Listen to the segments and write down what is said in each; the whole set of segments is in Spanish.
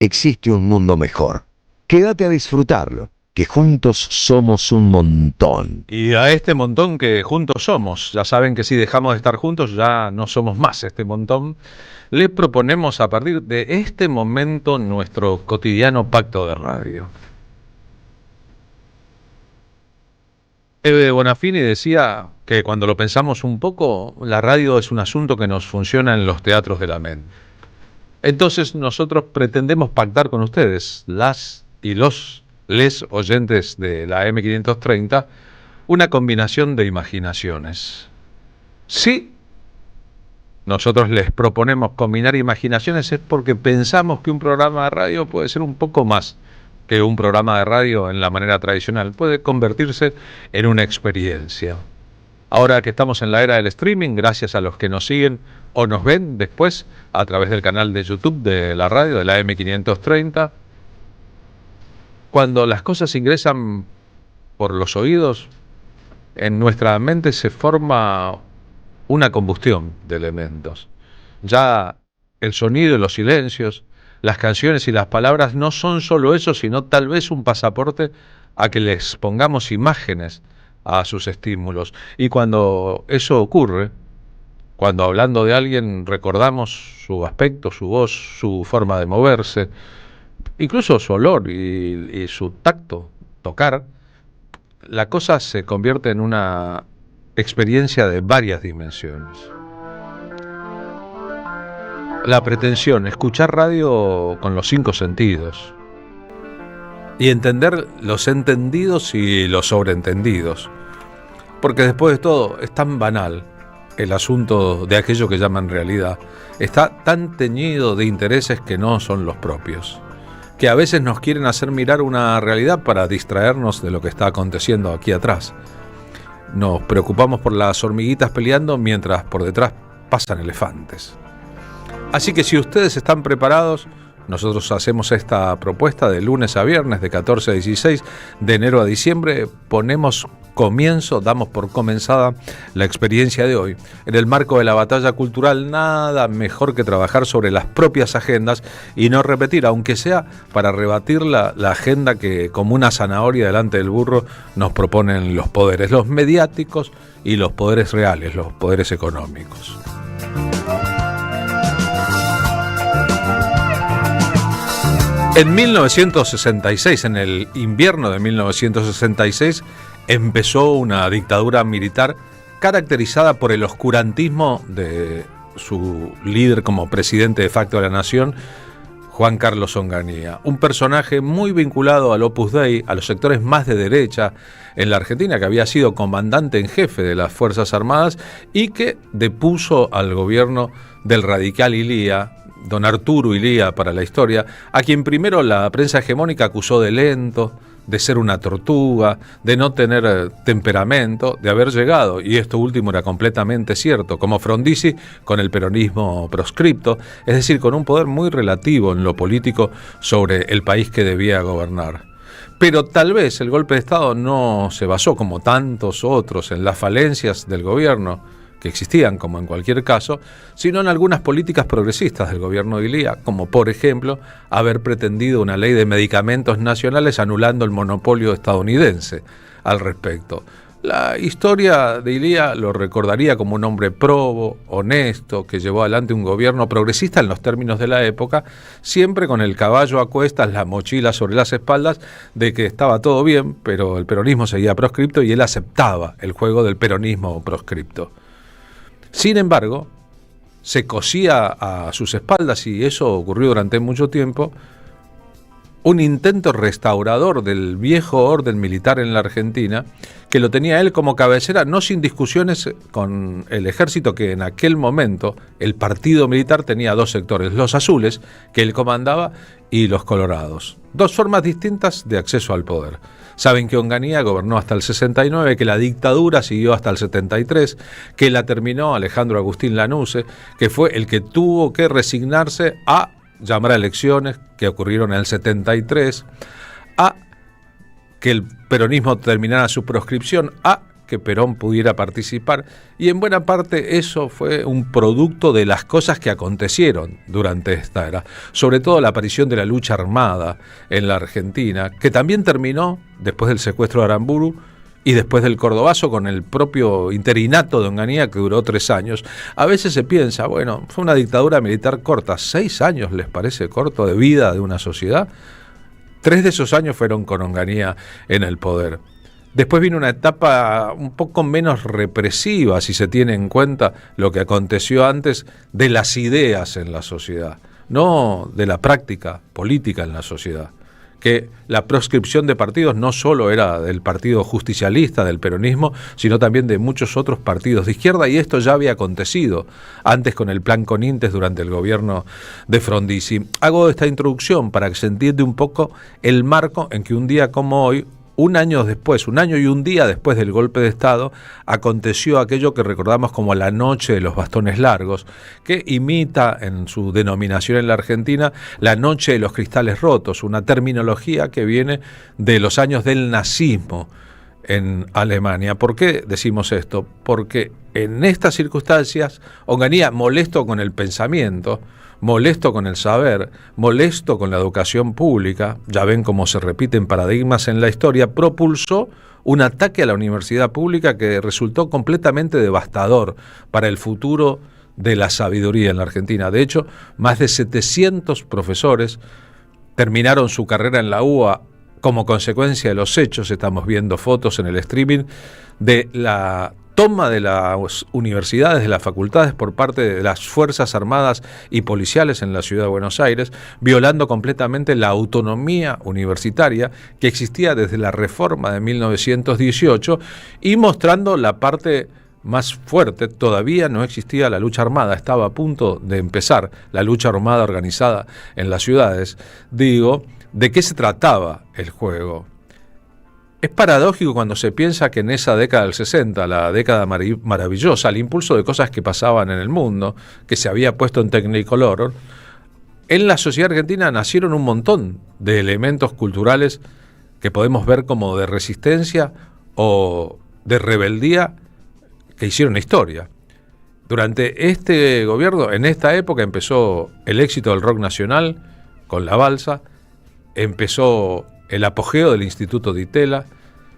existe un mundo mejor. Quédate a disfrutarlo, que juntos somos un montón. Y a este montón que juntos somos, ya saben que si dejamos de estar juntos ya no somos más este montón, le proponemos a partir de este momento nuestro cotidiano pacto de radio. Eve Bonafini decía que cuando lo pensamos un poco, la radio es un asunto que nos funciona en los teatros de la mente. Entonces nosotros pretendemos pactar con ustedes, las y los les oyentes de la M530, una combinación de imaginaciones. Si nosotros les proponemos combinar imaginaciones es porque pensamos que un programa de radio puede ser un poco más que un programa de radio en la manera tradicional, puede convertirse en una experiencia. Ahora que estamos en la era del streaming, gracias a los que nos siguen o nos ven después a través del canal de YouTube de la radio, de la M530, cuando las cosas ingresan por los oídos, en nuestra mente se forma una combustión de elementos. Ya el sonido y los silencios, las canciones y las palabras no son solo eso, sino tal vez un pasaporte a que les pongamos imágenes a sus estímulos. Y cuando eso ocurre, cuando hablando de alguien recordamos su aspecto, su voz, su forma de moverse, incluso su olor y su tacto, tocar, la cosa se convierte en una experiencia de varias dimensiones. La pretensión, escuchar radio con los 5 sentidos y entender los entendidos y los sobreentendidos, porque después de todo es tan banal el asunto de aquello que llaman realidad, está tan teñido de intereses que no son los propios, que a veces nos quieren hacer mirar una realidad para distraernos de lo que está aconteciendo aquí atrás. Nos preocupamos por las hormiguitas peleando mientras por detrás pasan elefantes. Así que si ustedes están preparados, nosotros hacemos esta propuesta de lunes a viernes, de 14 a 16, de enero a diciembre, ponemos comienzo, damos por comenzada la experiencia de hoy. En el marco de la batalla cultural, nada mejor que trabajar sobre las propias agendas y no repetir, aunque sea para rebatir la agenda que, como una zanahoria delante del burro, nos proponen los poderes, los mediáticos y los poderes reales, los poderes económicos. En 1966, en el invierno de 1966, empezó una dictadura militar caracterizada por el oscurantismo de su líder como presidente de facto de la nación, Juan Carlos Onganía, un personaje muy vinculado al Opus Dei, a los sectores más de derecha en la Argentina, que había sido comandante en jefe de las Fuerzas Armadas y que depuso al gobierno del radical Ilía, don Arturo Ilía para la historia, a quien primero la prensa hegemónica acusó de lento, de ser una tortuga, de no tener temperamento, de haber llegado, y esto último era completamente cierto, como Frondizi con el peronismo proscripto, es decir, con un poder muy relativo en lo político sobre el país que debía gobernar. Pero tal vez el golpe de Estado no se basó, como tantos otros, en las falencias del gobierno, que existían como en cualquier caso, sino en algunas políticas progresistas del gobierno de Ilía, como por ejemplo haber pretendido una ley de medicamentos nacionales anulando el monopolio estadounidense al respecto. La historia de Ilía lo recordaría como un hombre probo, honesto, que llevó adelante un gobierno progresista en los términos de la época, siempre con el caballo a cuestas, la mochila sobre las espaldas, de que estaba todo bien, pero el peronismo seguía proscripto y él aceptaba el juego del peronismo proscripto. Sin embargo, se cosía a sus espaldas, y eso ocurrió durante mucho tiempo, un intento restaurador del viejo orden militar en la Argentina, que lo tenía él como cabecera, no sin discusiones con el ejército, que en aquel momento el partido militar tenía 2 sectores, los azules, que él comandaba, y los colorados. 2 formas distintas de acceso al poder. Saben que Onganía gobernó hasta el 69, que la dictadura siguió hasta el 73, que la terminó Alejandro Agustín Lanusse, que fue el que tuvo que resignarse a llamar a elecciones que ocurrieron en el 73, a que el peronismo terminara su proscripción, a que Perón pudiera participar, y en buena parte eso fue un producto de las cosas que acontecieron durante esta era, sobre todo la aparición de la lucha armada en la Argentina, que también terminó después del secuestro de Aramburu y después del Cordobazo con el propio interinato de Onganía, que duró 3 años. A veces se piensa, bueno, fue una dictadura militar corta. 6 años les parece corto de vida de una sociedad. 3 de esos años fueron con Onganía en el poder. Después vino una etapa un poco menos represiva, si se tiene en cuenta lo que aconteció antes de las ideas en la sociedad, no de la práctica política en la sociedad. Que la proscripción de partidos no solo era del partido justicialista, del peronismo, sino también de muchos otros partidos de izquierda, y esto ya había acontecido antes con el Plan Conintes durante el gobierno de Frondizi. Hago esta introducción para que se entienda un poco el marco en que un día como hoy, un año y un día después del golpe de Estado, aconteció aquello que recordamos como la noche de los bastones largos, que imita en su denominación en la Argentina la noche de los cristales rotos, una terminología que viene de los años del nazismo en Alemania. ¿Por qué decimos esto? Porque en estas circunstancias, Onganía, molesto con el pensamiento, molesto con el saber, molesto con la educación pública, ya ven cómo se repiten paradigmas en la historia, propulsó un ataque a la universidad pública que resultó completamente devastador para el futuro de la sabiduría en la Argentina. De hecho, más de 700 profesores terminaron su carrera en la UBA como consecuencia de los hechos. Estamos viendo fotos en el streaming de la toma de las universidades, de las facultades por parte de las Fuerzas Armadas y policiales en la ciudad de Buenos Aires, violando completamente la autonomía universitaria que existía desde la reforma de 1918 y mostrando la parte más fuerte. Todavía no existía la lucha armada, estaba a punto de empezar la lucha armada organizada en las ciudades. Digo, ¿de qué se trataba el juego? Es paradójico cuando se piensa que en esa década del 60, la década maravillosa, al impulso de cosas que pasaban en el mundo, que se había puesto en Technicolor, en la sociedad argentina nacieron un montón de elementos culturales que podemos ver como de resistencia o de rebeldía que hicieron historia. Durante este gobierno, en esta época, empezó el éxito del rock nacional con La Balsa, empezó el apogeo del Instituto Di Tella,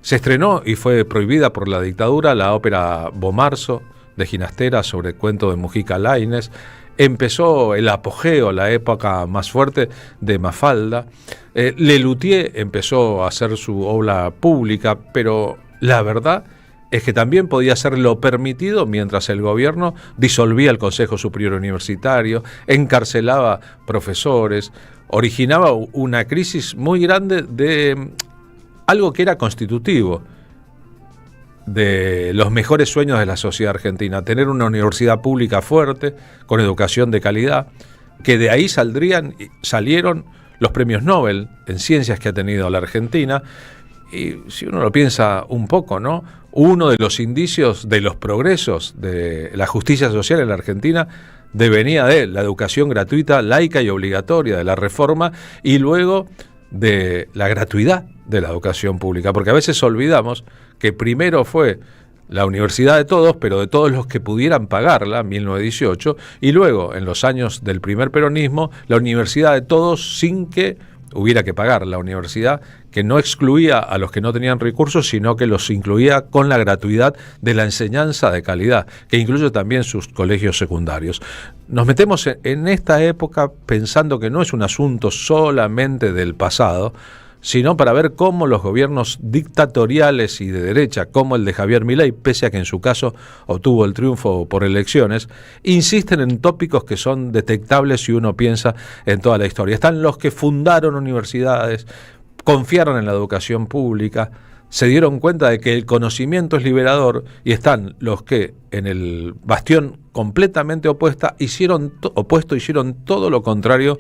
se estrenó y fue prohibida por la dictadura la ópera Bomarzo de Ginastera sobre cuento de Mujica Lainez, empezó el apogeo, la época más fuerte de Mafalda, Lelutier empezó a hacer su obra pública, pero la verdad es que también podía ser lo permitido mientras el gobierno disolvía el Consejo Superior Universitario, encarcelaba profesores, originaba una crisis muy grande de algo que era constitutivo de los mejores sueños de la sociedad argentina, tener una universidad pública fuerte, con educación de calidad, que de ahí salieron los premios Nobel en ciencias que ha tenido la Argentina. Y si uno lo piensa un poco, ¿no? Uno de los indicios de los progresos de la justicia social en la Argentina devenía de la educación gratuita, laica y obligatoria de la reforma, y luego de la gratuidad de la educación pública, porque a veces olvidamos que primero fue la universidad de todos, pero de todos los que pudieran pagarla, 1918, y luego, en los años del primer peronismo, la universidad de todos sin que hubiera que pagar, la universidad que no excluía a los que no tenían recursos, sino que los incluía con la gratuidad de la enseñanza de calidad, que incluye también sus colegios secundarios. Nos metemos en esta época pensando que no es un asunto solamente del pasado, sino para ver cómo los gobiernos dictatoriales y de derecha, como el de Javier Milei, pese a que en su caso obtuvo el triunfo por elecciones, insisten en tópicos que son detectables si uno piensa en toda la historia. Están los que fundaron universidades, confiaron en la educación pública, se dieron cuenta de que el conocimiento es liberador, y están los que en el bastión completamente opuesto hicieron todo lo contrario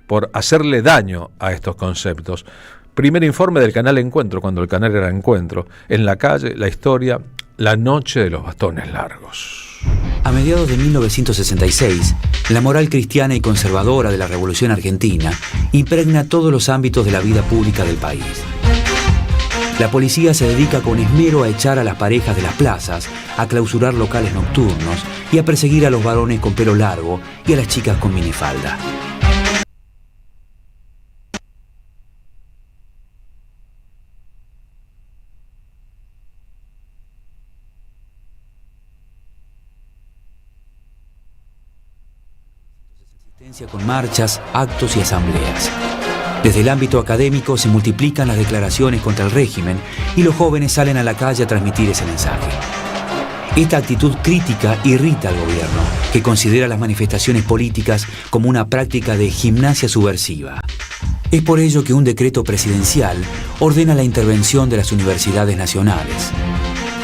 por hacerle daño a estos conceptos. Primer informe del canal Encuentro, cuando el canal era Encuentro. En la calle, la historia, la noche de los bastones largos. A mediados de 1966, la moral cristiana y conservadora de la Revolución Argentina impregna todos los ámbitos de la vida pública del país. La policía se dedica con esmero a echar a las parejas de las plazas, a clausurar locales nocturnos y a perseguir a los varones con pelo largo y a las chicas con minifalda. Con marchas, actos y asambleas. Desde el ámbito académico se multiplican las declaraciones contra el régimen y los jóvenes salen a la calle a transmitir ese mensaje. Esta actitud crítica irrita al gobierno, que considera las manifestaciones políticas como una práctica de gimnasia subversiva. Es por ello que un decreto presidencial ordena la intervención de las universidades nacionales.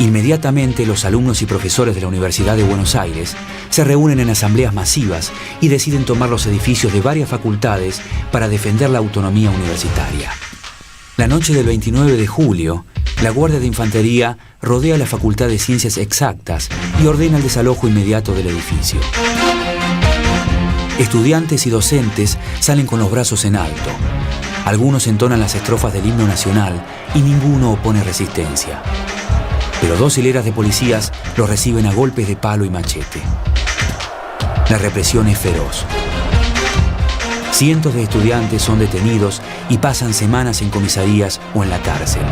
Inmediatamente los alumnos y profesores de la Universidad de Buenos Aires se reúnen en asambleas masivas y deciden tomar los edificios de varias facultades para defender la autonomía universitaria. La noche del 29 de julio, la Guardia de Infantería rodea la Facultad de Ciencias Exactas y ordena el desalojo inmediato del edificio. Estudiantes y docentes salen con los brazos en alto. Algunos entonan las estrofas del himno nacional y ninguno opone resistencia. Pero 2 hileras de policías los reciben a golpes de palo y machete. La represión es feroz. Cientos de estudiantes son detenidos y pasan semanas en comisarías o en la cárcel.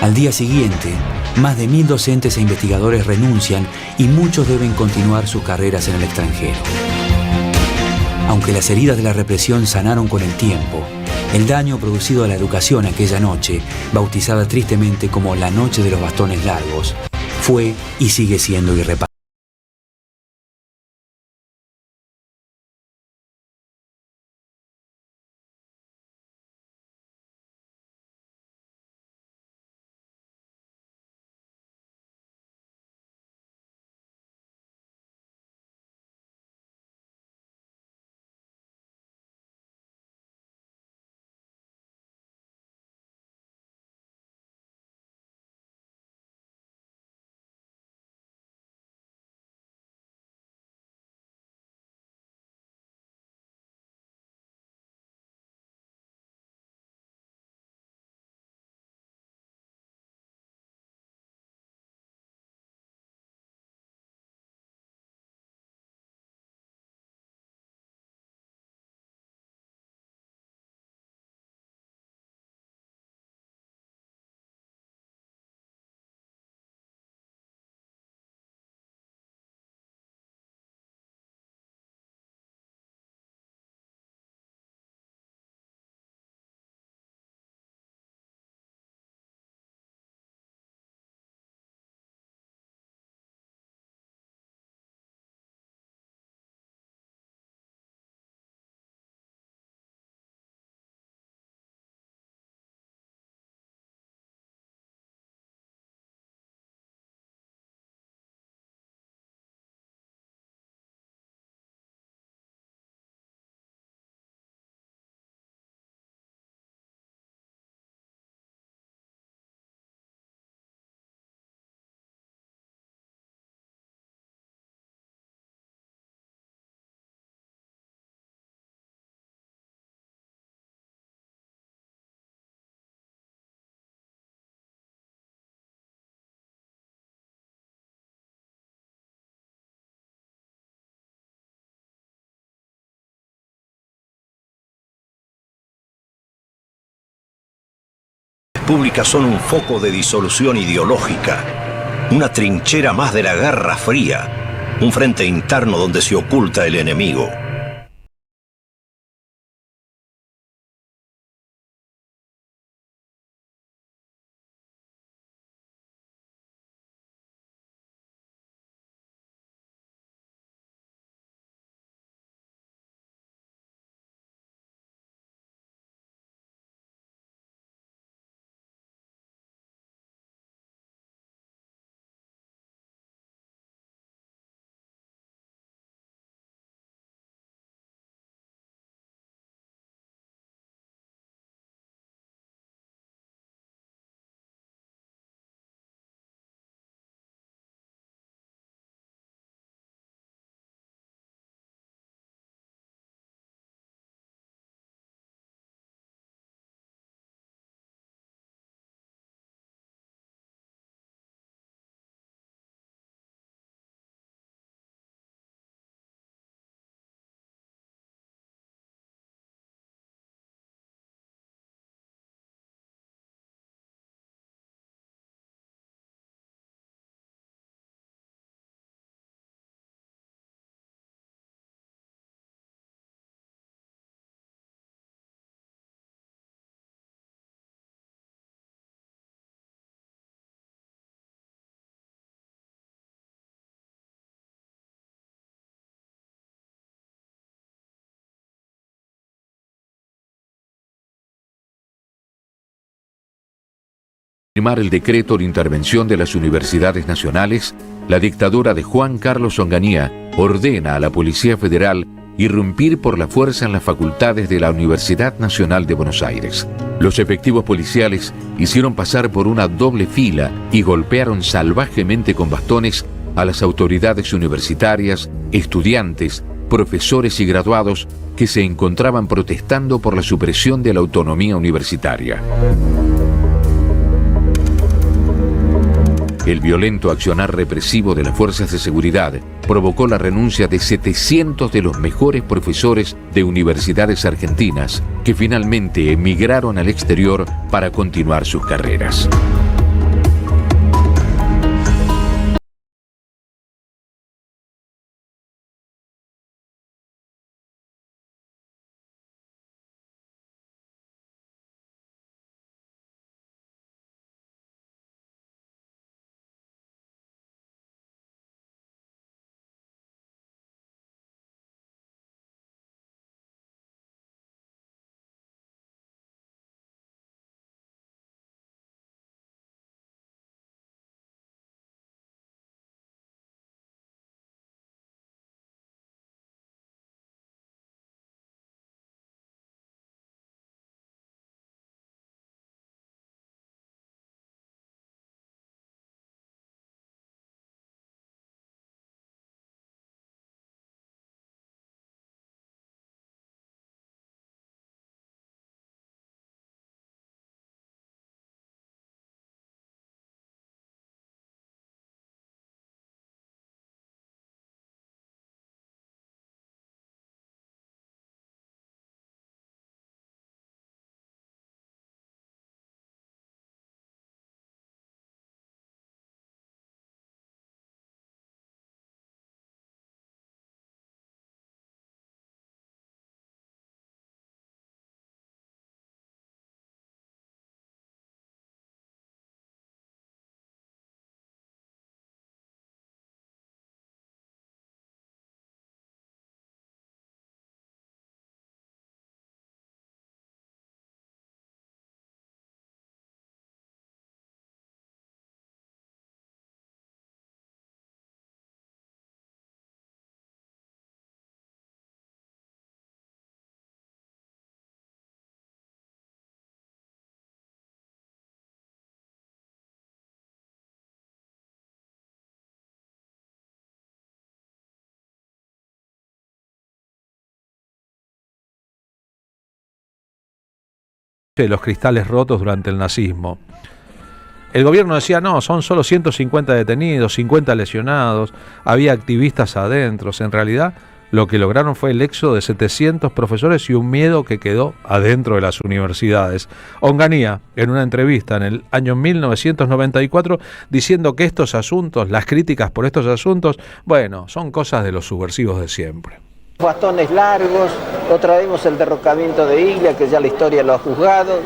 Al día siguiente, más de 1000 docentes e investigadores renuncian y muchos deben continuar sus carreras en el extranjero. Aunque las heridas de la represión sanaron con el tiempo, el daño producido a la educación aquella noche, bautizada tristemente como la Noche de los Bastones Largos, fue y sigue siendo irreparable. Públicas son un foco de disolución ideológica, una trinchera más de la Guerra Fría, un frente interno donde se oculta el enemigo. Firmar el decreto de intervención de las universidades nacionales, la dictadura de Juan Carlos Onganía ordena a la Policía Federal irrumpir por la fuerza en las facultades de la Universidad Nacional de Buenos Aires. Los efectivos policiales hicieron pasar por una doble fila y golpearon salvajemente con bastones a las autoridades universitarias, estudiantes, profesores y graduados que se encontraban protestando por la supresión de la autonomía universitaria. El violento accionar represivo de las fuerzas de seguridad provocó la renuncia de 700 de los mejores profesores de universidades argentinas, que finalmente emigraron al exterior para continuar sus carreras. De los cristales rotos durante el nazismo. El gobierno decía, no, son solo 150 detenidos, 50 lesionados, había activistas adentro. En realidad, lo que lograron fue el éxodo de 700 profesores y un miedo que quedó adentro de las universidades. Onganía, en una entrevista en el año 1994, diciendo que estos asuntos, las críticas por estos asuntos, bueno, son cosas de los subversivos de siempre. Bastones largos, otra vez el derrocamiento de Iglia, que ya la historia lo ha juzgado,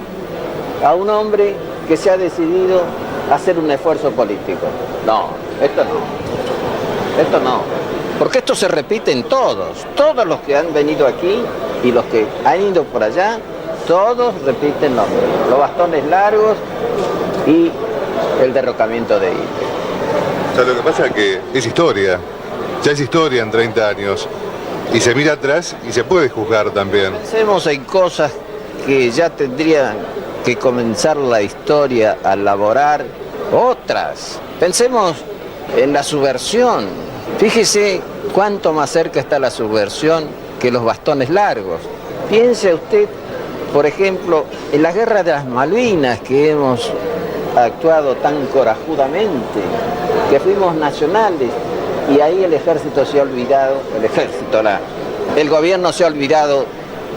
a un hombre que se ha decidido a hacer un esfuerzo político. No, esto no, porque esto se repite en todos los que han venido aquí y los que han ido por allá, todos repiten los bastones largos y el derrocamiento de Iglia. O sea, lo que pasa es que es historia, ya es historia en 30 años. Y se mira atrás y se puede juzgar también. Pensemos en cosas que ya tendrían que comenzar la historia a elaborar, otras. Pensemos en la subversión. Fíjese cuánto más cerca está la subversión que los bastones largos. Piense usted, por ejemplo, en la guerra de las Malvinas, que hemos actuado tan corajudamente, que fuimos nacionales. Y ahí el ejército se ha olvidado, el gobierno se ha olvidado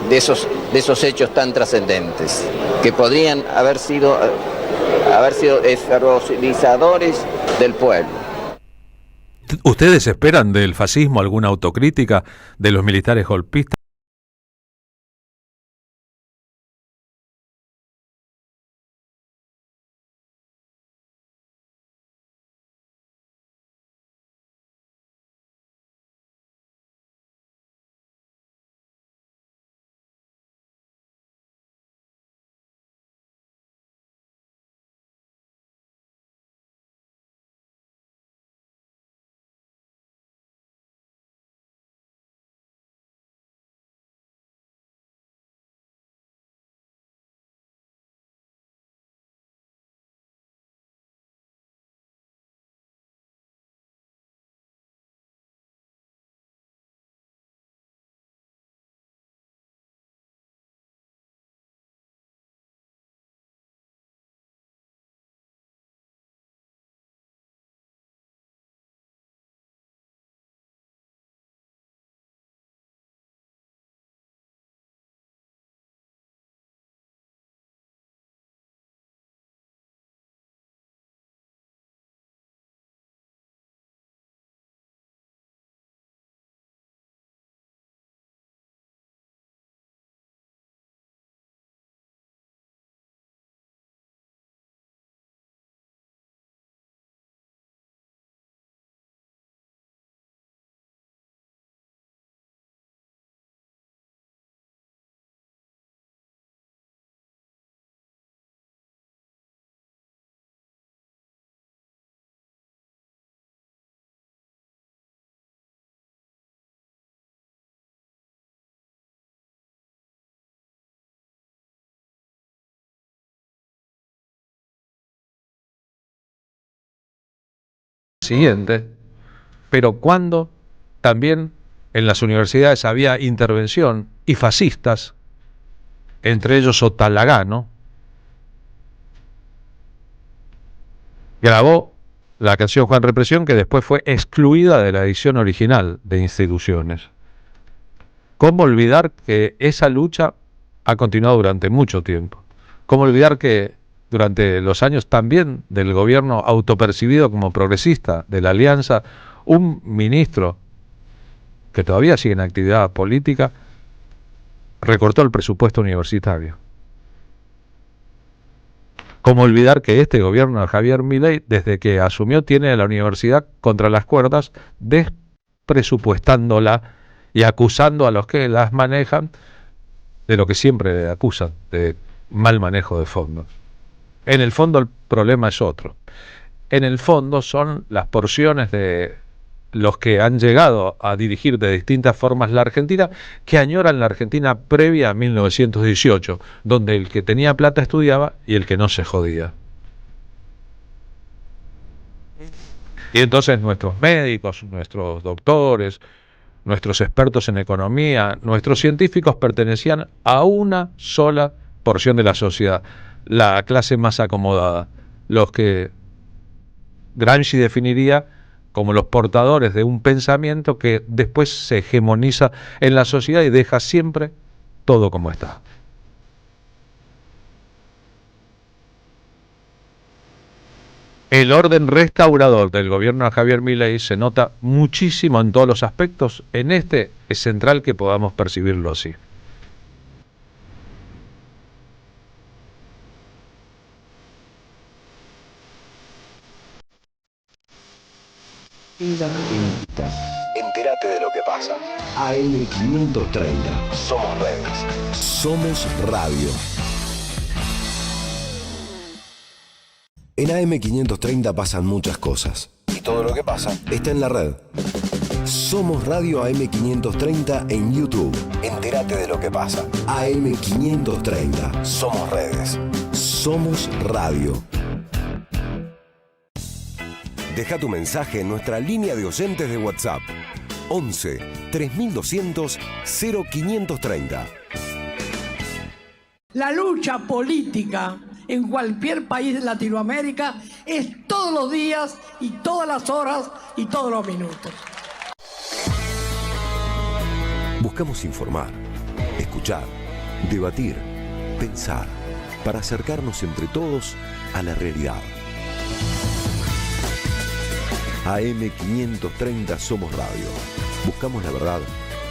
de esos hechos tan trascendentes, que podrían haber sido esferozadores del pueblo. ¿Ustedes esperan del fascismo alguna autocrítica de los militares golpistas? siguiente, pero cuando también en las universidades había intervención y fascistas, entre ellos Otalagano, grabó la canción Juan Represión, que después fue excluida de la edición original de Instituciones. ¿Cómo olvidar que esa lucha ha continuado durante mucho tiempo? ¿Cómo olvidar que durante los años también del gobierno autopercibido como progresista de la Alianza, un ministro que todavía sigue en actividad política recortó el presupuesto universitario? ¿Cómo olvidar que este gobierno de Javier Milei, desde que asumió, tiene a la universidad contra las cuerdas, despresupuestándola y acusando a los que las manejan de lo que siempre acusan, de mal manejo de fondos? En el fondo el problema es otro. En el fondo son las porciones de los que han llegado a dirigir de distintas formas la Argentina, que añoran la Argentina previa a 1918, donde el que tenía plata estudiaba y el que no se jodía. Y entonces nuestros médicos, nuestros doctores, nuestros expertos en economía, nuestros científicos pertenecían a una sola porción de la sociedad, la clase más acomodada, los que Gramsci definiría como los portadores de un pensamiento que después se hegemoniza en la sociedad y deja siempre todo como está. El orden restaurador del gobierno de Javier Milei se nota muchísimo en todos los aspectos. En este es central que podamos percibirlo así. Entérate de lo que pasa. AM530. Somos redes. Somos radio. En AM530 pasan muchas cosas. Y todo lo que pasa está en la red. Somos Radio AM530 en YouTube. Entérate de lo que pasa. AM530. Somos redes. Somos radio. Deja tu mensaje en nuestra línea de oyentes de WhatsApp. 11 3200 0530. La lucha política en cualquier país de Latinoamérica es todos los días y todas las horas y todos los minutos. Buscamos informar, escuchar, debatir, pensar, para acercarnos entre todos a la realidad. AM530 Somos Radio. Buscamos la verdad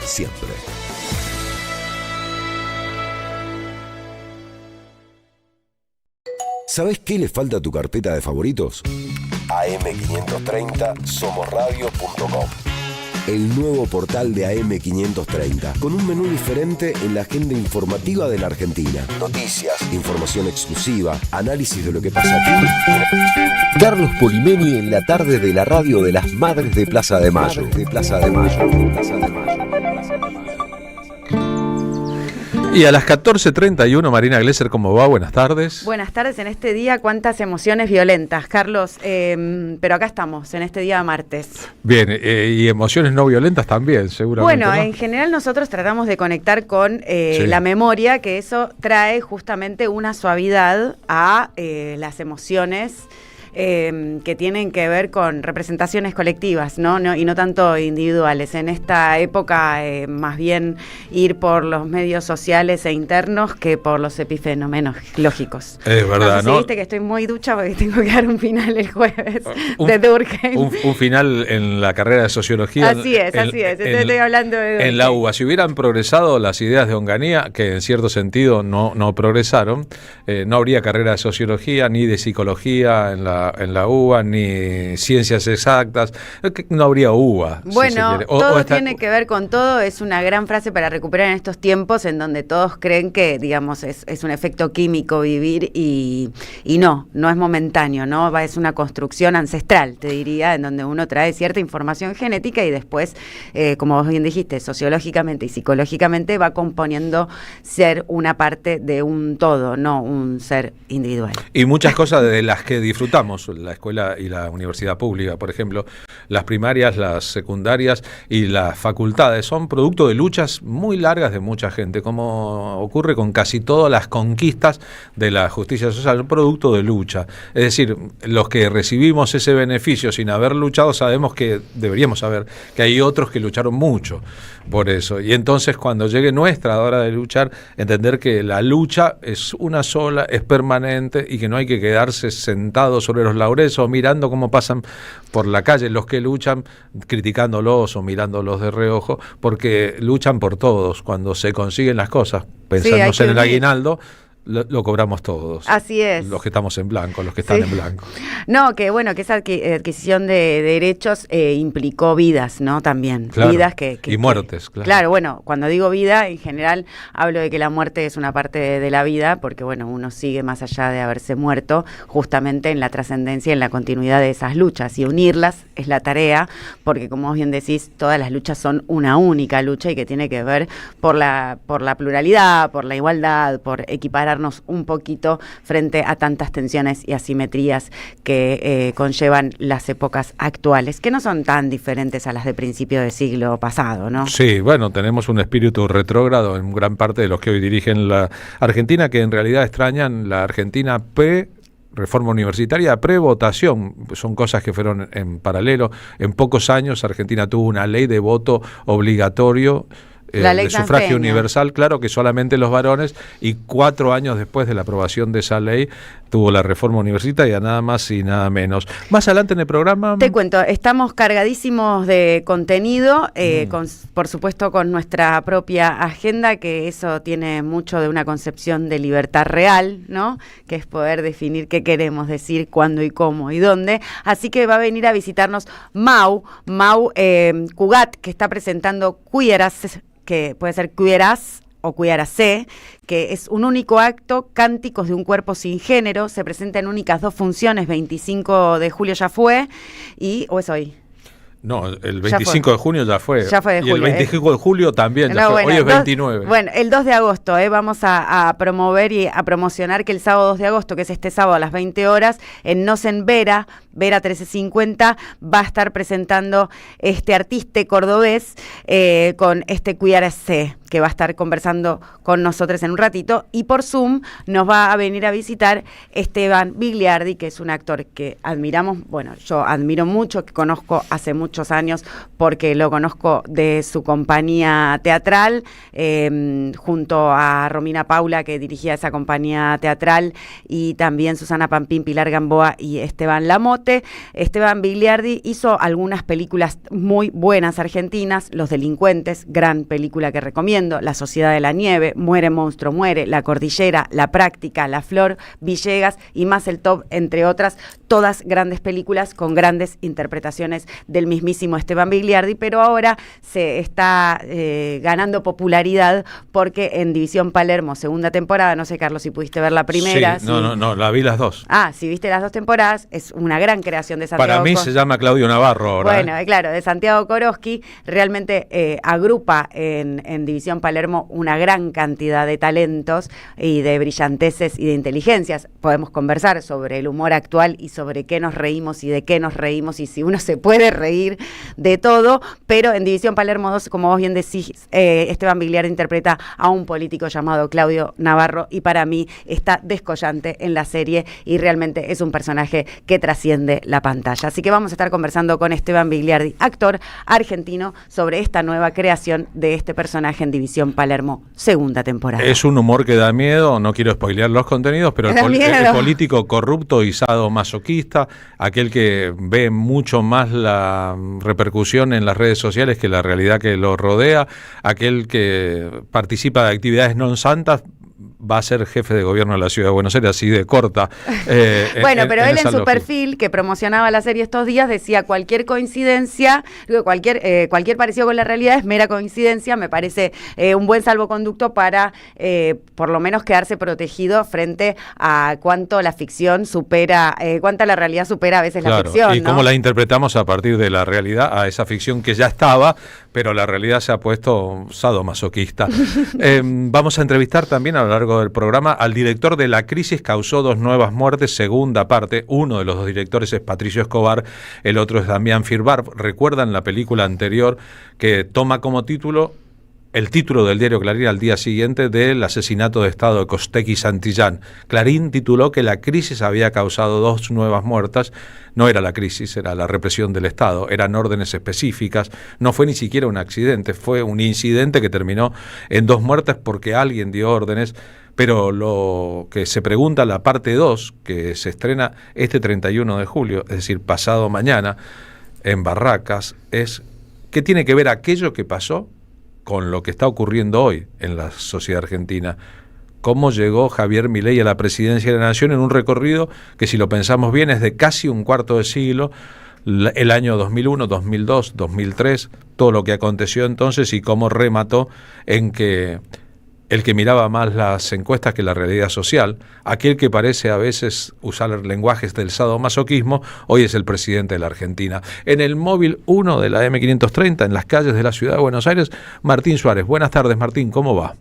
siempre. ¿Sabés qué le falta a tu carpeta de favoritos? AM530somosradio.com. El nuevo portal de AM530, con un menú diferente en la agenda informativa de la Argentina. Noticias, información exclusiva, análisis de lo que pasa aquí. Carlos Polimeni en la tarde de la radio de las Madres de Plaza de Mayo. Y a las 14:31, Marina Glesser, ¿cómo va? Buenas tardes. Buenas tardes en este día, cuántas emociones violentas, Carlos, pero acá estamos, en este día martes. Bien, y emociones no violentas también, seguramente. Bueno, ¿no? En general nosotros tratamos de conectar con la memoria, que eso trae justamente una suavidad a las emociones que tienen que ver con representaciones colectivas, ¿no? Y no tanto individuales. En esta época, más bien ir por los medios sociales e internos que por los epifenómenos lógicos. Es verdad, ¿no? Viste que estoy muy ducha porque tengo que dar un final el jueves de Durkheim. Un final en la carrera de sociología. Así es. Estoy hablando de Durkheim. En la UBA. Si hubieran progresado las ideas de Onganía, que en cierto sentido no progresaron, no habría carrera de sociología ni de psicología en la UBA, ni ciencias exactas, no habría UBA. Bueno, si todo tiene que ver con todo, es una gran frase para recuperar en estos tiempos en donde todos creen que, digamos, es un efecto químico vivir y no es momentáneo, ¿no? Es una construcción ancestral, te diría, en donde uno trae cierta información genética y después, como vos bien dijiste, sociológicamente y psicológicamente va componiendo ser una parte de un todo, no un ser individual. Y muchas cosas de las que disfrutamos tomamos la escuela y la universidad pública, por ejemplo, las primarias, las secundarias y las facultades son producto de luchas muy largas de mucha gente, como ocurre con casi todas las conquistas de la justicia social, producto de lucha. Es decir, los que recibimos ese beneficio sin haber luchado sabemos que deberíamos saber que hay otros que lucharon mucho por eso. Y entonces cuando llegue nuestra hora de luchar, entender que la lucha es una sola, es permanente y que no hay que quedarse sentados sobre los laureles o mirando cómo pasan por la calle los que luchan, criticándolos o mirándolos de reojo, porque luchan por todos. Cuando se consiguen las cosas, pensamos en el aguinaldo, lo cobramos todos. Así es. Los que estamos en blanco, los que están en blanco. No, que bueno, que esa adquisición de derechos implicó vidas, ¿no? También. Claro. Vidas y muertes, claro. Claro, bueno, cuando digo vida, en general hablo de que la muerte es una parte de la vida, porque bueno, uno sigue más allá de haberse muerto, justamente en la trascendencia, en la continuidad de esas luchas, y unirlas es la tarea, porque como vos bien decís, todas las luchas son una única lucha y que tiene que ver por la pluralidad, por la igualdad, por equiparar un poquito frente a tantas tensiones y asimetrías que conllevan las épocas actuales, que no son tan diferentes a las de principio del siglo pasado, ¿no? Sí, bueno, tenemos un espíritu retrógrado en gran parte de los que hoy dirigen la Argentina, que en realidad extrañan la Argentina reforma universitaria, pre-votación, son cosas que fueron en paralelo. En pocos años Argentina tuvo una ley de voto obligatorio, de sufragio universal, claro que solamente los varones, y 4 años después de la aprobación de esa ley tuvo la reforma universitaria, nada más y nada menos. Más adelante en el programa... Te cuento, estamos cargadísimos de contenido, por supuesto con nuestra propia agenda, que eso tiene mucho de una concepción de libertad real, ¿no? Que es poder definir qué queremos decir, cuándo y cómo y dónde. Así que va a venir a visitarnos Mau Cugat, que está presentando Quieras, que puede ser Quieras o Cuiaracé, que es un único acto, Cánticos de un cuerpo sin género, se presenta en únicas 2 funciones, 25 de julio ya fue, ¿o es hoy? No, el 25 de junio ya fue. Ya fue de julio. Y el 25 de julio también, ya fue. Hoy es 29. Bueno, el 2 de agosto vamos a promover y a promocionar que el sábado 2 de agosto, que es este sábado a las 20 horas, en Nocen Vera 1350, va a estar presentando este artista cordobés con este Cuiaracé, que va a estar conversando con nosotros en un ratito, y por Zoom nos va a venir a visitar Esteban Bigliardi, que es un actor que admiramos, bueno, yo admiro mucho, que conozco hace muchos años, porque lo conozco de su compañía teatral, junto a Romina Paula, que dirigía esa compañía teatral, y también Susana Pampín, Pilar Gamboa y Esteban Lamote. Esteban Bigliardi hizo algunas películas muy buenas argentinas, Los Delincuentes, gran película que recomiendo, La Sociedad de la Nieve, Muere Monstruo Muere, La Cordillera, La Práctica, La Flor, Villegas y Más el Top, entre otras, todas grandes películas con grandes interpretaciones del mismísimo Esteban Bigliardi, pero ahora se está ganando popularidad porque en División Palermo, segunda temporada, no sé, Carlos, si pudiste ver la primera. Sí, no, la vi las 2. Si viste las 2 temporadas, es una gran creación de Santiago. Para mí se llama Claudio Navarro ahora. Bueno, claro, de Santiago Koroski, realmente agrupa en División Palermo una gran cantidad de talentos y de brillanteces y de inteligencias. Podemos conversar sobre el humor actual y sobre qué nos reímos y de qué nos reímos y si uno se puede reír de todo, pero en División Palermo 2, como vos bien decís, Esteban Bigliardi interpreta a un político llamado Claudio Navarro, y para mí está descollante en la serie y realmente es un personaje que trasciende la pantalla. Así que vamos a estar conversando con Esteban Bigliardi, actor argentino, sobre esta nueva creación de este personaje en División Palermo, segunda temporada. Es un humor que da miedo, no quiero spoilear los contenidos, pero el político corrupto y sadomasoquista, aquel que ve mucho más la repercusión en las redes sociales que la realidad que lo rodea, aquel que participa de actividades non santas, va a ser jefe de gobierno de la Ciudad de Buenos Aires, así de corta. Bueno, pero él en su perfil, que promocionaba la serie estos días, decía cualquier coincidencia, cualquier parecido con la realidad es mera coincidencia. Me parece un buen salvoconducto para por lo menos quedarse protegido frente a cuánto la ficción supera, cuánta la realidad supera a veces la ficción, y ¿no? cómo la interpretamos a partir de la realidad a esa ficción que ya estaba, pero la realidad se ha puesto sadomasoquista. Vamos a entrevistar también a lo largo largo del programa, al director de La Crisis causó 2 nuevas muertes, segunda parte. Uno de los 2 directores es Patricio Escobar, el otro es Damián Firbar. ¿Recuerdan la película anterior que toma como título el título del diario Clarín al día siguiente del asesinato de Estado de Costecchi y Santillán? Clarín tituló que la crisis había causado 2 nuevas muertes. No era la crisis, era la represión del Estado, eran órdenes específicas, no fue ni siquiera un accidente, fue un incidente que terminó en 2 muertes porque alguien dio órdenes. Pero lo que se pregunta, la parte 2, que se estrena este 31 de julio, es decir, pasado mañana, en Barracas, es ¿qué tiene que ver aquello que pasó con lo que está ocurriendo hoy en la sociedad argentina? ¿Cómo llegó Javier Milei a la presidencia de la Nación en un recorrido que, si lo pensamos bien, es de casi un cuarto de siglo, el año 2001, 2002, 2003, todo lo que aconteció entonces y cómo remató en que el que miraba más las encuestas que la realidad social, aquel que parece a veces usar lenguajes del sadomasoquismo, hoy es el presidente de la Argentina. En el móvil 1 de la M530, en las calles de la ciudad de Buenos Aires, Martín Suárez. Buenas tardes, Martín, ¿cómo va?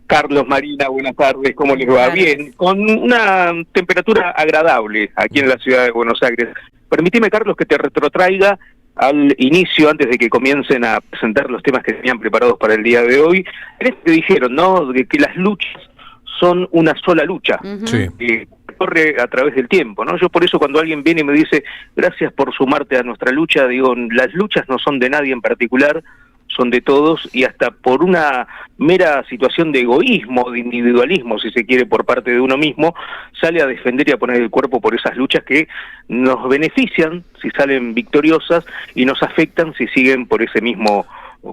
Carlos, Marina, buenas tardes, ¿cómo les va? Bien, con una temperatura agradable aquí en la ciudad de Buenos Aires. Permíteme, Carlos, que te retrotraiga al inicio, antes de que comiencen a presentar los temas que tenían preparados para el día de hoy. En este dijeron, ¿no?, de que las luchas son una sola lucha, que corre a través del tiempo, ¿no? Yo por eso, cuando alguien viene y me dice gracias por sumarte a nuestra lucha, digo, las luchas no son de nadie en particular, son de todos, y hasta por una mera situación de egoísmo, de individualismo, si se quiere, por parte de uno mismo, sale a defender y a poner el cuerpo por esas luchas que nos benefician si salen victoriosas y nos afectan si siguen por ese mismo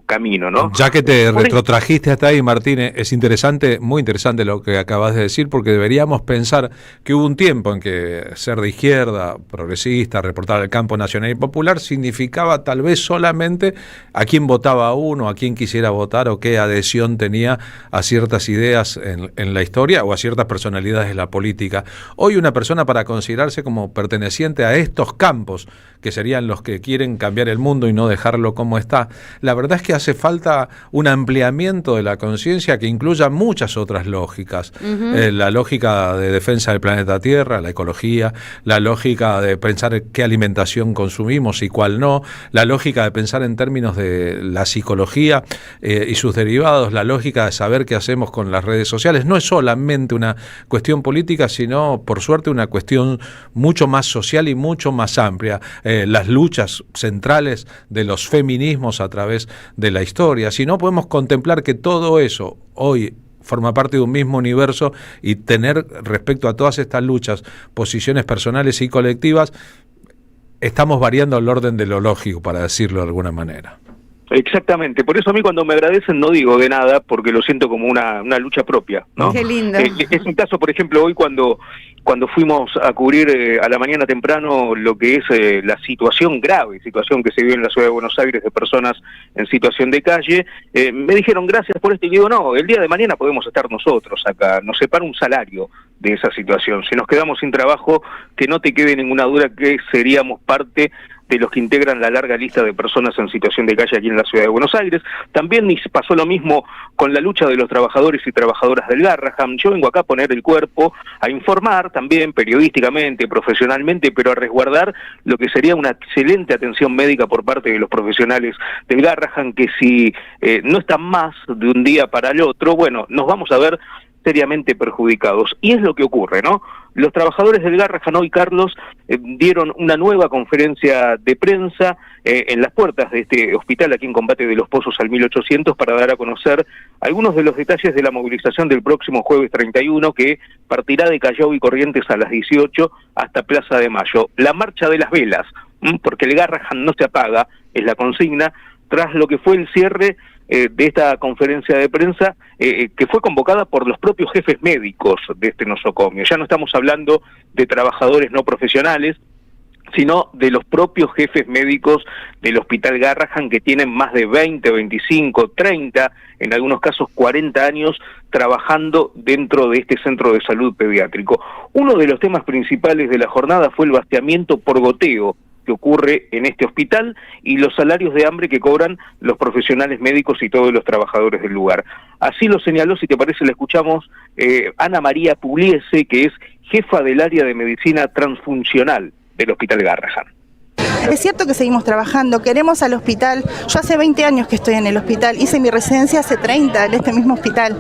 camino, ¿no? Ya que te retrotrajiste hasta ahí, Martín, es interesante, muy interesante lo que acabas de decir, porque deberíamos pensar que hubo un tiempo en que ser de izquierda, progresista, reportar al campo nacional y popular, significaba tal vez solamente a quién votaba uno, a quién quisiera votar o qué adhesión tenía a ciertas ideas en la historia o a ciertas personalidades de la política. Hoy una persona, para considerarse como perteneciente a estos campos, que serían los que quieren cambiar el mundo y no dejarlo como está, la verdad es que hace falta un ampliamiento de la conciencia que incluya muchas otras lógicas. La lógica de defensa del planeta Tierra, la ecología, la lógica de pensar qué alimentación consumimos y cuál no, la lógica de pensar en términos de la psicología y sus derivados, la lógica de saber qué hacemos con las redes sociales. No es solamente una cuestión política, sino, por suerte, una cuestión mucho más social y mucho más amplia. Las luchas centrales de los feminismos a través de la historia. Si no, podemos contemplar que todo eso hoy forma parte de un mismo universo y tener, respecto a todas estas luchas, posiciones personales y colectivas. Estamos variando el orden de lo lógico, para decirlo de alguna manera. Exactamente, por eso a mí cuando me agradecen no digo de nada, porque lo siento como una lucha propia, ¿no? Qué lindo. Es un caso, por ejemplo, hoy cuando fuimos a cubrir a la mañana temprano lo que es la grave situación que se vive en la ciudad de Buenos Aires de personas en situación de calle, me dijeron gracias por esto, y digo, no, el día de mañana podemos estar nosotros acá, nos separa un salario de esa situación. Si nos quedamos sin trabajo, que no te quede ninguna duda que seríamos parte de los que integran la larga lista de personas en situación de calle aquí en la ciudad de Buenos Aires. También pasó lo mismo con la lucha de los trabajadores y trabajadoras del Garrahan. Yo vengo acá a poner el cuerpo, a informar también periodísticamente, profesionalmente, pero a resguardar lo que sería una excelente atención médica por parte de los profesionales del Garrahan, que si no están más de un día para el otro, bueno, nos vamos a ver seriamente perjudicados. Y es lo que ocurre, ¿no? Los trabajadores del Garrahan hoy, Carlos, dieron una nueva conferencia de prensa en las puertas de este hospital aquí en Combate de los Pozos al 1800 para dar a conocer algunos de los detalles de la movilización del próximo jueves 31, que partirá de Callao y Corrientes a las 18 hasta Plaza de Mayo. La marcha de las velas, porque el Garrahan no se apaga, es la consigna, tras lo que fue el cierre de esta conferencia de prensa que fue convocada por los propios jefes médicos de este nosocomio. Ya no estamos hablando de trabajadores no profesionales, sino de los propios jefes médicos del Hospital Garrahan, que tienen más de 20, 25, 30, en algunos casos 40 años trabajando dentro de este centro de salud pediátrico. Uno de los temas principales de la jornada fue el vaciamiento por goteo que ocurre en este hospital y los salarios de hambre que cobran los profesionales médicos y todos los trabajadores del lugar. Así lo señaló, si te parece, le escuchamos Ana María Pugliese, que es jefa del área de medicina transfuncional del Hospital Garrahan. Es cierto que seguimos trabajando, queremos al hospital. Yo hace 20 años que estoy en el hospital, hice mi residencia hace 30 en este mismo hospital.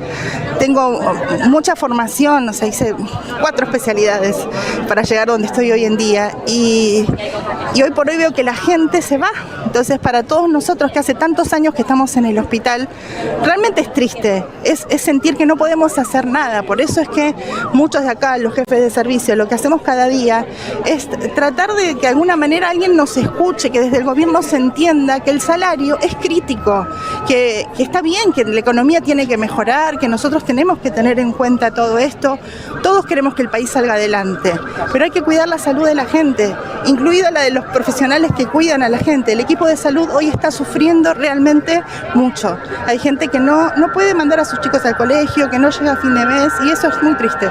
Tengo mucha formación, o sea, hice 4 especialidades para llegar donde estoy hoy en día y hoy por hoy veo que la gente se va. Entonces, para todos nosotros que hace tantos años que estamos en el hospital, realmente es triste, es sentir que no podemos hacer nada. Por eso es que muchos de acá, los jefes de servicio, lo que hacemos cada día es tratar de que de alguna manera alguien nos escuche, que desde el gobierno se entienda que el salario es crítico, que está bien, que la economía tiene que mejorar, que nosotros tenemos que tener en cuenta todo esto. Todos queremos que el país salga adelante, pero hay que cuidar la salud de la gente, incluida la de los profesionales que cuidan a la gente. El equipo de salud hoy está sufriendo realmente mucho. Hay gente que no puede mandar a sus chicos al colegio, que no llega a fin de mes, y eso es muy triste.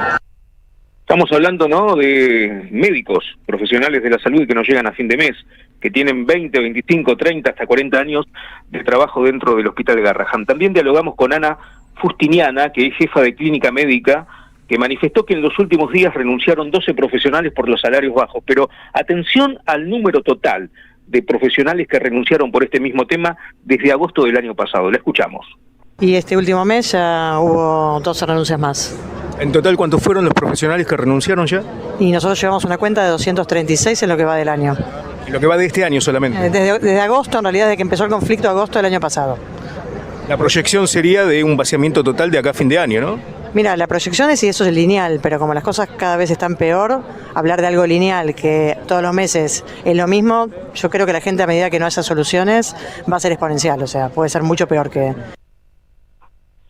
Estamos hablando, ¿no?, de médicos, profesionales de la salud que no llegan a fin de mes, que tienen 20, 25, 30, hasta 40 años de trabajo dentro del Hospital Garrahan. También dialogamos con Ana Fustiniana, que es jefa de clínica médica, que manifestó que en los últimos días renunciaron 12 profesionales por los salarios bajos. Pero atención al número total de profesionales que renunciaron por este mismo tema desde agosto del año pasado. La escuchamos. Y este último mes ya hubo 12 renuncias más. ¿En total cuántos fueron los profesionales que renunciaron ya? Y nosotros llevamos una cuenta de 236 en lo que va del año. ¿En lo que va de este año solamente? Desde agosto, en realidad, desde que empezó el conflicto, agosto del año pasado. La proyección sería de un vaciamiento total de acá a fin de año, ¿no? Mira, la proyección es, y eso es lineal, pero como las cosas cada vez están peor, hablar de algo lineal, que todos los meses es lo mismo, yo creo que la gente, a medida que no haya soluciones, va a ser exponencial, o sea, puede ser mucho peor que...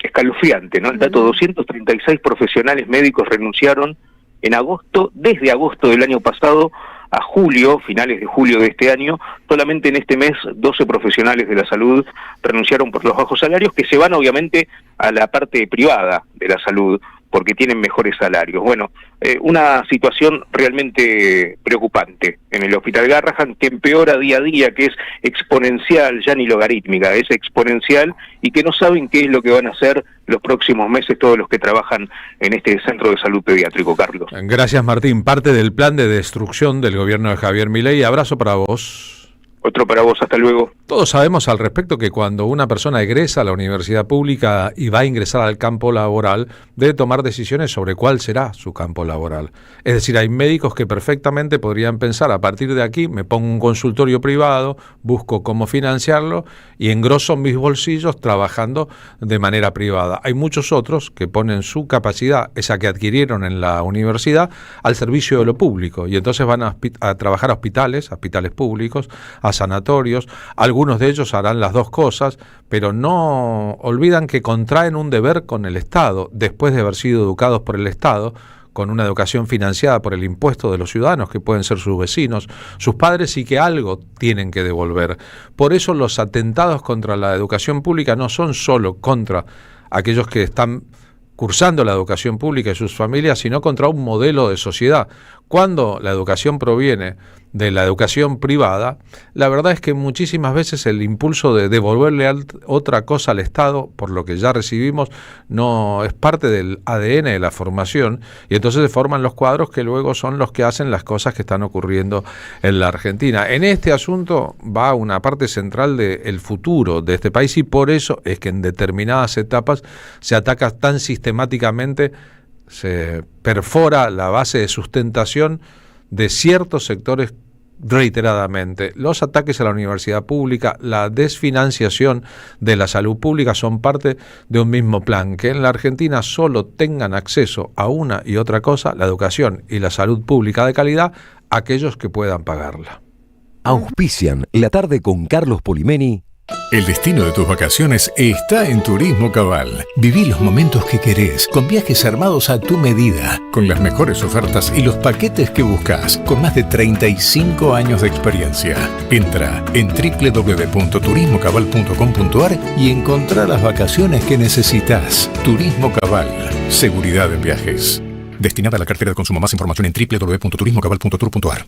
Escalofriante, ¿no? El dato: 236 profesionales médicos renunciaron en agosto, desde agosto del año pasado a julio, finales de julio de este año. Solamente en este mes 12 profesionales de la salud renunciaron por los bajos salarios, que se van obviamente a la parte privada de la salud, porque tienen mejores salarios. Bueno, una situación realmente preocupante en el Hospital Garrahan, que empeora día a día, que es exponencial, ya ni logarítmica, es exponencial, y que no saben qué es lo que van a hacer los próximos meses todos los que trabajan en este centro de salud pediátrico, Carlos. Gracias, Martín. Parte del plan de destrucción del gobierno de Javier Milei. Abrazo para vos. Otro para vos, hasta luego. Todos sabemos al respecto que cuando una persona egresa a la universidad pública y va a ingresar al campo laboral, debe tomar decisiones sobre cuál será su campo laboral. Es decir, hay médicos que perfectamente podrían pensar: a partir de aquí me pongo un consultorio privado, busco cómo financiarlo y engroso mis bolsillos trabajando de manera privada. Hay muchos otros que ponen su capacidad, esa que adquirieron en la universidad, al servicio de lo público, y entonces van a trabajar a hospitales públicos, a sanatorios. Algunos de ellos harán las dos cosas, pero no olvidan que contraen un deber con el Estado, después de haber sido educados por el Estado, con una educación financiada por el impuesto de los ciudadanos, que pueden ser sus vecinos, sus padres, y que algo tienen que devolver. Por eso los atentados contra la educación pública no son solo contra aquellos que están cursando la educación pública y sus familias, sino contra un modelo de sociedad. Cuando la educación proviene de la educación privada, la verdad es que muchísimas veces el impulso de devolverle otra cosa al Estado por lo que ya recibimos no es parte del ADN de la formación, y entonces se forman los cuadros que luego son los que hacen las cosas que están ocurriendo en la Argentina. En este asunto va una parte central del futuro de este país, y por eso es que en determinadas etapas se ataca tan sistemáticamente, se perfora la base de sustentación de ciertos sectores reiteradamente. Los ataques a la universidad pública, la desfinanciación de la salud pública son parte de un mismo plan: que en la Argentina solo tengan acceso a una y otra cosa, la educación y la salud pública de calidad, aquellos que puedan pagarla. Auspician La Tarde con Carlos Polimeni. El destino de tus vacaciones está en Turismo Cabal. Viví los momentos que querés, con viajes armados a tu medida, con las mejores ofertas y los paquetes que buscas, con más de 35 años de experiencia. Entra en www.turismocabal.com.ar y encontrá las vacaciones que necesitas. Turismo Cabal, seguridad en viajes. Destinada a la cartera de consumo. Más información en www.turismocabal.tour.ar.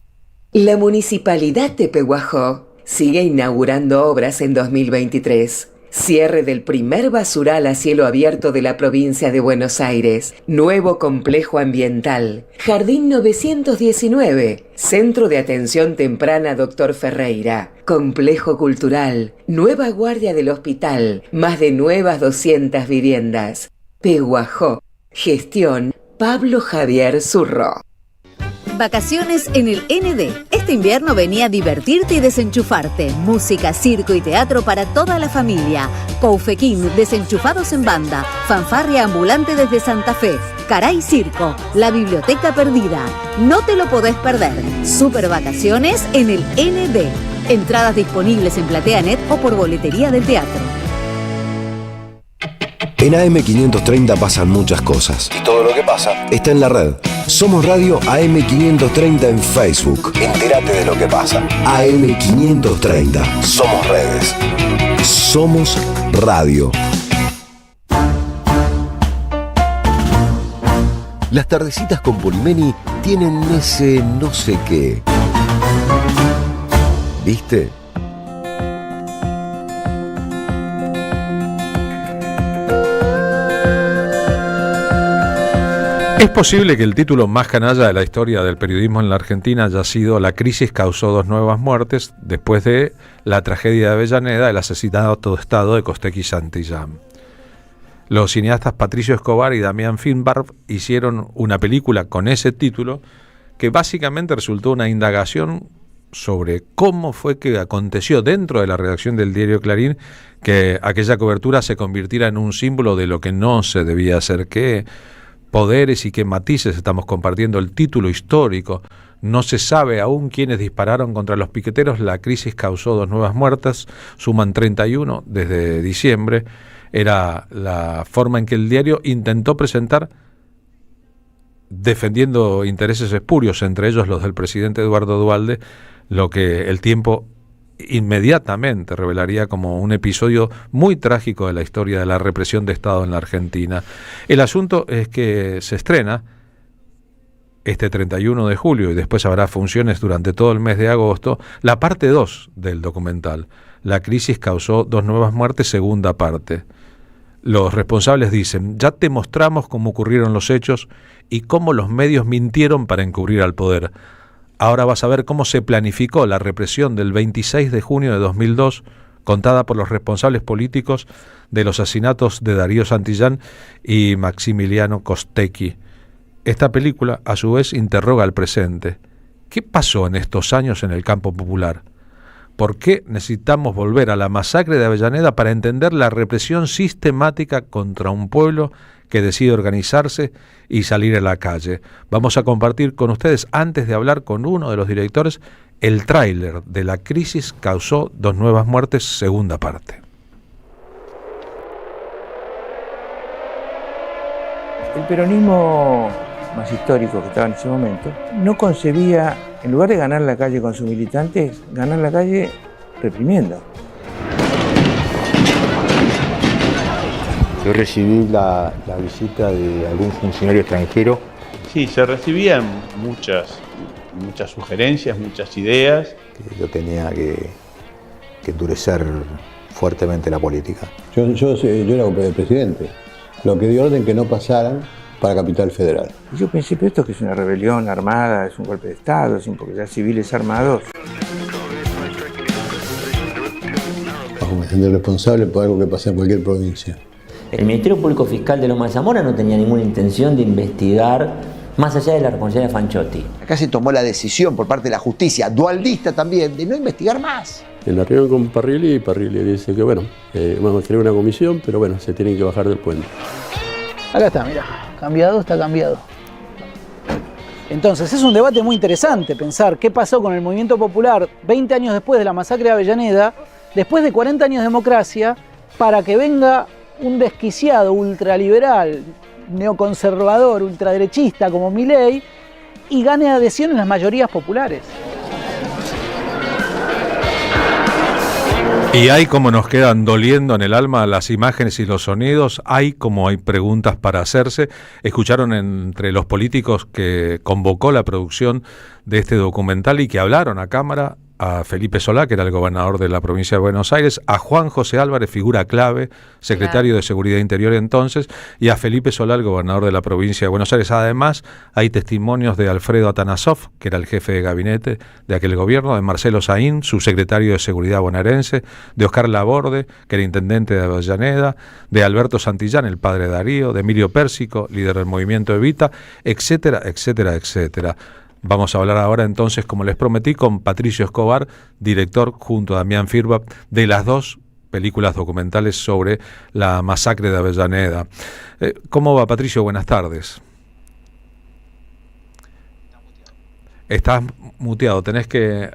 La Municipalidad de Pehuajó sigue inaugurando obras en 2023. Cierre del primer basural a cielo abierto de la provincia de Buenos Aires. Nuevo complejo ambiental. Jardín 919. Centro de Atención Temprana Dr. Ferreira. Complejo cultural. Nueva guardia del hospital. Más de nuevas 200 viviendas. Pehuajó. Gestión Pablo Javier Zurro. Vacaciones en el ND. Este invierno vení a divertirte y desenchufarte. Música, circo y teatro para toda la familia. Coufequín, desenchufados en banda. Fanfarria ambulante desde Santa Fe. Caray Circo, la biblioteca perdida. No te lo podés perder. Super vacaciones en el ND. Entradas disponibles en PlateaNet o por boletería del teatro. En AM530 pasan muchas cosas. Y todo lo que pasa está en la red. Somos Radio AM530 en Facebook. Entérate de lo que pasa. AM530. Somos redes. Somos radio. Las tardecitas con Polimeni tienen ese no sé qué. ¿Viste? ¿Es posible que el título más canalla de la historia del periodismo en la Argentina haya sido La crisis causó 2 nuevas muertes después de la tragedia de Avellaneda, el asesinato de Estado de Costecchi y Santillán? Los cineastas Patricio Escobar y Damián Finbarb hicieron una película con ese título que básicamente resultó una indagación sobre cómo fue que aconteció dentro de la redacción del diario Clarín que aquella cobertura se convirtiera en un símbolo de lo que no se debía hacer, que poderes y qué matices estamos compartiendo. El título histórico, no se sabe aún quiénes dispararon contra los piqueteros, la crisis causó 2 nuevas muertes, suman 31 desde diciembre, era la forma en que el diario intentó presentar, defendiendo intereses espurios, entre ellos los del presidente Eduardo Duhalde, lo que el tiempo inmediatamente revelaría como un episodio muy trágico de la historia de la represión de Estado en la Argentina. El asunto es que se estrena este 31 de julio y después habrá funciones durante todo el mes de agosto, la parte 2 del documental. La crisis causó 2 nuevas muertes, segunda parte. Los responsables dicen, ya te mostramos cómo ocurrieron los hechos y cómo los medios mintieron para encubrir al poder. Ahora vas a ver cómo se planificó la represión del 26 de junio de 2002, contada por los responsables políticos de los asesinatos de Darío Santillán y Maximiliano Costecchi. Esta película, a su vez, interroga al presente. ¿Qué pasó en estos años en el campo popular? ¿Por qué necesitamos volver a la masacre de Avellaneda para entender la represión sistemática contra un pueblo que decide organizarse y salir a la calle? Vamos a compartir con ustedes, antes de hablar con uno de los directores, el tráiler de La crisis causó 2 nuevas muertes, segunda parte. El peronismo más histórico que estaba en ese momento no concebía, en lugar de ganar la calle con sus militantes, ganar la calle reprimiendo. Yo recibí la visita de algún funcionario extranjero. Sí, se recibían muchas sugerencias, muchas ideas. Yo tenía que endurecer fuertemente la política. Yo era el presidente, lo que dio orden que no pasaran para Capital Federal. Y yo pensé, pero esto que es una rebelión armada, es un golpe de Estado, porque ya civiles armados. Bajo me siento responsable por algo que pasa en cualquier provincia. El Ministerio Público Fiscal de Loma de Zamora no tenía ninguna intención de investigar más allá de la responsabilidad de Fanchotti. Acá se tomó la decisión por parte de la justicia, dualdista también, de no investigar más. En la reunión con Parrilli dice que vamos a crear una comisión, pero se tienen que bajar del puente. Acá está, mira, cambiado está cambiado. Entonces es un debate muy interesante pensar qué pasó con el movimiento popular 20 años después de la masacre de Avellaneda, después de 40 años de democracia, para que venga un desquiciado ultraliberal, neoconservador, ultraderechista como Milei y gane adhesión en las mayorías populares. Y hay como nos quedan doliendo en el alma las imágenes y los sonidos, hay como hay preguntas para hacerse. Escucharon entre los políticos que convocó la producción de este documental y que hablaron a cámara a Felipe Solá, que era el gobernador de la provincia de Buenos Aires, a Juan José Álvarez, figura clave, secretario de Seguridad Interior entonces, y a Felipe Solá, el gobernador de la provincia de Buenos Aires. Además, hay testimonios de Alfredo Atanasov, que era el jefe de gabinete de aquel gobierno, de Marcelo Saín, subsecretario de Seguridad bonaerense, de Oscar Laborde, que era intendente de Avellaneda, de Alberto Santillán, el padre de Darío, de Emilio Pérsico, líder del movimiento Evita, etcétera, etcétera, etcétera. Vamos a hablar ahora entonces, como les prometí, con Patricio Escobar, director junto a Damián Firba de las dos películas documentales sobre la masacre de Avellaneda. ¿Cómo va, Patricio? Buenas tardes. Estás muteado, tenés que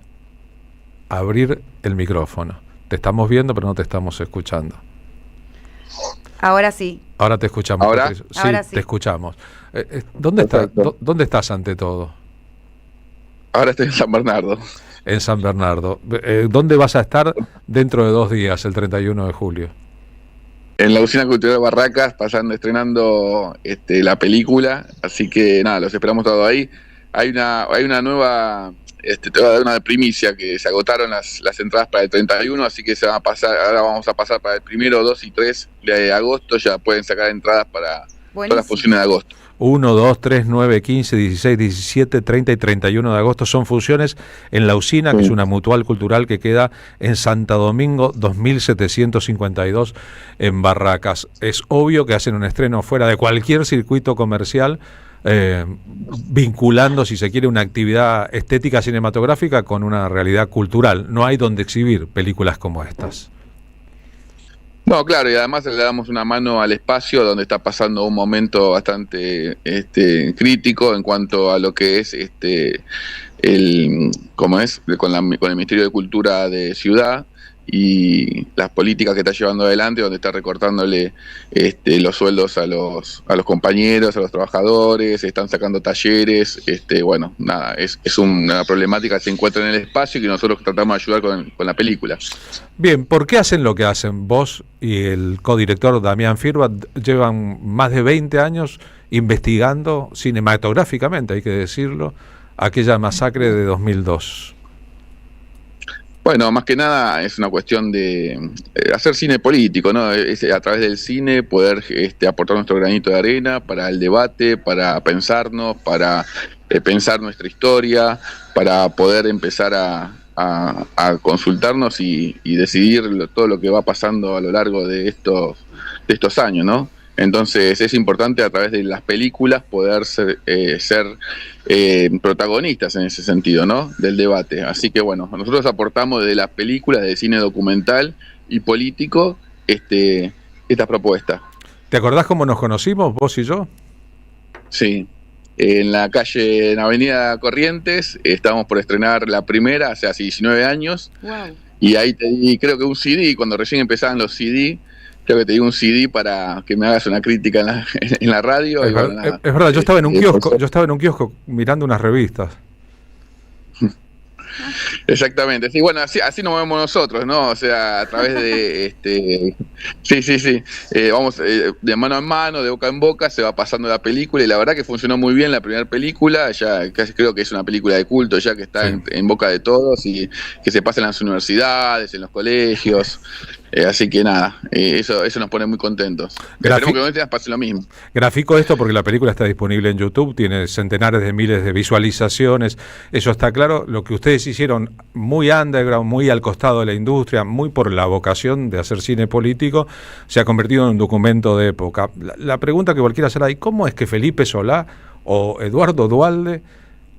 abrir el micrófono. Te estamos viendo, pero no te estamos escuchando. Ahora sí. Ahora te escuchamos. ¿Ahora? Patricio. Sí, Ahora sí. Te escuchamos. ¿Dónde estás ante todo? Ahora estoy en San Bernardo. En San Bernardo. ¿Dónde vas a estar dentro de 2 días, el 31 de julio? En la Usina Cultural de Barracas, estrenando la película, así que nada, los esperamos todos ahí. Hay una nueva, te voy a dar una primicia, que se agotaron las entradas para el 31, así que se van a pasar, ahora vamos a pasar para el 1, 2 y 3 de agosto, ya pueden sacar entradas para todas las funciones de agosto. 1, 2, 3, 9, 15, 16, 17, 30 y 31 de agosto son funciones en La Usina, que es una mutual cultural que queda en Santo Domingo 2752 en Barracas. Es obvio que hacen un estreno fuera de cualquier circuito comercial, vinculando, si se quiere, una actividad estética cinematográfica con una realidad cultural. No hay donde exhibir películas como estas. No, claro, y además le damos una mano al espacio, donde está pasando un momento bastante crítico en cuanto a lo que es con el Ministerio de Cultura de Ciudad y las políticas que está llevando adelante, donde está recortándole los sueldos a los compañeros, a los trabajadores, están sacando talleres, bueno, nada, es una problemática que se encuentra en el espacio y que nosotros tratamos de ayudar con la película. Bien, ¿por qué hacen lo que hacen? Vos y el codirector Damián Firba llevan más de 20 años investigando cinematográficamente, hay que decirlo, aquella masacre de 2002. Bueno, más que nada es una cuestión de hacer cine político, ¿no? Es a través del cine poder aportar nuestro granito de arena para el debate, para pensarnos, para pensar nuestra historia, para poder empezar a consultarnos y decidir todo lo que va pasando a lo largo de estos años, ¿no? Entonces es importante a través de las películas poder ser protagonistas en ese sentido, ¿no? Del debate. Así que bueno, nosotros aportamos desde las películas de cine documental y político esta propuesta. ¿Te acordás cómo nos conocimos, vos y yo? Sí, en la calle, en Avenida Corrientes, estábamos por estrenar la primera hace 19 años. Wow. Y ahí te di, creo que un CD, cuando recién empezaban los CD, creo que te di un CD para que me hagas una crítica en la radio. Es verdad, yo estaba en un kiosco mirando unas revistas. Exactamente, sí, bueno, así nos vemos nosotros, ¿no? O sea, a través de sí. Vamos de mano en mano, de boca en boca, se va pasando la película, y la verdad que funcionó muy bien la primera película. Ya casi creo que es una película de culto, ya que está en boca de todos y que se pasa en las universidades, en los colegios. Así que nada, eso nos pone muy contentos. Esperemos que con este pase lo mismo. Grafico esto porque la película está disponible en YouTube, tiene centenares de miles de visualizaciones, eso está claro. Lo que ustedes hicieron muy underground, muy al costado de la industria, muy por la vocación de hacer cine político, se ha convertido en un documento de época. La pregunta que cualquiera será, ¿y cómo es que Felipe Solá o Eduardo Duhalde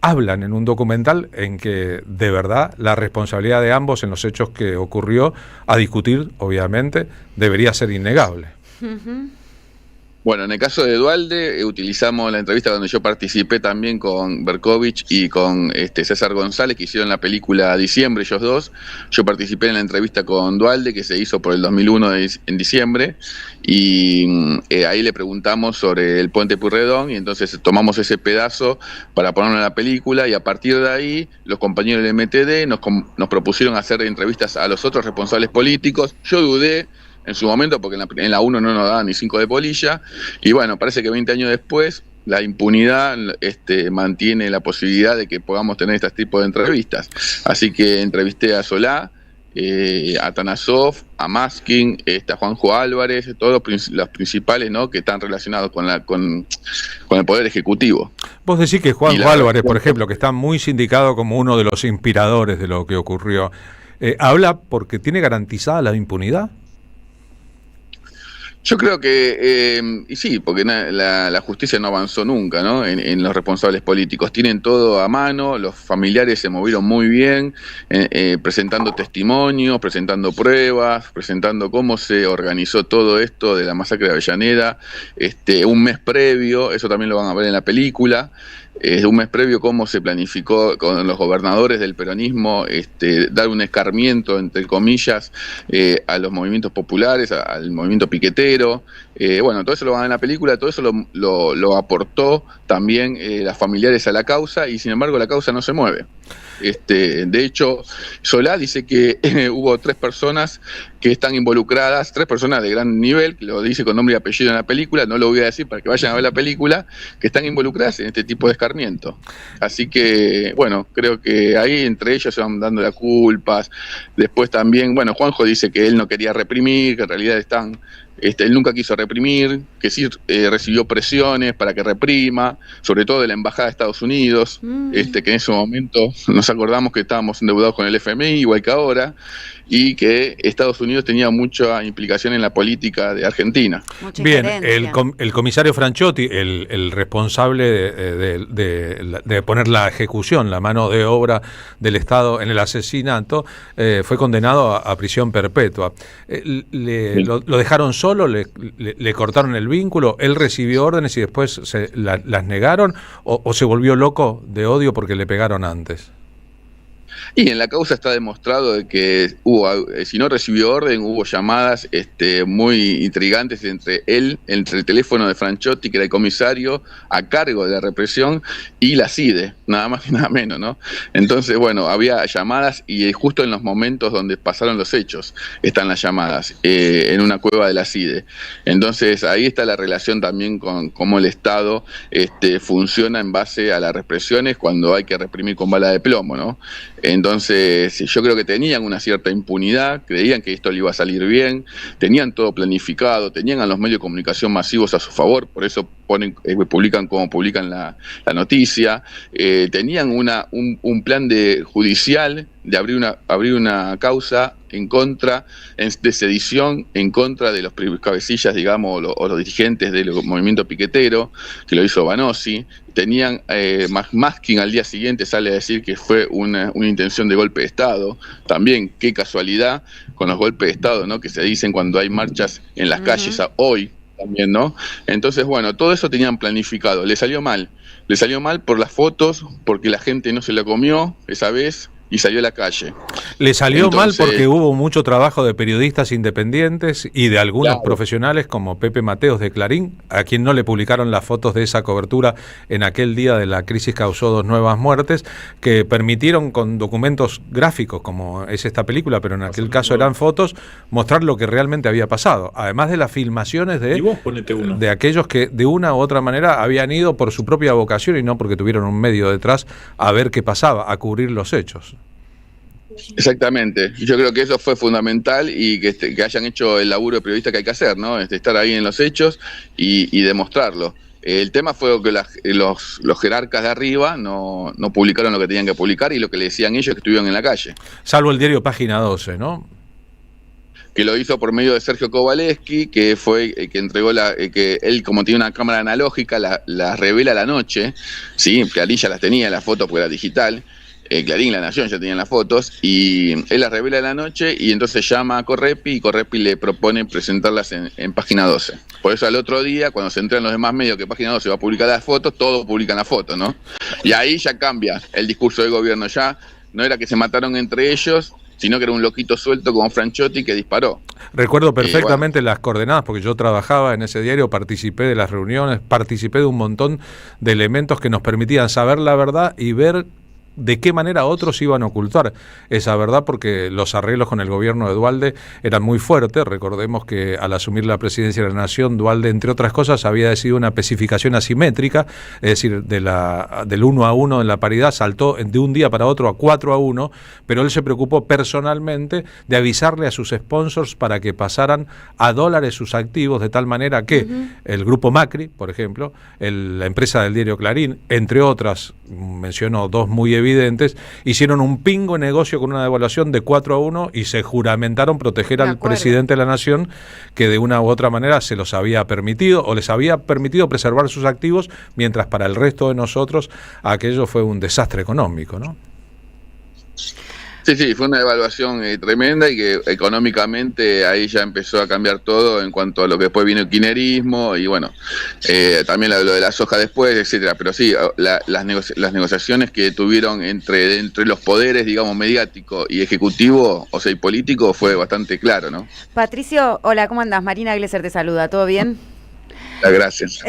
hablan en un documental en que de verdad la responsabilidad de ambos en los hechos que ocurrió, a discutir obviamente, debería ser innegable? Bueno, en el caso de Duhalde, utilizamos la entrevista donde yo participé también con Berkovich y con César González, que hicieron la película Diciembre, ellos dos. Yo participé en la entrevista con Duhalde, que se hizo por el 2001 en diciembre, y ahí le preguntamos sobre el puente Pueyrredón, y entonces tomamos ese pedazo para ponerlo en la película, y a partir de ahí los compañeros del MTD nos propusieron hacer entrevistas a los otros responsables políticos. Yo dudé en su momento, porque en la 1 no nos daban ni 5 de polilla, y bueno, parece que 20 años después la impunidad mantiene la posibilidad de que podamos tener este tipo de entrevistas. Así que entrevisté a Solá, a Tanasov, a Maskin, a Juanjo Álvarez, todos los principales, ¿no?, que están relacionados con el Poder Ejecutivo. Vos decís que Juanjo Álvarez, por ejemplo, que está muy sindicado como uno de los inspiradores de lo que ocurrió, ¿habla porque tiene garantizada la impunidad? Yo creo que, y sí, porque la justicia no avanzó nunca, ¿no?, en los responsables políticos. Tienen todo a mano, los familiares se movieron muy bien, presentando testimonios, presentando pruebas, presentando cómo se organizó todo esto de la masacre de Avellaneda, un mes previo, eso también lo van a ver en la película. Un mes previo cómo se planificó con los gobernadores del peronismo dar un escarmiento, entre comillas, a los movimientos populares, al movimiento piquetero. Bueno, todo eso lo van a ver en la película, todo eso lo aportó también las familiares a la causa, y sin embargo la causa no se mueve. De hecho, Solá dice que hubo 3 personas que están involucradas, 3 personas de gran nivel, que lo dice con nombre y apellido en la película, no lo voy a decir para que vayan a ver la película, que están involucradas en este tipo de escarmiento. Así que, bueno, creo que ahí entre ellos se van dando las culpas. Después también, bueno, Juanjo dice que él no quería reprimir, que en realidad él nunca quiso reprimir, que sí recibió presiones para que reprima, sobre todo de la Embajada de Estados Unidos, que en ese momento nos acordamos que estábamos endeudados con el FMI, igual que ahora, y que Estados Unidos tenía mucha implicación en la política de Argentina. Bien, el comisario Franchotti, el responsable de poner la ejecución, la mano de obra del Estado en el asesinato, fue condenado a prisión perpetua. Lo dejaron solo, le cortaron el vínculo, él recibió órdenes y después las negaron, o se volvió loco de odio porque le pegaron antes. Y en la causa está demostrado de que si no recibió orden, hubo llamadas muy intrigantes entre el teléfono de Franchotti, que era el comisario a cargo de la represión, y la CIDE, nada más y nada menos, ¿no? Entonces, bueno, había llamadas, y justo en los momentos donde pasaron los hechos están las llamadas, en una cueva de la CIDE. Entonces, ahí está la relación también con cómo el Estado funciona en base a las represiones cuando hay que reprimir con bala de plomo, ¿no? Entonces yo creo que tenían una cierta impunidad, creían que esto le iba a salir bien, tenían todo planificado, tenían a los medios de comunicación masivos a su favor, por eso publican como publican la noticia, tenían un plan judicial de abrir una causa en contra, de sedición, en contra de los cabecillas, digamos, o los dirigentes del movimiento piquetero, que lo hizo Banossi. Tenían, Maskin al día siguiente sale a decir que fue una intención de golpe de Estado. También, qué casualidad con los golpes de Estado, ¿no?, que se dicen cuando hay marchas en las calles hoy también, ¿no? Entonces, bueno, todo eso tenían planificado. Le salió mal por las fotos, porque la gente no se la comió esa vez y salió a la calle. Le salió mal porque hubo mucho trabajo de periodistas independientes y de algunos profesionales como Pepe Mateos de Clarín, a quien no le publicaron las fotos de esa cobertura en aquel día de la crisis causó 2 nuevas muertes, que permitieron con documentos gráficos, como es esta película, pero en aquel caso eran fotos, mostrar lo que realmente había pasado, además de las filmaciones de aquellos que de una u otra manera habían ido por su propia vocación y no porque tuvieron un medio detrás a ver qué pasaba, a cubrir los hechos. Exactamente, yo creo que eso fue fundamental, y que hayan hecho el laburo de periodista que hay que hacer, ¿no? Estar ahí en los hechos y demostrarlo. El tema fue que los jerarcas de arriba no publicaron lo que tenían que publicar y lo que le decían ellos que estuvieron en la calle. Salvo el diario Página 12, ¿no? Que lo hizo por medio de Sergio Kowaleski, que fue el que entregó que él, como tiene una cámara analógica, la revela a la noche, sí, Clarilla las tenía, la foto porque era digital. Clarín, La Nación, ya tenían las fotos, y él las revela en la noche y entonces llama a Correpi y Correpi le propone presentarlas en Página 12. Por eso al otro día, cuando se enteran los demás medios que Página 12 va a publicar las fotos, todos publican las fotos, ¿no? Y ahí ya cambia el discurso del gobierno, ya no era que se mataron entre ellos, sino que era un loquito suelto como Franchotti que disparó. Recuerdo perfectamente las coordenadas, porque yo trabajaba en ese diario, participé de las reuniones, participé de un montón de elementos que nos permitían saber la verdad y ver de qué manera otros iban a ocultar esa verdad, porque los arreglos con el gobierno de Duhalde eran muy fuertes. Recordemos que al asumir la presidencia de la Nación, Duhalde, entre otras cosas, había decidido una especificación asimétrica, es decir, del 1-1 en la paridad saltó de un día para otro a 4-1, pero él se preocupó personalmente de avisarle a sus sponsors para que pasaran a dólares sus activos, de tal manera que el grupo Macri, por ejemplo, la empresa del diario Clarín, entre otras, mencionó dos muy evidentes, hicieron un pingo negocio con una devaluación de 4-1 y se juramentaron proteger al presidente de la Nación, que de una u otra manera se los había permitido o les había permitido preservar sus activos, mientras para el resto de nosotros aquello fue un desastre económico, ¿no? Sí, fue una devaluación tremenda y que económicamente ahí ya empezó a cambiar todo en cuanto a lo que después vino el kirchnerismo y bueno, también lo de la soja después, etcétera. Pero sí, las negociaciones que tuvieron entre los poderes, digamos, mediático y ejecutivo, o sea, y político, fue bastante claro, ¿no? Patricio, hola, ¿cómo andás? Marina Glesser te saluda, ¿todo bien? Gracias.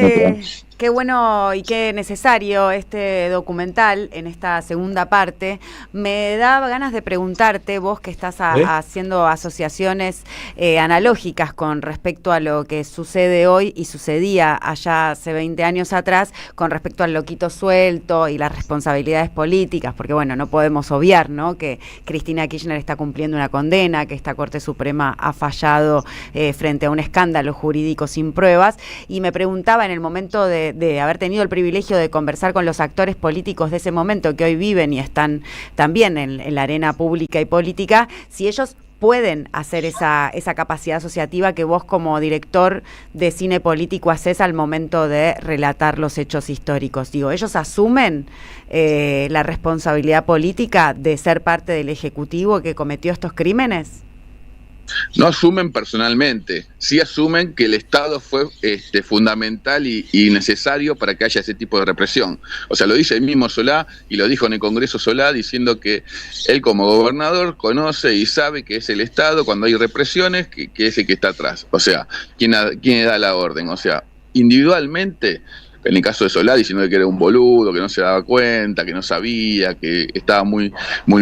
Qué bueno y qué necesario este documental en esta segunda parte. Me daba ganas de preguntarte, vos que estás haciendo asociaciones analógicas con respecto a lo que sucede hoy y sucedía allá hace 20 años atrás, con respecto al loquito suelto y las responsabilidades políticas, porque bueno, no podemos obviar, ¿no?, que Cristina Kirchner está cumpliendo una condena, que esta Corte Suprema ha fallado frente a un escándalo jurídico sin pruebas, y me preguntaba en el momento de haber tenido el privilegio de conversar con los actores políticos de ese momento que hoy viven y están también en la arena pública y política, si ellos pueden hacer esa capacidad asociativa que vos como director de cine político haces al momento de relatar los hechos históricos. Digo, ¿ellos asumen la responsabilidad política de ser parte del Ejecutivo que cometió estos crímenes? No asumen personalmente, sí asumen que el Estado fue fundamental y necesario para que haya ese tipo de represión. O sea, lo dice el mismo Solá y lo dijo en el Congreso Solá, diciendo que él como gobernador conoce y sabe que es el Estado cuando hay represiones, que es el que está atrás. O sea, ¿quién da la orden? O sea, individualmente, en el caso de Solá, diciendo que era un boludo, que no se daba cuenta, que no sabía, que estaba muy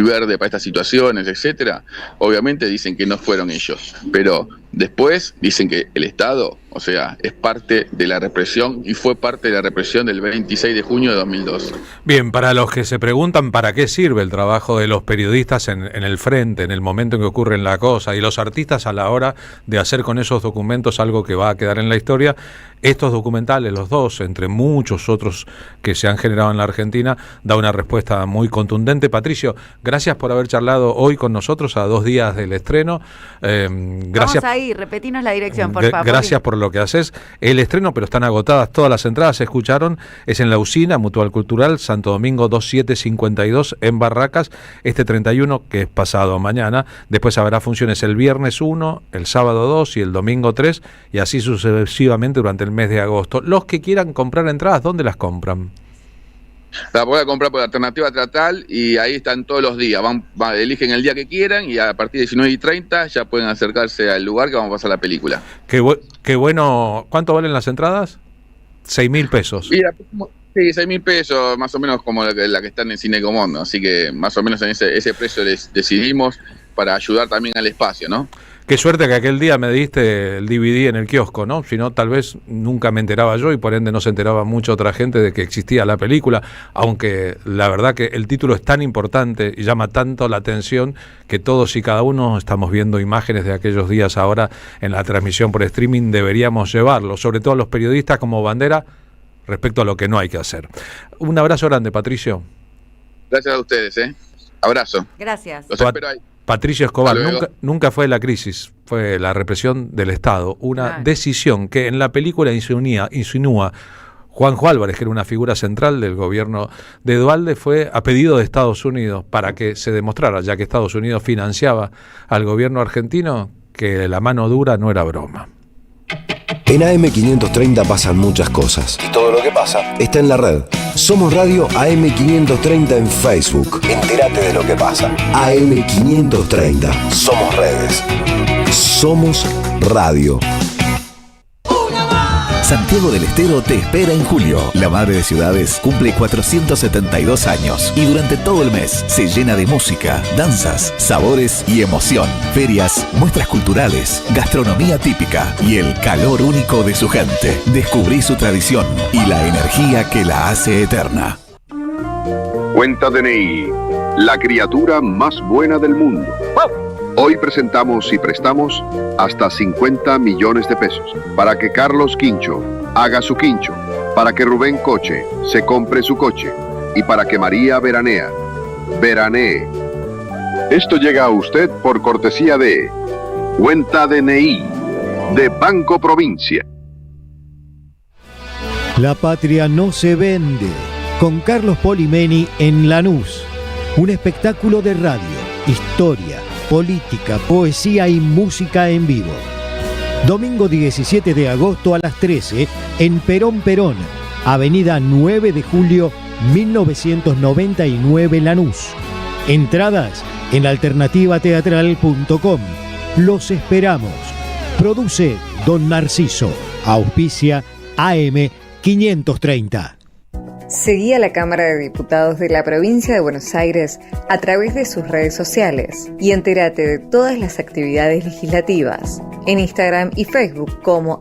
verde para estas situaciones, etcétera. Obviamente dicen que no fueron ellos, pero después dicen que el Estado, o sea, es parte de la represión y fue parte de la represión del 26 de junio de 2002. Bien, para los que se preguntan para qué sirve el trabajo de los periodistas en el frente, en el momento en que ocurre la cosa, y los artistas a la hora de hacer con esos documentos algo que va a quedar en la historia, estos documentales, los dos, entre muchos otros que se han generado en la Argentina, da una respuesta muy contundente. Patricio, gracias por haber charlado hoy con nosotros a 2 días del estreno. Gracias. Vamos ahí, repetinos la dirección, por favor. Gracias por lo que haces. El estreno, pero están agotadas todas las entradas, se escucharon, es en la Usina, Mutual Cultural, Santo Domingo 2752, en Barracas, este 31, que es pasado mañana. Después habrá funciones el viernes 1, el sábado 2 y el domingo 3, y así sucesivamente durante el mes de agosto. Los que quieran comprar entradas, ¿dónde las compran? La pueden comprar por Alternativa Teatral y ahí están todos los días. Eligen el día que quieran y a partir de 19:30 ya pueden acercarse al lugar que vamos a pasar la película. Qué bueno. ¿Cuánto valen las entradas? 6.000 pesos. Mira, sí, 6.000 pesos, más o menos como la que están en Cine Común, ¿no? Así que más o menos en ese precio les decidimos para ayudar también al espacio, ¿no? Qué suerte que aquel día me diste el DVD en el kiosco, ¿no? Si no, tal vez nunca me enteraba yo y por ende no se enteraba mucha otra gente de que existía la película, aunque la verdad que el título es tan importante y llama tanto la atención que todos y cada uno estamos viendo imágenes de aquellos días ahora en la transmisión por streaming, deberíamos llevarlo, sobre todo los periodistas como bandera respecto a lo que no hay que hacer. Un abrazo grande, Patricio. Gracias a ustedes, Abrazo. Gracias. Los espero ahí. Patricio Escobar, nunca fue la crisis, fue la represión del Estado, una decisión que en la película insinúa Juanjo Álvarez, que era una figura central del gobierno de Duhalde, fue a pedido de Estados Unidos para que se demostrara, ya que Estados Unidos financiaba al gobierno argentino, que la mano dura no era broma. En AM530 pasan muchas cosas. Y todo lo que pasa está en la red. Somos Radio AM530 en Facebook. Entérate de lo que pasa. AM530. Somos redes. Somos radio. Santiago del Estero te espera en julio. La Madre de Ciudades cumple 472 años y durante todo el mes se llena de música, danzas, sabores y emoción. Ferias, muestras culturales, gastronomía típica y el calor único de su gente. Descubrí su tradición y la energía que la hace eterna. Cuenta DNI, la criatura más buena del mundo. Hoy presentamos y prestamos hasta 50 millones de pesos para que Carlos Quincho haga su quincho, para que Rubén Coche se compre su coche y para que María veranee. Esto llega a usted por cortesía de Cuenta DNI de Banco Provincia. La patria no se vende, con Carlos Polimeni en Lanús. Un espectáculo de radio, historia, política, poesía y música en vivo. Domingo 17 de agosto a las 13 en Perón Perón, Avenida 9 de Julio 1999 Lanús. Entradas en alternativateatral.com. Los esperamos. Produce Don Narciso. Auspicia AM530. Seguí a la Cámara de Diputados de la Provincia de Buenos Aires a través de sus redes sociales y entérate de todas las actividades legislativas en Instagram y Facebook como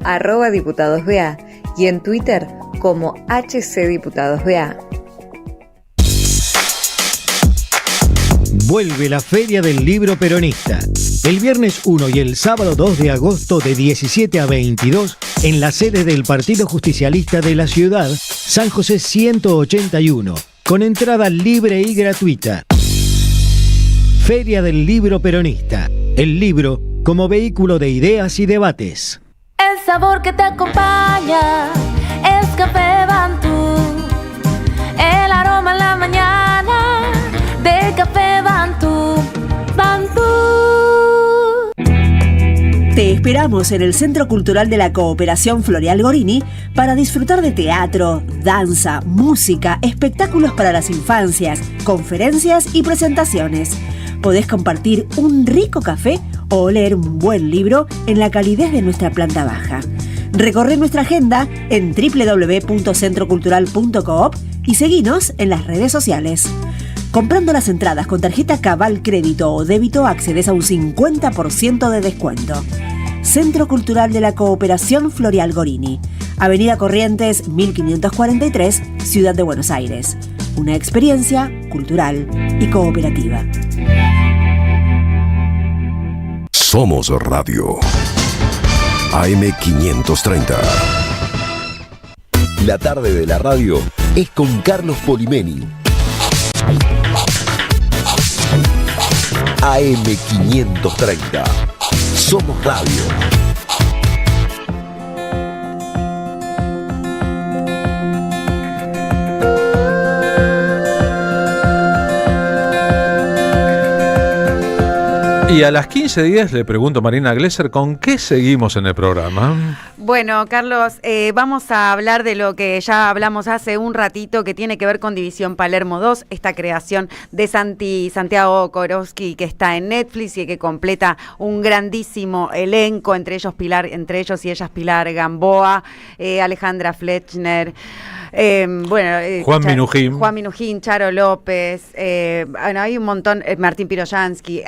@diputadosBA y en Twitter como HCDiputadosBA. Vuelve la Feria del Libro Peronista. El viernes 1 y el sábado 2 de agosto de 17 a 22 en la sede del Partido Justicialista de la ciudad, San José 181, con entrada libre y gratuita. Feria del Libro Peronista. El libro como vehículo de ideas y debates. El sabor que te acompaña es Café Bantú. El aroma en la mañana de Café Bantú. Bantú. Te esperamos en el Centro Cultural de la Cooperación Floreal Gorini para disfrutar de teatro, danza, música, espectáculos para las infancias, conferencias y presentaciones. Podés compartir un rico café o leer un buen libro en la calidez de nuestra planta baja. Recorre nuestra agenda en www.centrocultural.coop y seguinos en las redes sociales. Comprando las entradas con tarjeta Cabal Crédito o Débito accedes a un 50% de descuento. Centro Cultural de la Cooperación Floreal Gorini, Avenida Corrientes 1543, Ciudad de Buenos Aires. Una experiencia cultural y cooperativa. Somos Radio. AM530. La tarde de la radio es con Carlos Polimeni. AM530. Somos Radio. Y a las 15:10 le pregunto a Marina Glesser, ¿con qué seguimos en el programa? Bueno, Carlos, vamos a hablar de lo que ya hablamos hace un ratito, que tiene que ver con División Palermo 2, esta creación de Santiago Korowski, que está en Netflix y que completa un grandísimo elenco, entre ellos y ellas Pilar Gamboa, Alejandra Fletchner, Juan Minujín, Charo López, bueno, hay un montón, Martín Piroyansky.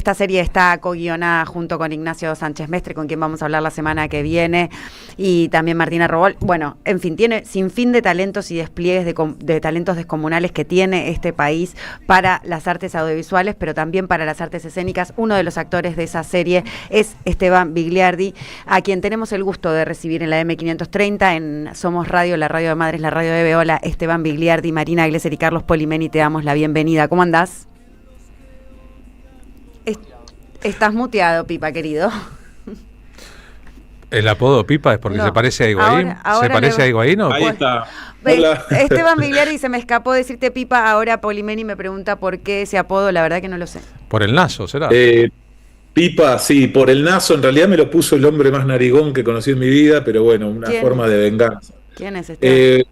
Esta serie está co-guionada junto con Ignacio Sánchez Mestre, con quien vamos a hablar la semana que viene, y también Martina Robol. Bueno, en fin, tiene sinfín de talentos y despliegues de talentos descomunales que tiene este país para las artes audiovisuales, pero también para las artes escénicas. Uno de los actores de esa serie es Esteban Bigliardi, a quien tenemos el gusto de recibir en la M530, en Somos Radio, la radio de Madres, la radio de Beola. Esteban Bigliardi, Marina Glesser y Carlos Polimeni, te damos la bienvenida. ¿Cómo andás? Estás muteado, Pipa, querido. El apodo Pipa es porque se parece a Higuaín. Ahora ¿Se parece a Higuaín o Ahí está. Hola. Esteban Vigliari, se me escapó decirte Pipa, ahora Polimeni me pregunta por qué ese apodo, la verdad que no lo sé. Por el naso, ¿será? Pipa, sí, por el naso, en realidad me lo puso el hombre más narigón que conocí en mi vida, pero bueno, una forma de venganza. ¿Quién es este?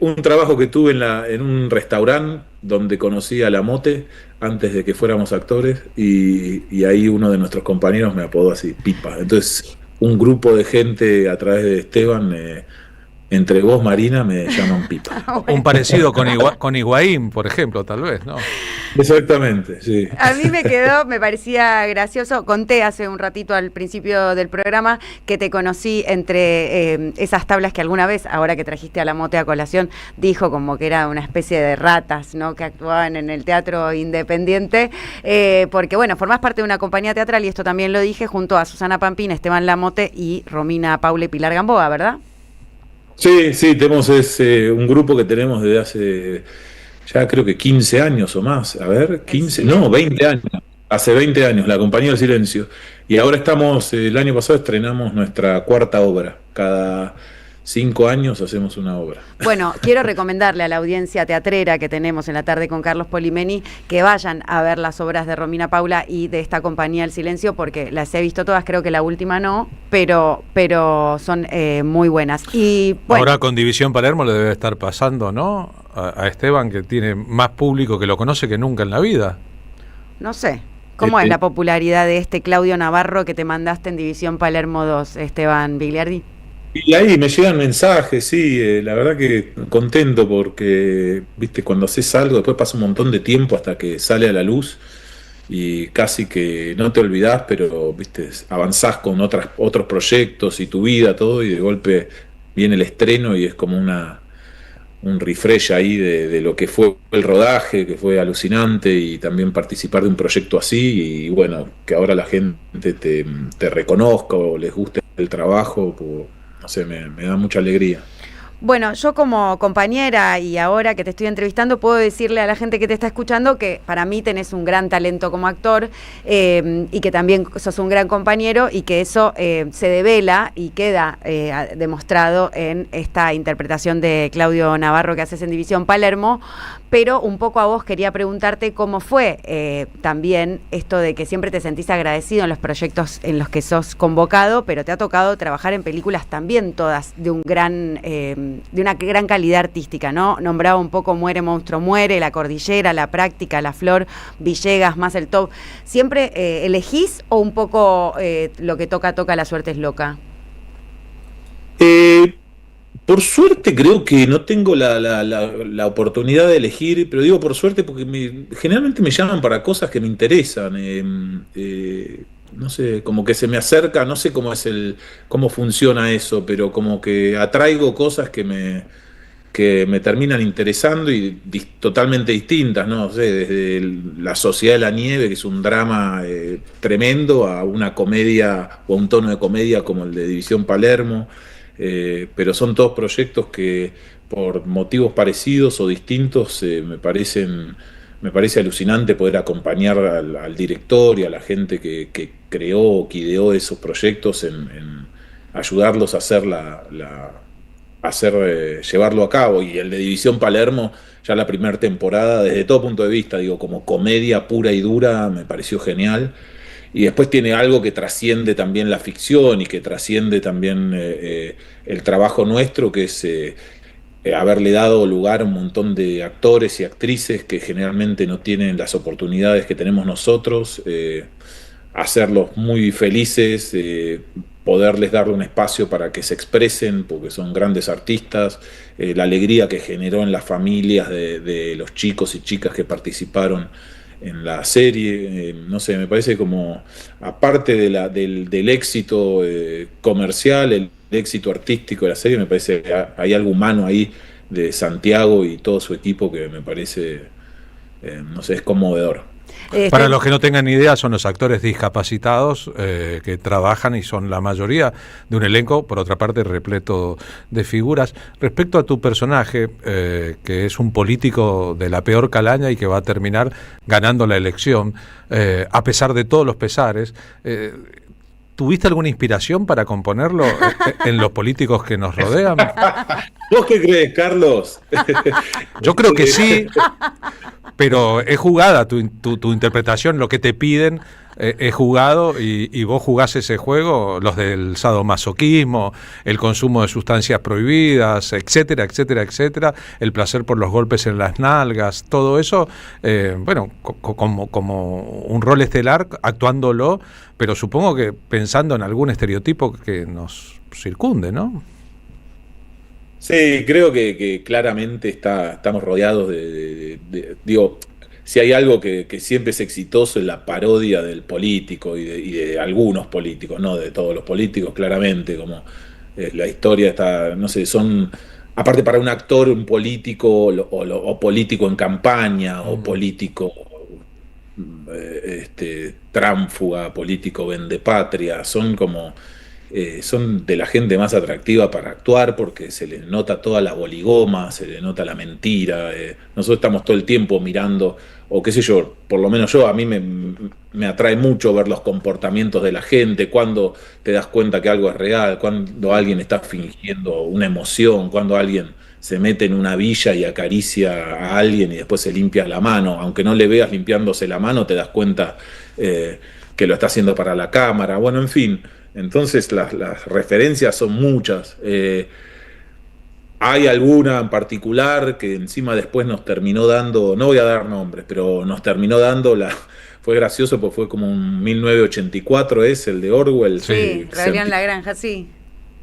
Un trabajo que tuve en un restaurante donde conocí a La Mote antes de que fuéramos actores y ahí uno de nuestros compañeros me apodó así, Pipa. Entonces, un grupo de gente a través de Esteban, entre vos, Marina, me llaman Pipa. Un parecido con Higuaín, por ejemplo, tal vez, ¿no? Exactamente, sí. A mí me parecía gracioso. Conté hace un ratito al principio del programa que te conocí entre esas tablas que alguna vez, ahora que trajiste a La Mote a colación, dijo como que era una especie de ratas, ¿no? Que actuaban en el teatro independiente, porque bueno, formás parte de una compañía teatral y esto también lo dije, junto a Susana Pampín, Esteban Lamote y Romina Paula y Pilar Gamboa, ¿verdad? Sí, tenemos un grupo que tenemos desde hace ya creo que 15 años o más, 20 años, hace 20 años, la Compañía del Silencio, y ahora el año pasado estrenamos nuestra 4ª obra, cada 5 años hacemos una obra. Bueno, quiero recomendarle a la audiencia teatrera que tenemos en la tarde con Carlos Polimeni que vayan a ver las obras de Romina Paula y de esta Compañía del Silencio, porque las he visto todas, creo que la última no, pero son muy buenas. Y bueno, ahora con División Palermo le debe estar pasando, ¿no? A Esteban, que tiene más público que lo conoce que nunca en la vida. No sé. ¿Cómo es la popularidad de este Claudio Navarro que te mandaste en División Palermo 2, Esteban Vigliardi? Y ahí me llegan mensajes, sí, la verdad que contento porque, viste, cuando haces algo, después pasa un montón de tiempo hasta que sale a la luz y casi que no te olvidás, pero, viste, avanzás con otros proyectos y tu vida, todo, y de golpe viene el estreno y es como un refresh ahí de lo que fue el rodaje, que fue alucinante, y también participar de un proyecto así, y bueno, que ahora la gente te reconozca o les guste el trabajo, no sé, me da mucha alegría. Bueno, yo como compañera y ahora que te estoy entrevistando puedo decirle a la gente que te está escuchando que para mí tenés un gran talento como actor y que también sos un gran compañero y que eso se devela y queda demostrado en esta interpretación de Claudio Navarro que haces en División Palermo, pero un poco a vos quería preguntarte cómo fue también esto de que siempre te sentís agradecido en los proyectos en los que sos convocado, pero te ha tocado trabajar en películas también todas de una gran calidad artística, ¿no? Nombraba un poco Muere, Monstruo, Muere, La Cordillera, La Práctica, La Flor, Villegas, Más el Top. ¿Siempre elegís o un poco lo que toca, la suerte es loca? Por suerte creo que no tengo la oportunidad de elegir, pero digo por suerte porque generalmente me llaman para cosas que me interesan. No sé, como que se me acerca, no sé cómo funciona eso, pero como que atraigo cosas que me terminan interesando y totalmente distintas, ¿no? Sé, desde La Sociedad de la Nieve, que es un drama tremendo, a una comedia o a un tono de comedia como el de División Palermo, pero son todos proyectos que por motivos parecidos o distintos me parece alucinante poder acompañar al director y a la gente que creó o que ideó esos proyectos en ayudarlos a llevarlo a cabo. Y el de División Palermo, ya la primera temporada, desde todo punto de vista, digo, como comedia pura y dura, me pareció genial. Y después tiene algo que trasciende también la ficción y que trasciende también el trabajo nuestro, que es haberle dado lugar a un montón de actores y actrices que generalmente no tienen las oportunidades que tenemos nosotros, hacerlos muy felices, poderles darle un espacio para que se expresen, porque son grandes artistas, la alegría que generó en las familias de los chicos y chicas que participaron en la serie, no sé, me parece como, aparte del éxito comercial, el éxito artístico de la serie, me parece que hay algo humano ahí de Santiago y todo su equipo que me parece, no sé, es conmovedor. Para los que no tengan idea, son los actores discapacitados que trabajan y son la mayoría de un elenco, por otra parte, repleto de figuras. Respecto a tu personaje, que es un político de la peor calaña y que va a terminar ganando la elección, a pesar de todos los pesares, ¿Tuviste alguna inspiración para componerlo en los políticos que nos rodean? ¿Vos qué crees, Carlos? Yo creo que sí, pero es jugada tu interpretación, lo que te piden es jugado y vos jugás ese juego, los del sadomasoquismo, el consumo de sustancias prohibidas, etcétera, etcétera, etcétera, el placer por los golpes en las nalgas, todo eso, bueno, como un rol estelar actuándolo, pero supongo que pensando en algún estereotipo que nos circunde, ¿no? Sí, creo que claramente estamos rodeados digo, si hay algo que siempre es exitoso es la parodia del político y de algunos políticos, no de todos los políticos, claramente, como la historia está, no sé, son, aparte para un actor, un político o político en campaña, o político tránfuga, político vendepatria, son como... son de la gente más atractiva para actuar porque se les nota toda la boligoma, se les nota la mentira. Nosotros estamos todo el tiempo mirando, o qué sé yo, por lo menos yo, a mí me atrae mucho ver los comportamientos de la gente, cuando te das cuenta que algo es real, cuando alguien está fingiendo una emoción, cuando alguien se mete en una villa y acaricia a alguien y después se limpia la mano. Aunque no le veas limpiándose la mano, te das cuenta que lo está haciendo para la cámara. Bueno, en fin. Entonces las referencias son muchas. Hay alguna en particular que encima después nos terminó dando, no voy a dar nombres, pero nos terminó dando fue gracioso porque fue como un 1984, es el de Orwell. Sí, Rebelión en la Granja, sí.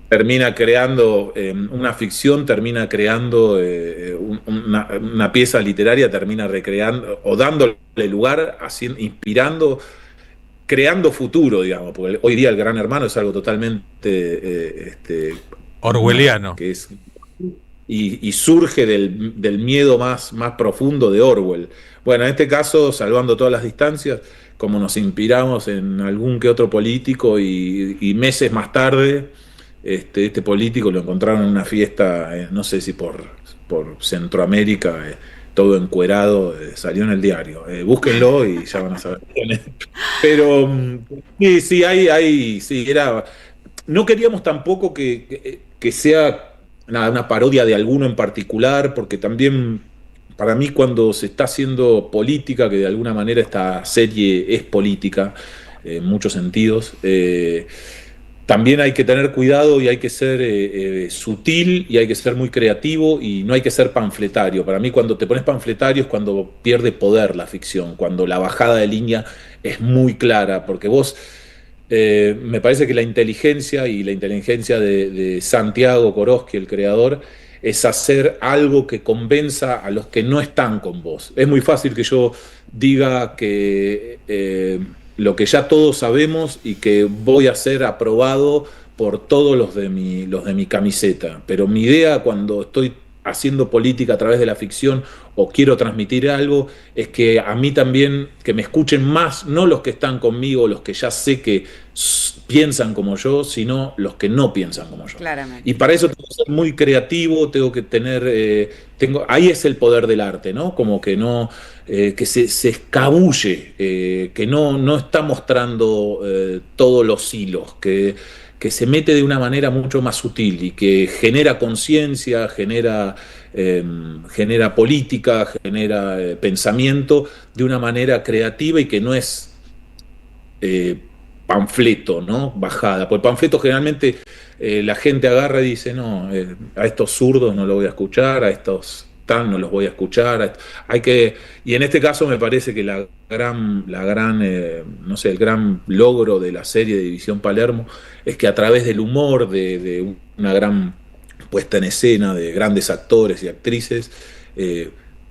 Termina creando una ficción, termina creando una pieza literaria, termina recreando o dándole lugar, inspirando, creando futuro, digamos, porque hoy día el Gran Hermano es algo totalmente orwelliano. Que es, y surge del miedo más profundo de Orwell. Bueno, en este caso, salvando todas las distancias, como nos inspiramos en algún que otro político y meses más tarde, este político lo encontraron en una fiesta, no sé si por Centroamérica, todo encuerado, salió en el diario. Búsquenlo y ya van a saber quién es. Pero sí, era... No queríamos tampoco que sea una parodia de alguno en particular, porque también para mí cuando se está haciendo política, que de alguna manera esta serie es política, en muchos sentidos, también hay que tener cuidado y hay que ser sutil y hay que ser muy creativo y no hay que ser panfletario. Para mí cuando te pones panfletario es cuando pierde poder la ficción, cuando la bajada de línea es muy clara, porque vos, me parece que la inteligencia de Santiago Korosky, el creador, es hacer algo que convenza a los que no están con vos. Es muy fácil que yo diga que... lo que ya todos sabemos y que voy a ser aprobado por todos los de mi camiseta. Pero mi idea cuando estoy haciendo política a través de la ficción o quiero transmitir algo es que a mí también, que me escuchen más, no los que están conmigo, los que ya sé que piensan como yo, sino los que no piensan como yo. Claramente. Y para eso tengo que ser muy creativo, tengo que tener... ahí es el poder del arte, ¿no? Como que no... que se escabulle, que no está mostrando todos los hilos, que se mete de una manera mucho más sutil y que genera conciencia, genera política, genera pensamiento de una manera creativa y que no es panfleto, ¿no? Bajada. Porque el panfleto generalmente la gente agarra y dice, no, a estos zurdos no lo voy a escuchar, a estos... no los voy a escuchar, y en este caso me parece que el gran logro de la serie de División Palermo es que a través del humor, de una gran puesta en escena de grandes actores y actrices,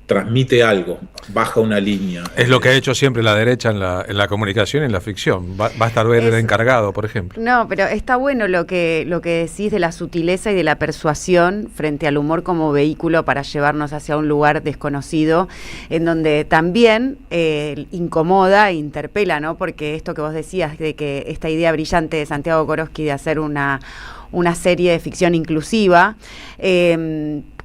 transmite algo, baja una línea. Es lo que ha hecho siempre la derecha en la comunicación y en la ficción. Basta ver el encargado, por ejemplo. No, pero está bueno lo que decís de la sutileza y de la persuasión frente al humor como vehículo para llevarnos hacia un lugar desconocido, en donde también incomoda e interpela, ¿no? Porque esto que vos decías, de que esta idea brillante de Santiago Korosky de hacer una serie de ficción inclusiva,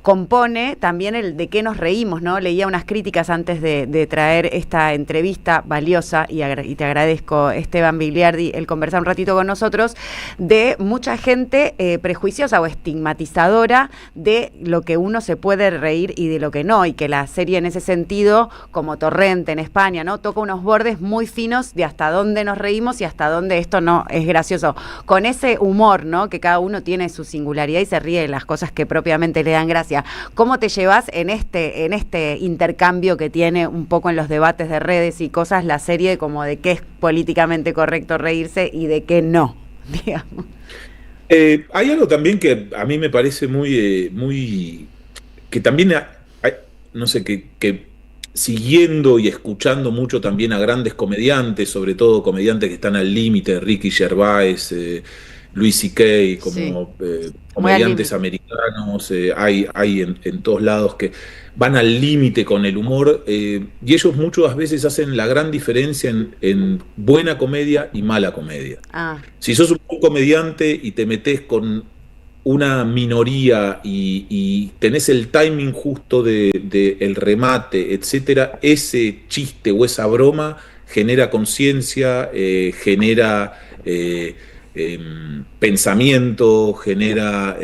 compone también el de qué nos reímos, ¿no? Leía unas críticas antes de traer esta entrevista valiosa, y te agradezco, Esteban Bigliardi, el conversar un ratito con nosotros, de mucha gente prejuiciosa o estigmatizadora de lo que uno se puede reír y de lo que no, y que la serie en ese sentido, como Torrente en España, ¿no? Toca unos bordes muy finos de hasta dónde nos reímos y hasta dónde esto no es gracioso. Con ese humor, ¿no? Que cada uno tiene su singularidad y se ríe de las cosas que propiamente le dan gracia. ¿Cómo te llevas en este intercambio que tiene un poco en los debates de redes y cosas la serie, como de qué es políticamente correcto reírse y de qué no, digamos? Hay algo también que a mí me parece muy que también no sé, que siguiendo y escuchando mucho también a grandes comediantes, sobre todo comediantes que están al límite, Ricky Gervais, Louis C.K., como comediantes americanos, hay en todos lados que van al límite con el humor, y ellos muchas veces hacen la gran diferencia en buena comedia y mala comedia. Si sos un buen comediante y te metés con una minoría y tenés el timing justo de el remate, etcétera, ese chiste o esa broma genera conciencia, genera pensamiento, genera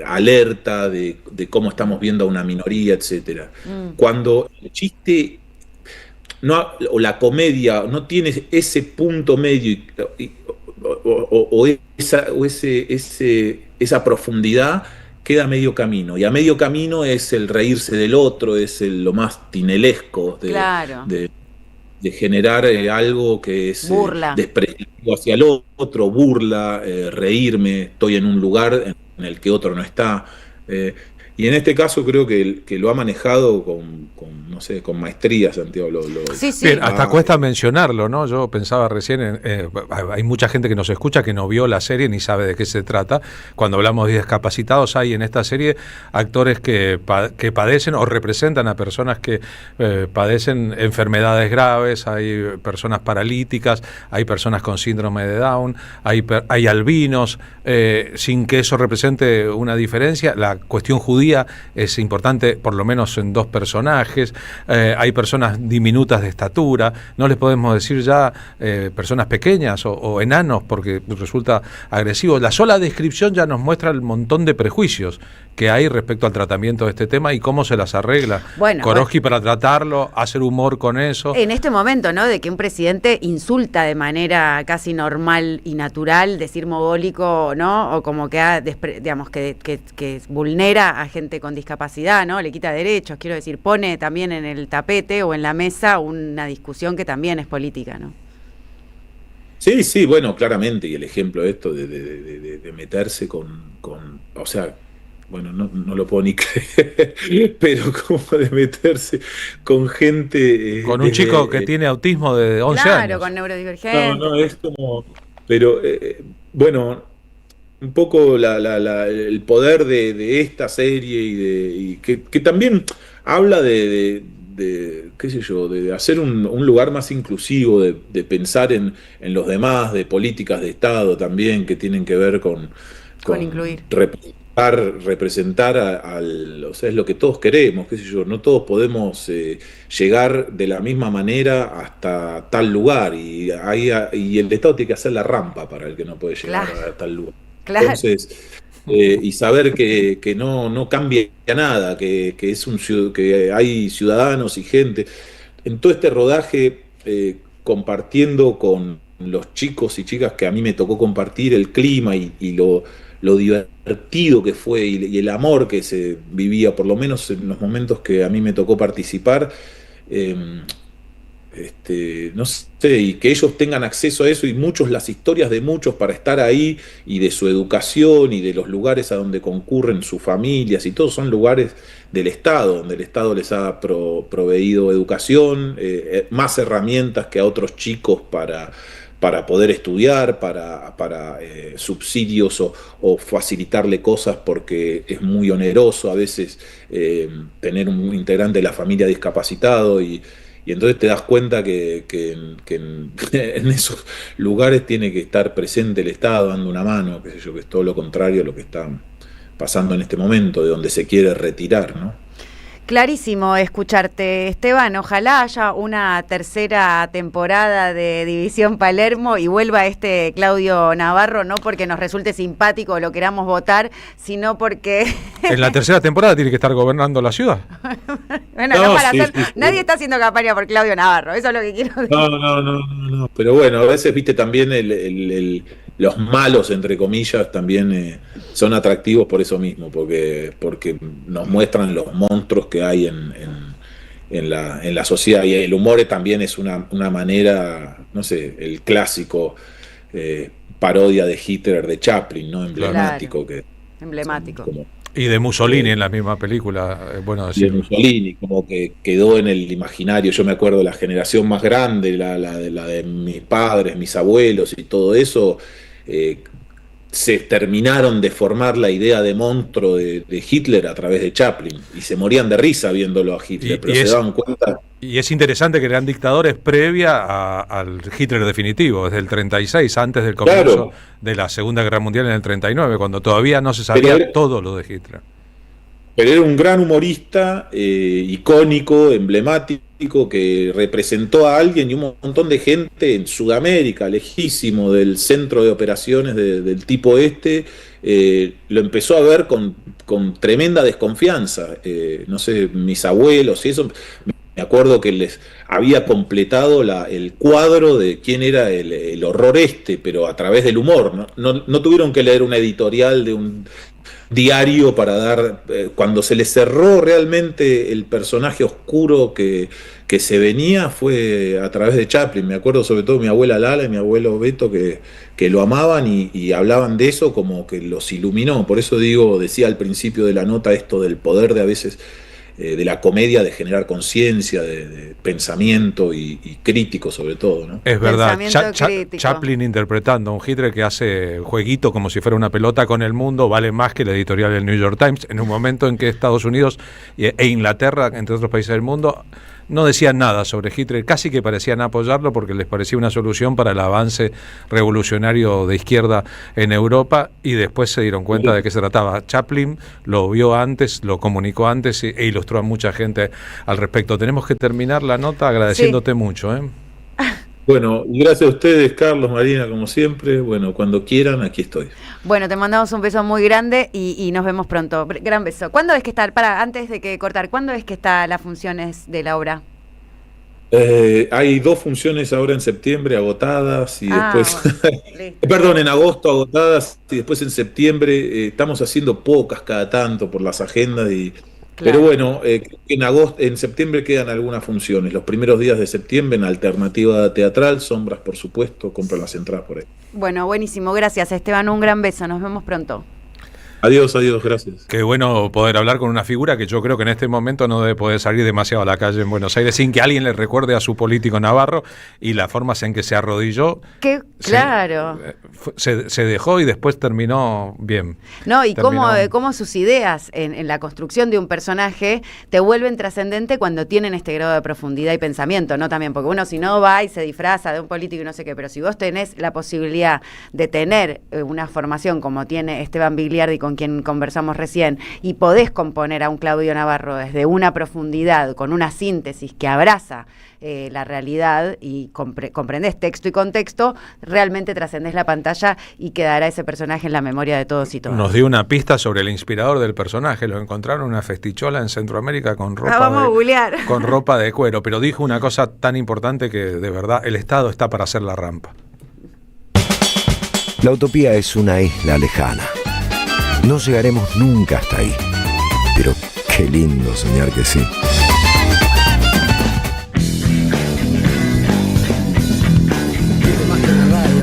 alerta de cómo estamos viendo a una minoría, etcétera. Cuando el chiste o la comedia no tiene ese punto medio esa profundidad, queda a medio camino. Y a medio camino es el reírse del otro, es lo más tinelesco de generar algo que es despreciativo hacia el otro, burla, reírme, estoy en un lugar en el que otro no está. Y en este caso creo que lo ha manejado no sé, con maestría, Santiago. Bien, hasta cuesta mencionarlo, ¿no? Yo pensaba recién, hay mucha gente que nos escucha que no vio la serie ni sabe de qué se trata. Cuando hablamos de discapacitados, hay en esta serie actores que padecen o representan a personas que padecen enfermedades graves, hay personas paralíticas, hay personas con síndrome de Down, hay albinos, sin que eso represente una diferencia. La cuestión judía es importante, por lo menos en dos personajes. Hay personas diminutas de estatura, no les podemos decir ya personas pequeñas o enanos porque resulta agresivo. La sola descripción ya nos muestra el montón de prejuicios que hay respecto al tratamiento de este tema y cómo se las arregla. Korosky para tratarlo, hacer humor con eso. En este momento, ¿no? De que un presidente insulta de manera casi normal y natural, decir mogólico, ¿no? O como que digamos que vulnera a gente con discapacidad, ¿no? Le quita derechos, quiero decir, pone también en el tapete o en la mesa una discusión que también es política, ¿no? Sí, bueno, claramente, y el ejemplo de esto de meterse con o sea, bueno, no lo puedo ni creer, pero como de meterse con gente... Con un chico que tiene autismo de 11 años. Claro, con neurodivergencia. No, es como... Pero, bueno, un poco el poder de esta serie y que también habla de qué sé yo, de hacer un lugar más inclusivo, de pensar en los demás, de políticas de Estado también que tienen que ver con incluir. Representar o sea, es lo que todos queremos, qué sé yo, no todos podemos llegar de la misma manera hasta tal lugar y el Estado tiene que hacer la rampa para el que no puede llegar a tal lugar. Entonces, y saber que no cambia nada, que hay ciudadanos y gente en todo este rodaje, compartiendo con los chicos y chicas que a mí me tocó compartir el clima y lo divertido que fue y el amor que se vivía, por lo menos en los momentos que a mí me tocó participar, no sé, y que ellos tengan acceso a eso y las historias de muchos para estar ahí y de su educación y de los lugares a donde concurren sus familias y todos son lugares del Estado, donde el Estado les ha proveído educación, más herramientas que a otros chicos para poder estudiar, para subsidios o facilitarle cosas porque es muy oneroso a veces tener un integrante de la familia discapacitado y entonces te das cuenta que en esos lugares tiene que estar presente el Estado dando una mano, qué sé yo, que es todo lo contrario a lo que está pasando en este momento, de donde se quiere retirar, ¿no? Clarísimo escucharte, Esteban. Ojalá haya una tercera temporada de División Palermo y vuelva Claudio Navarro, no porque nos resulte simpático o lo queramos votar, sino porque... En la tercera temporada tiene que estar gobernando la ciudad. Bueno, no para hacer... Nadie está haciendo campaña por Claudio Navarro, eso es lo que quiero decir. No. Pero bueno, a veces, viste, también los malos, entre comillas, también son atractivos por eso mismo, porque nos muestran los monstruos que hay en la sociedad, y el humor también es una manera, no sé, el clásico parodia de Hitler de Chaplin, ¿no? Emblemático. Claro, emblemático. Y de Mussolini en la misma película, bueno decir. De Mussolini, como que quedó en el imaginario. Yo me acuerdo de la generación más grande, la de mis padres, mis abuelos y todo eso, se terminaron de formar la idea de monstruo de Hitler a través de Chaplin, y se morían de risa viéndolo a Hitler, pero se daban cuenta. Y es interesante que eran dictadores previa al Hitler definitivo, desde el 36, antes del comienzo de la Segunda Guerra Mundial en el 39, cuando todavía no se sabía todo lo de Hitler. Pero era un gran humorista, icónico, emblemático, que representó a alguien y un montón de gente en Sudamérica, lejísimo del centro de operaciones del tipo lo empezó a ver con tremenda desconfianza. No sé, mis abuelos y eso, me acuerdo que les había completado el cuadro de quién era el horror pero a través del humor. No tuvieron que leer una editorial de un diario para dar, cuando se les cerró realmente el personaje oscuro que se venía, fue a través de Chaplin. Me acuerdo sobre todo mi abuela Lala y mi abuelo Beto que lo amaban y hablaban de eso como que los iluminó. Por eso decía al principio de la nota esto del poder de a veces de la comedia, de generar conciencia, de pensamiento y crítico sobre todo, ¿no? Es verdad, Chaplin interpretando a un Hitler que hace jueguito como si fuera una pelota con el mundo, vale más que la editorial del New York Times, en un momento en que Estados Unidos e Inglaterra, entre otros países del mundo, no decían nada sobre Hitler, casi que parecían apoyarlo porque les parecía una solución para el avance revolucionario de izquierda en Europa, y después se dieron cuenta de qué se trataba. Chaplin lo vio antes, lo comunicó antes e ilustró a mucha gente al respecto. Tenemos que terminar la nota agradeciéndote mucho, ¿eh? Bueno, y gracias a ustedes, Carlos, Marina, como siempre. Bueno, cuando quieran, aquí estoy. Bueno, te mandamos un beso muy grande y nos vemos pronto. Gran beso. ¿Cuándo es que está, antes de que cortar, cuándo es que está las funciones de la obra? Hay 2 funciones ahora en septiembre agotadas y después, perdón, en agosto agotadas y después en septiembre. Estamos haciendo pocas cada tanto por las agendas pero bueno, en septiembre quedan algunas funciones. Los primeros días de septiembre en alternativa teatral, Sombras, por supuesto, compran las entradas por ahí. Bueno, buenísimo, gracias Esteban, un gran beso, nos vemos pronto. Adiós, gracias. Qué bueno poder hablar con una figura que yo creo que en este momento no debe poder salir demasiado a la calle en Buenos Aires sin que alguien le recuerde a su político navarro y la forma en que se arrodilló. Claro. Se dejó y después terminó bien. No, y cómo sus ideas en la construcción de un personaje te vuelven trascendente cuando tienen este grado de profundidad y pensamiento, ¿no? También, porque uno si no va y se disfraza de un político y no sé qué, pero si vos tenés la posibilidad de tener una formación como tiene Esteban Bigliardi, con quien conversamos recién, y podés componer a un Claudio Navarro desde una profundidad, con una síntesis que abraza la realidad y comprendés texto y contexto, realmente trascendés la pantalla y quedará ese personaje en la memoria de todos y todas. Nos dio una pista sobre el inspirador del personaje, lo encontraron en una festichola en Centroamérica con ropa de cuero, pero dijo una cosa tan importante que de verdad el Estado está para hacer la rampa. La utopía es una isla lejana. No llegaremos nunca hasta ahí, pero qué lindo soñar que sí.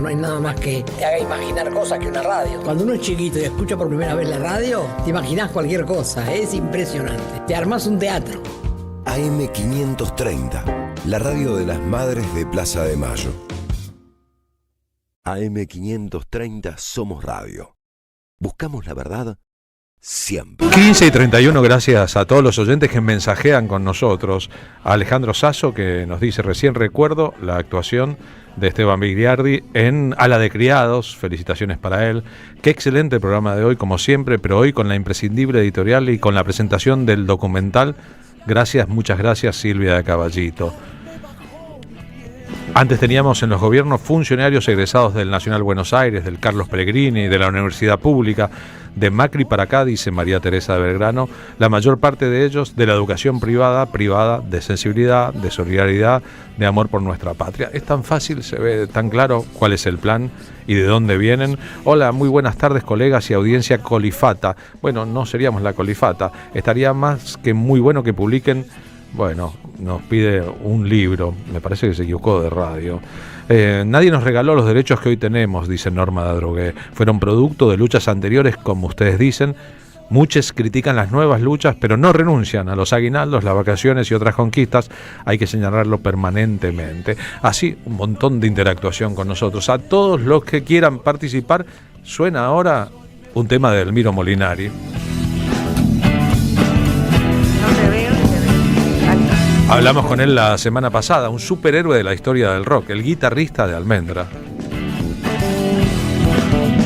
No hay nada más que te haga imaginar cosas que una radio. Cuando uno es chiquito y escucha por primera vez la radio, te imaginas cualquier cosa, es impresionante. Te armás un teatro. AM530, la radio de las madres de Plaza de Mayo. AM530 Somos Radio. Buscamos la verdad siempre. 15:31, gracias a todos los oyentes que mensajean con nosotros. A Alejandro Sasso, que nos dice: recién recuerdo la actuación de Esteban Vigliardi en Ala de Criados. Felicitaciones para él. Qué excelente programa de hoy, como siempre, pero hoy con la imprescindible editorial y con la presentación del documental. Gracias, muchas gracias, Silvia de Caballito. Antes teníamos en los gobiernos funcionarios egresados del Nacional Buenos Aires, del Carlos Pellegrini, de la Universidad Pública. De Macri para acá, dice María Teresa de Belgrano, la mayor parte de ellos de la educación privada, de sensibilidad, de solidaridad, de amor por nuestra patria. Es tan fácil, se ve tan claro cuál es el plan y de dónde vienen. Hola, muy buenas tardes, colegas y audiencia colifata. Bueno, no seríamos la colifata, estaría más que muy bueno que publiquen. Bueno, nos pide un libro, me parece que se equivocó de radio. Nadie nos regaló los derechos que hoy tenemos, dice Norma Dadrogué. Fueron producto de luchas anteriores, como ustedes dicen. Muchos critican las nuevas luchas, pero no renuncian a los aguinaldos, las vacaciones y otras conquistas. Hay que señalarlo permanentemente. Así, un montón de interactuación con nosotros. A todos los que quieran participar, suena ahora un tema de Elmiro Molinari. Hablamos con él la semana pasada, un superhéroe de la historia del rock, el guitarrista de Almendra.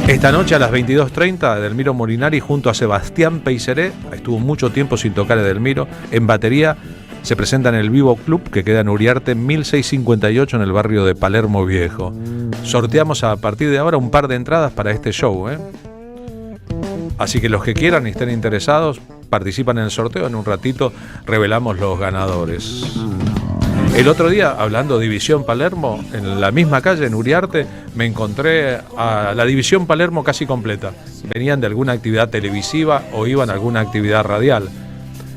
Esta noche a las 22:30, Edelmiro Molinari junto a Sebastián Peiseré, estuvo mucho tiempo sin tocar Edelmiro, en batería se presenta en el Vivo Club, que queda en Uriarte 1658 en el barrio de Palermo Viejo. Sorteamos a partir de ahora un par de entradas para este show, Así que los que quieran y estén interesados, participan en el sorteo. En un ratito revelamos los ganadores. El otro día, hablando de División Palermo, en la misma calle, en Uriarte, me encontré a la División Palermo casi completa. Venían de alguna actividad televisiva o iban a alguna actividad radial.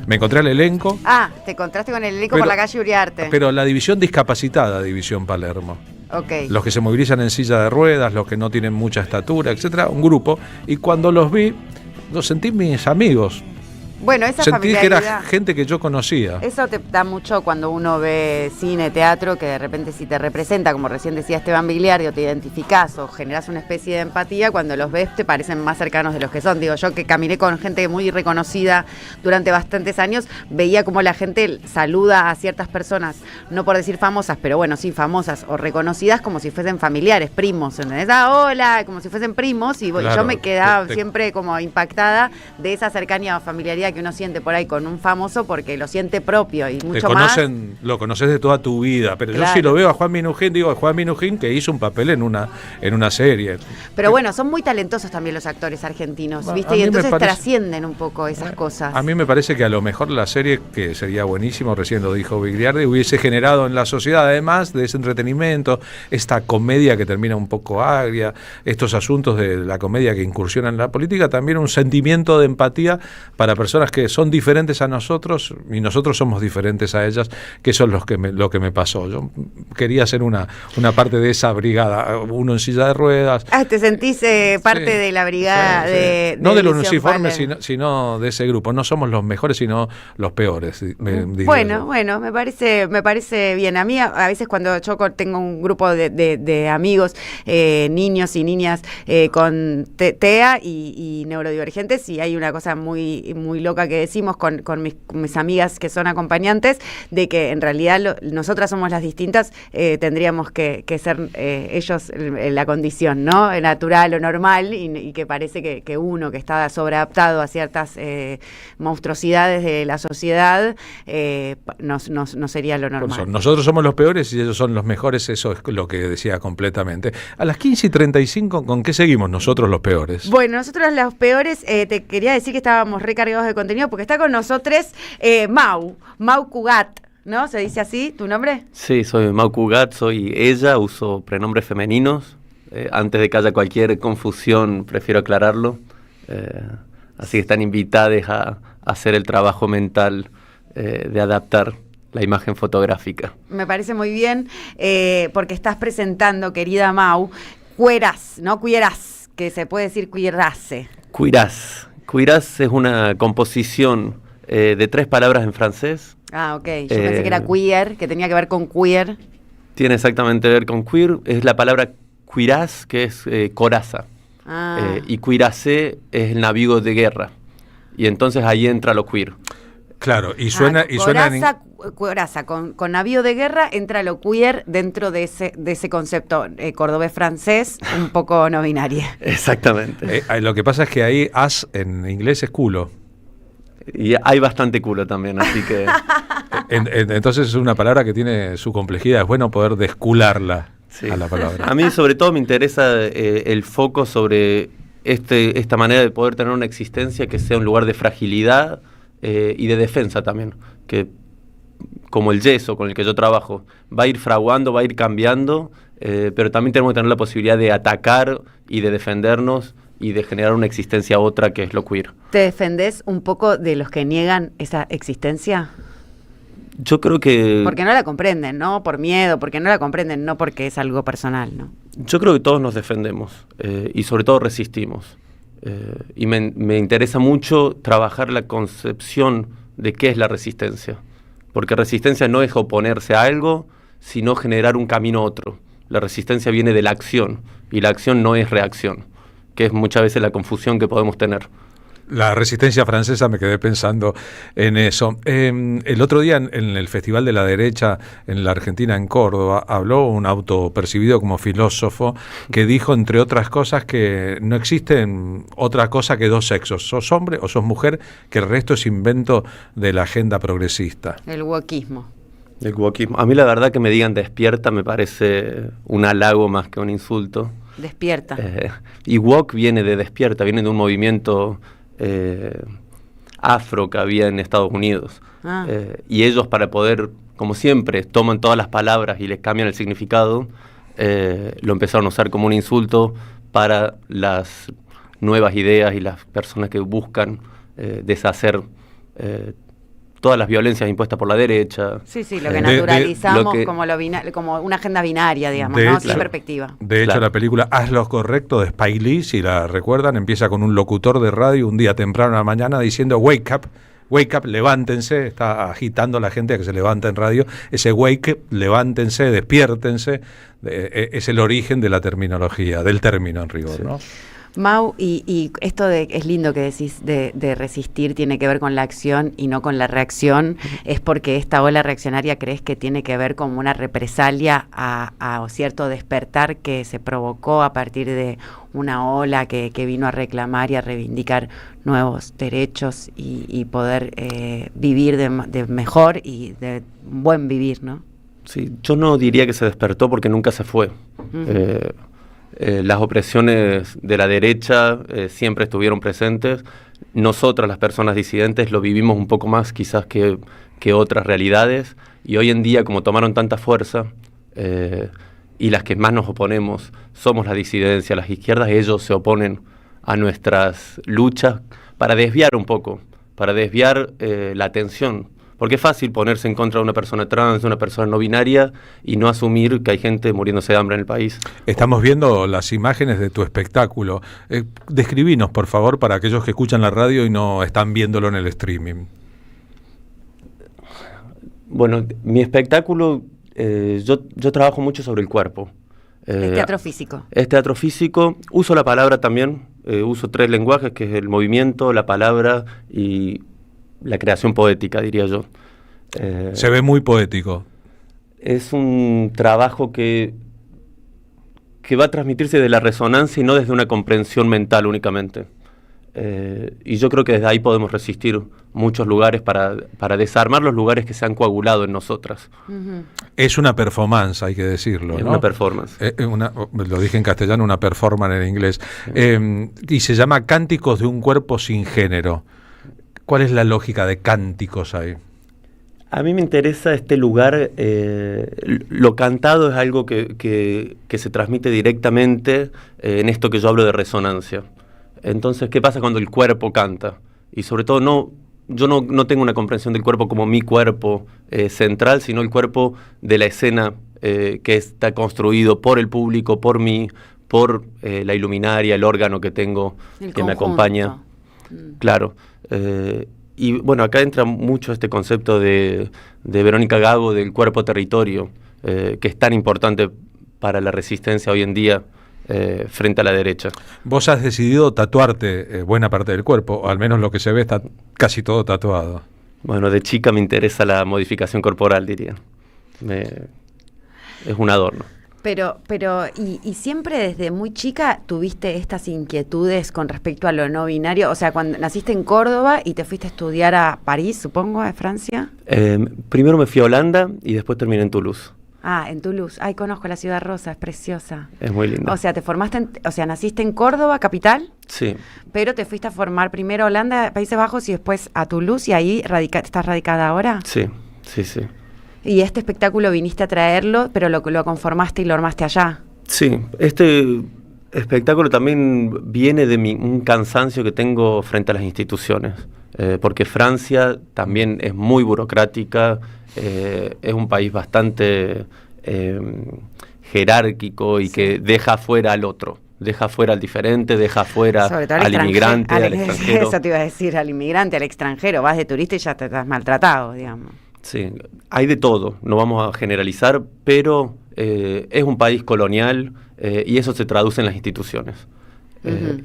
Me encontré al elenco. Ah, te encontraste con el elenco por la calle Uriarte. Pero la división discapacitada, División Palermo. Okay. Los que se movilizan en silla de ruedas, los que no tienen mucha estatura, etcétera, un grupo. Y cuando los vi, los sentí mis amigos. Bueno, esa sentí que familiaridad, era gente que yo conocía. Eso te da mucho cuando uno ve cine, teatro, que de repente si te representa, como recién decía Esteban Vigliardi, o te identificás o generás una especie de empatía, cuando los ves te parecen más cercanos de los que son. Digo, yo que caminé con gente muy reconocida durante bastantes años, veía como la gente saluda a ciertas personas, no por decir famosas, pero bueno, sí, famosas o reconocidas, como si fuesen familiares, primos, ¿entendés? Ah, hola, como si fuesen primos, y claro, yo me quedaba siempre como impactada de esa cercanía o familiaridad que uno siente por ahí con un famoso, porque lo siente propio y mucho más. Lo conoces de toda tu vida, pero claro, yo sí lo veo a Juan Minujín, digo, Juan Minujín que hizo un papel en una serie. Pero bueno, son muy talentosos también los actores argentinos, ¿viste? Y entonces trascienden un poco esas cosas. A mí me parece que a lo mejor la serie, que sería buenísimo, recién lo dijo Vigliardi, hubiese generado en la sociedad, además de ese entretenimiento, esta comedia que termina un poco agria, estos asuntos de la comedia que incursiona en la política, también un sentimiento de empatía para personas que son diferentes a nosotros y nosotros somos diferentes a ellas, que eso es lo que me pasó. Yo quería ser una parte de esa brigada, uno en silla de ruedas. Ah, te sentís parte de la brigada de no de los uniformes, sino de ese grupo. No somos los mejores, sino los peores. Bueno, me parece bien. A mí a veces cuando yo tengo un grupo de amigos, niños y niñas con TEA y neurodivergentes, y hay una cosa muy, muy loca que decimos con mis amigas que son acompañantes, de que en realidad nosotras somos las distintas, tendríamos que ser ellos la condición, ¿no? Natural o normal, y que parece que uno que está sobreadaptado a ciertas monstruosidades de la sociedad no sería lo normal. Nosotros somos los peores y ellos son los mejores, eso es lo que decía completamente. A las 15:35, ¿con qué seguimos nosotros los peores? Bueno, nosotros los peores, te quería decir que estábamos recargados de contenido, porque está con nosotros Mau Cugat, ¿no? ¿Se dice así tu nombre? Sí, soy Mau Cugat, soy ella, uso pronombres femeninos. Antes de que haya cualquier confusión, prefiero aclararlo. Así que están invitadas a hacer el trabajo mental de adaptar la imagen fotográfica. Me parece muy bien, porque estás presentando, querida Mau, Cueras, ¿no? Cueras, que se puede decir cuirase. Cuirás. Cuirás es una composición de 3 palabras en francés. Ah, ok. Yo pensé que era queer, que tenía que ver con queer. Tiene exactamente que ver con queer. Es la palabra cuirás, que es coraza. Y cuiracé es el navío de guerra. Y entonces ahí entra lo queer. Claro, y suena Coraza, con navío de guerra entra lo queer dentro de ese concepto cordobés-francés, un poco no binario. Exactamente. Lo que pasa es que ahí as en inglés es culo. Y hay bastante culo también, así que... Entonces es una palabra que tiene su complejidad, es bueno poder descularla a la palabra. A mí sobre todo me interesa el foco sobre esta manera de poder tener una existencia que sea un lugar de fragilidad y de defensa también, que como el yeso con el que yo trabajo, va a ir fraguando, va a ir cambiando, pero también tenemos que tener la posibilidad de atacar y de defendernos y de generar una existencia otra que es lo queer. ¿Te defendés un poco de los que niegan esa existencia? Yo creo que... Porque no la comprenden, ¿no? Por miedo, porque no la comprenden, no porque es algo personal, ¿no? Yo creo que todos nos defendemos y sobre todo resistimos. Y me interesa mucho trabajar la concepción de qué es la resistencia. Porque resistencia no es oponerse a algo, sino generar un camino a otro. La resistencia viene de la acción y la acción no es reacción, que es muchas veces la confusión que podemos tener. La resistencia francesa, me quedé pensando en eso. El otro día en el Festival de la Derecha en la Argentina, en Córdoba, habló un autopercibido como filósofo que dijo, entre otras cosas, que no existen otra cosa que dos sexos. Sos hombre o sos mujer, que el resto es invento de la agenda progresista. El wokismo. El wokismo. A mí la verdad que me digan despierta me parece un halago más que un insulto. Despierta. Y wok viene de despierta, viene de un movimiento... afro que había en Estados Unidos. Y ellos, para poder, como siempre, toman todas las palabras y les cambian el significado, lo empezaron a usar como un insulto para las nuevas ideas y las personas que buscan deshacer todas las violencias impuestas por la derecha. Sí, lo que naturalizamos como una agenda binaria, digamos, ¿no? Sin perspectiva. De hecho, la película Haz lo correcto de Spike Lee, si la recuerdan, empieza con un locutor de radio un día temprano a la mañana diciendo wake up, levántense, está agitando a la gente a que se levanta en radio. Ese wake up, levántense, despiértense, es el origen de la terminología, del término en rigor, ¿no? Mau, y esto es lindo que decís de resistir, tiene que ver con la acción y no con la reacción, es porque esta ola reaccionaria crees que tiene que ver con una represalia a cierto despertar que se provocó a partir de una ola que vino a reclamar y a reivindicar nuevos derechos y poder vivir de mejor y de buen vivir, ¿no? Sí, yo no diría que se despertó porque nunca se fue. Las opresiones de la derecha siempre estuvieron presentes. Nosotras, las personas disidentes, lo vivimos un poco más quizás que otras realidades, y hoy en día, como tomaron tanta fuerza y las que más nos oponemos somos la disidencia, las izquierdas, ellos se oponen a nuestras luchas para desviar un poco, para desviar la atención. Porque es fácil ponerse en contra de una persona trans, de una persona no binaria, y no asumir que hay gente muriéndose de hambre en el país. Estamos viendo las imágenes de tu espectáculo. Describinos, por favor, para aquellos que escuchan la radio y no están viéndolo en el streaming. Bueno, mi espectáculo, yo trabajo mucho sobre el cuerpo. Es teatro físico. Es teatro físico. Uso la palabra también. Uso 3 lenguajes, que es el movimiento, la palabra y... la creación poética, diría yo. Se ve muy poético. Es un trabajo que va a transmitirse de la resonancia y no desde una comprensión mental únicamente. Y yo creo que desde ahí podemos resistir muchos lugares para desarmar los lugares que se han coagulado en nosotras. Es una performance, hay que decirlo, es, ¿no? Una performance. Lo dije en castellano, una performance en inglés. Y se llama Cánticos de un cuerpo sin género. ¿Cuál es la lógica de cánticos ahí? A mí me interesa este lugar, lo cantado es algo que se transmite directamente en esto que yo hablo de resonancia. Entonces, ¿qué pasa cuando el cuerpo canta? Y sobre todo, yo no tengo una comprensión del cuerpo como mi cuerpo central, sino el cuerpo de la escena que está construido por el público, por mí, por la iluminaria, el órgano que tengo, que me acompaña. Claro. Y bueno, acá entra mucho este concepto de Verónica Gago del cuerpo-territorio, que es tan importante para la resistencia hoy en día frente a la derecha. Vos has decidido tatuarte buena parte del cuerpo, o al menos lo que se ve está casi todo tatuado. Bueno, de chica me interesa la modificación corporal, diría. Es un adorno. Pero ¿y siempre desde muy chica tuviste estas inquietudes con respecto a lo no binario? O sea, cuando naciste en Córdoba y te fuiste a estudiar a París, supongo, a Francia. Primero me fui a Holanda y después terminé en Toulouse. Ah, en Toulouse. Ay, conozco la ciudad rosa, es preciosa. Es muy linda. O sea, naciste en Córdoba, capital. Sí. Pero te fuiste a formar primero a Holanda, Países Bajos, y después a Toulouse, y ahí estás radicada ahora. Sí. Y este espectáculo viniste a traerlo, pero lo conformaste y lo armaste allá. Sí, este espectáculo también viene de un cansancio que tengo frente a las instituciones, porque Francia también es muy burocrática, es un país bastante jerárquico y que deja fuera al otro. Deja fuera al diferente, deja fuera al inmigrante, al extranjero. Eso te iba a decir, al inmigrante, al extranjero. Vas de turista y ya te estás maltratado, digamos. Sí, hay de todo, no vamos a generalizar, pero es un país colonial y eso se traduce en las instituciones.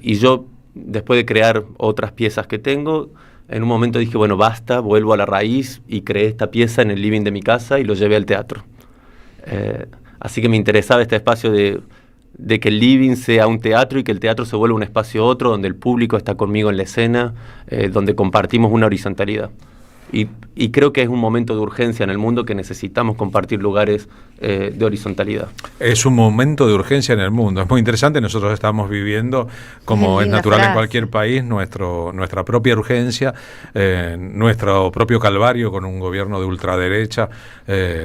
Y yo, después de crear otras piezas que tengo, en un momento dije, bueno, basta, vuelvo a la raíz y creé esta pieza en el living de mi casa y lo llevé al teatro. Así que me interesaba este espacio de que el living sea un teatro y que el teatro se vuelva un espacio otro, donde el público está conmigo en la escena, donde compartimos una horizontalidad. Y creo que es un momento de urgencia en el mundo que necesitamos compartir lugares de horizontalidad. Es un momento de urgencia en el mundo. Es muy interesante. Nosotros estamos viviendo, como es natural en cualquier país, nuestra propia urgencia, nuestro propio calvario con un gobierno de ultraderecha,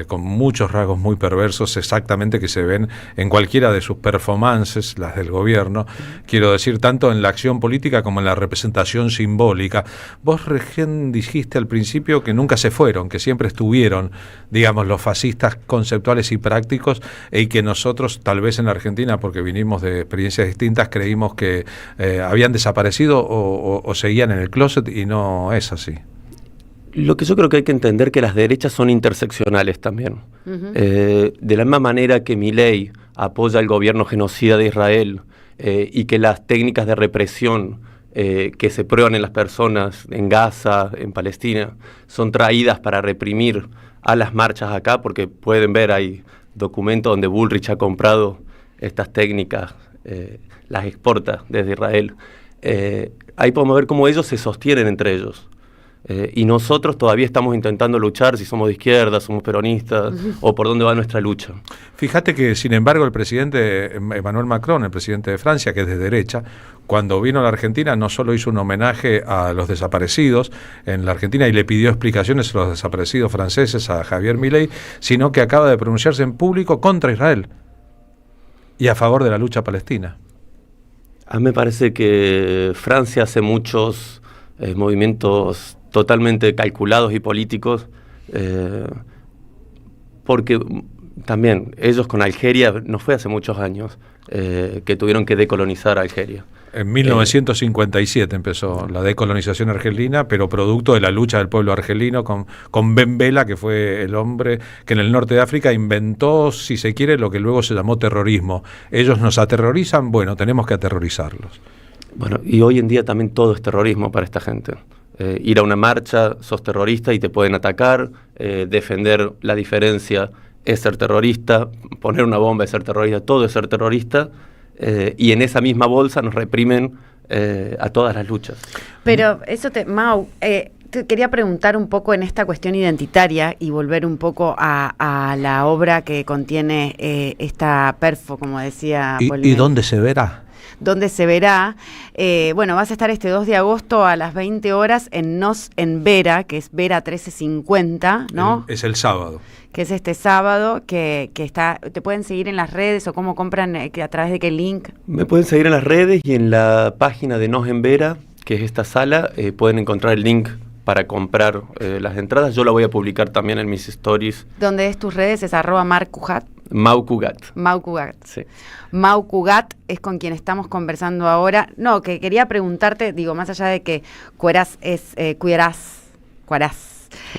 con muchos rasgos muy perversos exactamente que se ven en cualquiera de sus performances, las del gobierno. Quiero decir, tanto en la acción política como en la representación simbólica. Vos recién dijiste al principio que nunca se fueron, que siempre estuvieron, digamos, los fascistas conceptuales y prácticos, y que nosotros, tal vez en la Argentina, porque vinimos de experiencias distintas, creímos que habían desaparecido o seguían en el closet, y no es así. Lo que yo creo que hay que entender que las derechas son interseccionales también. De la misma manera que Milei apoya el gobierno genocida de Israel y que las técnicas de represión que se prueban en las personas en Gaza, en Palestina, son traídas para reprimir a las marchas acá, porque pueden ver, hay documentos donde Bullrich ha comprado estas técnicas, las exporta desde Israel. Ahí podemos ver cómo ellos se sostienen entre ellos. Y nosotros todavía estamos intentando luchar si somos de izquierda, somos peronistas, o por dónde va nuestra lucha. Fíjate que, sin embargo, el presidente Emmanuel Macron, el presidente de Francia, que es de derecha, cuando vino a la Argentina no solo hizo un homenaje a los desaparecidos en la Argentina y le pidió explicaciones a los desaparecidos franceses, a Javier Milei, sino que acaba de pronunciarse en público contra Israel y a favor de la lucha palestina. A mí me parece que Francia hace muchos movimientos totalmente calculados y políticos, porque también ellos con Algeria, no fue hace muchos años, que tuvieron que decolonizar Algeria. En 1957 empezó la decolonización argelina, pero producto de la lucha del pueblo argelino con Ben Bella, que fue el hombre que en el norte de África inventó, si se quiere, lo que luego se llamó terrorismo. Ellos nos aterrorizan, bueno, tenemos que aterrorizarlos. Bueno, y hoy en día también todo es terrorismo para esta gente. Ir a una marcha, sos terrorista y te pueden atacar, defender la diferencia es ser terrorista, poner una bomba es ser terrorista, todo es ser terrorista, y en esa misma bolsa nos reprimen a todas las luchas. Pero eso Mau, te quería preguntar un poco en esta cuestión identitaria y volver un poco a la obra que contiene esta perfo, como decía Paul. ¿Y dónde se verá? Donde se verá, bueno, vas a estar este 2 de agosto a las 20 horas en Nos en Vera, que es Vera 1350, ¿no? Es el sábado. Que es este sábado, que está, te pueden seguir en las redes o cómo compran, a través de qué link. Me pueden seguir en las redes y en la página de Nos en Vera, que es esta sala, pueden encontrar el link para comprar las entradas. Yo la voy a publicar también en mis stories. ¿Dónde es tus redes? Es @marcugat. Mau Cugat. Mau Cugat. Sí. Mau Cugat es con quien estamos conversando ahora. No, que quería preguntarte, digo, más allá de que Cuerás es Cuerás,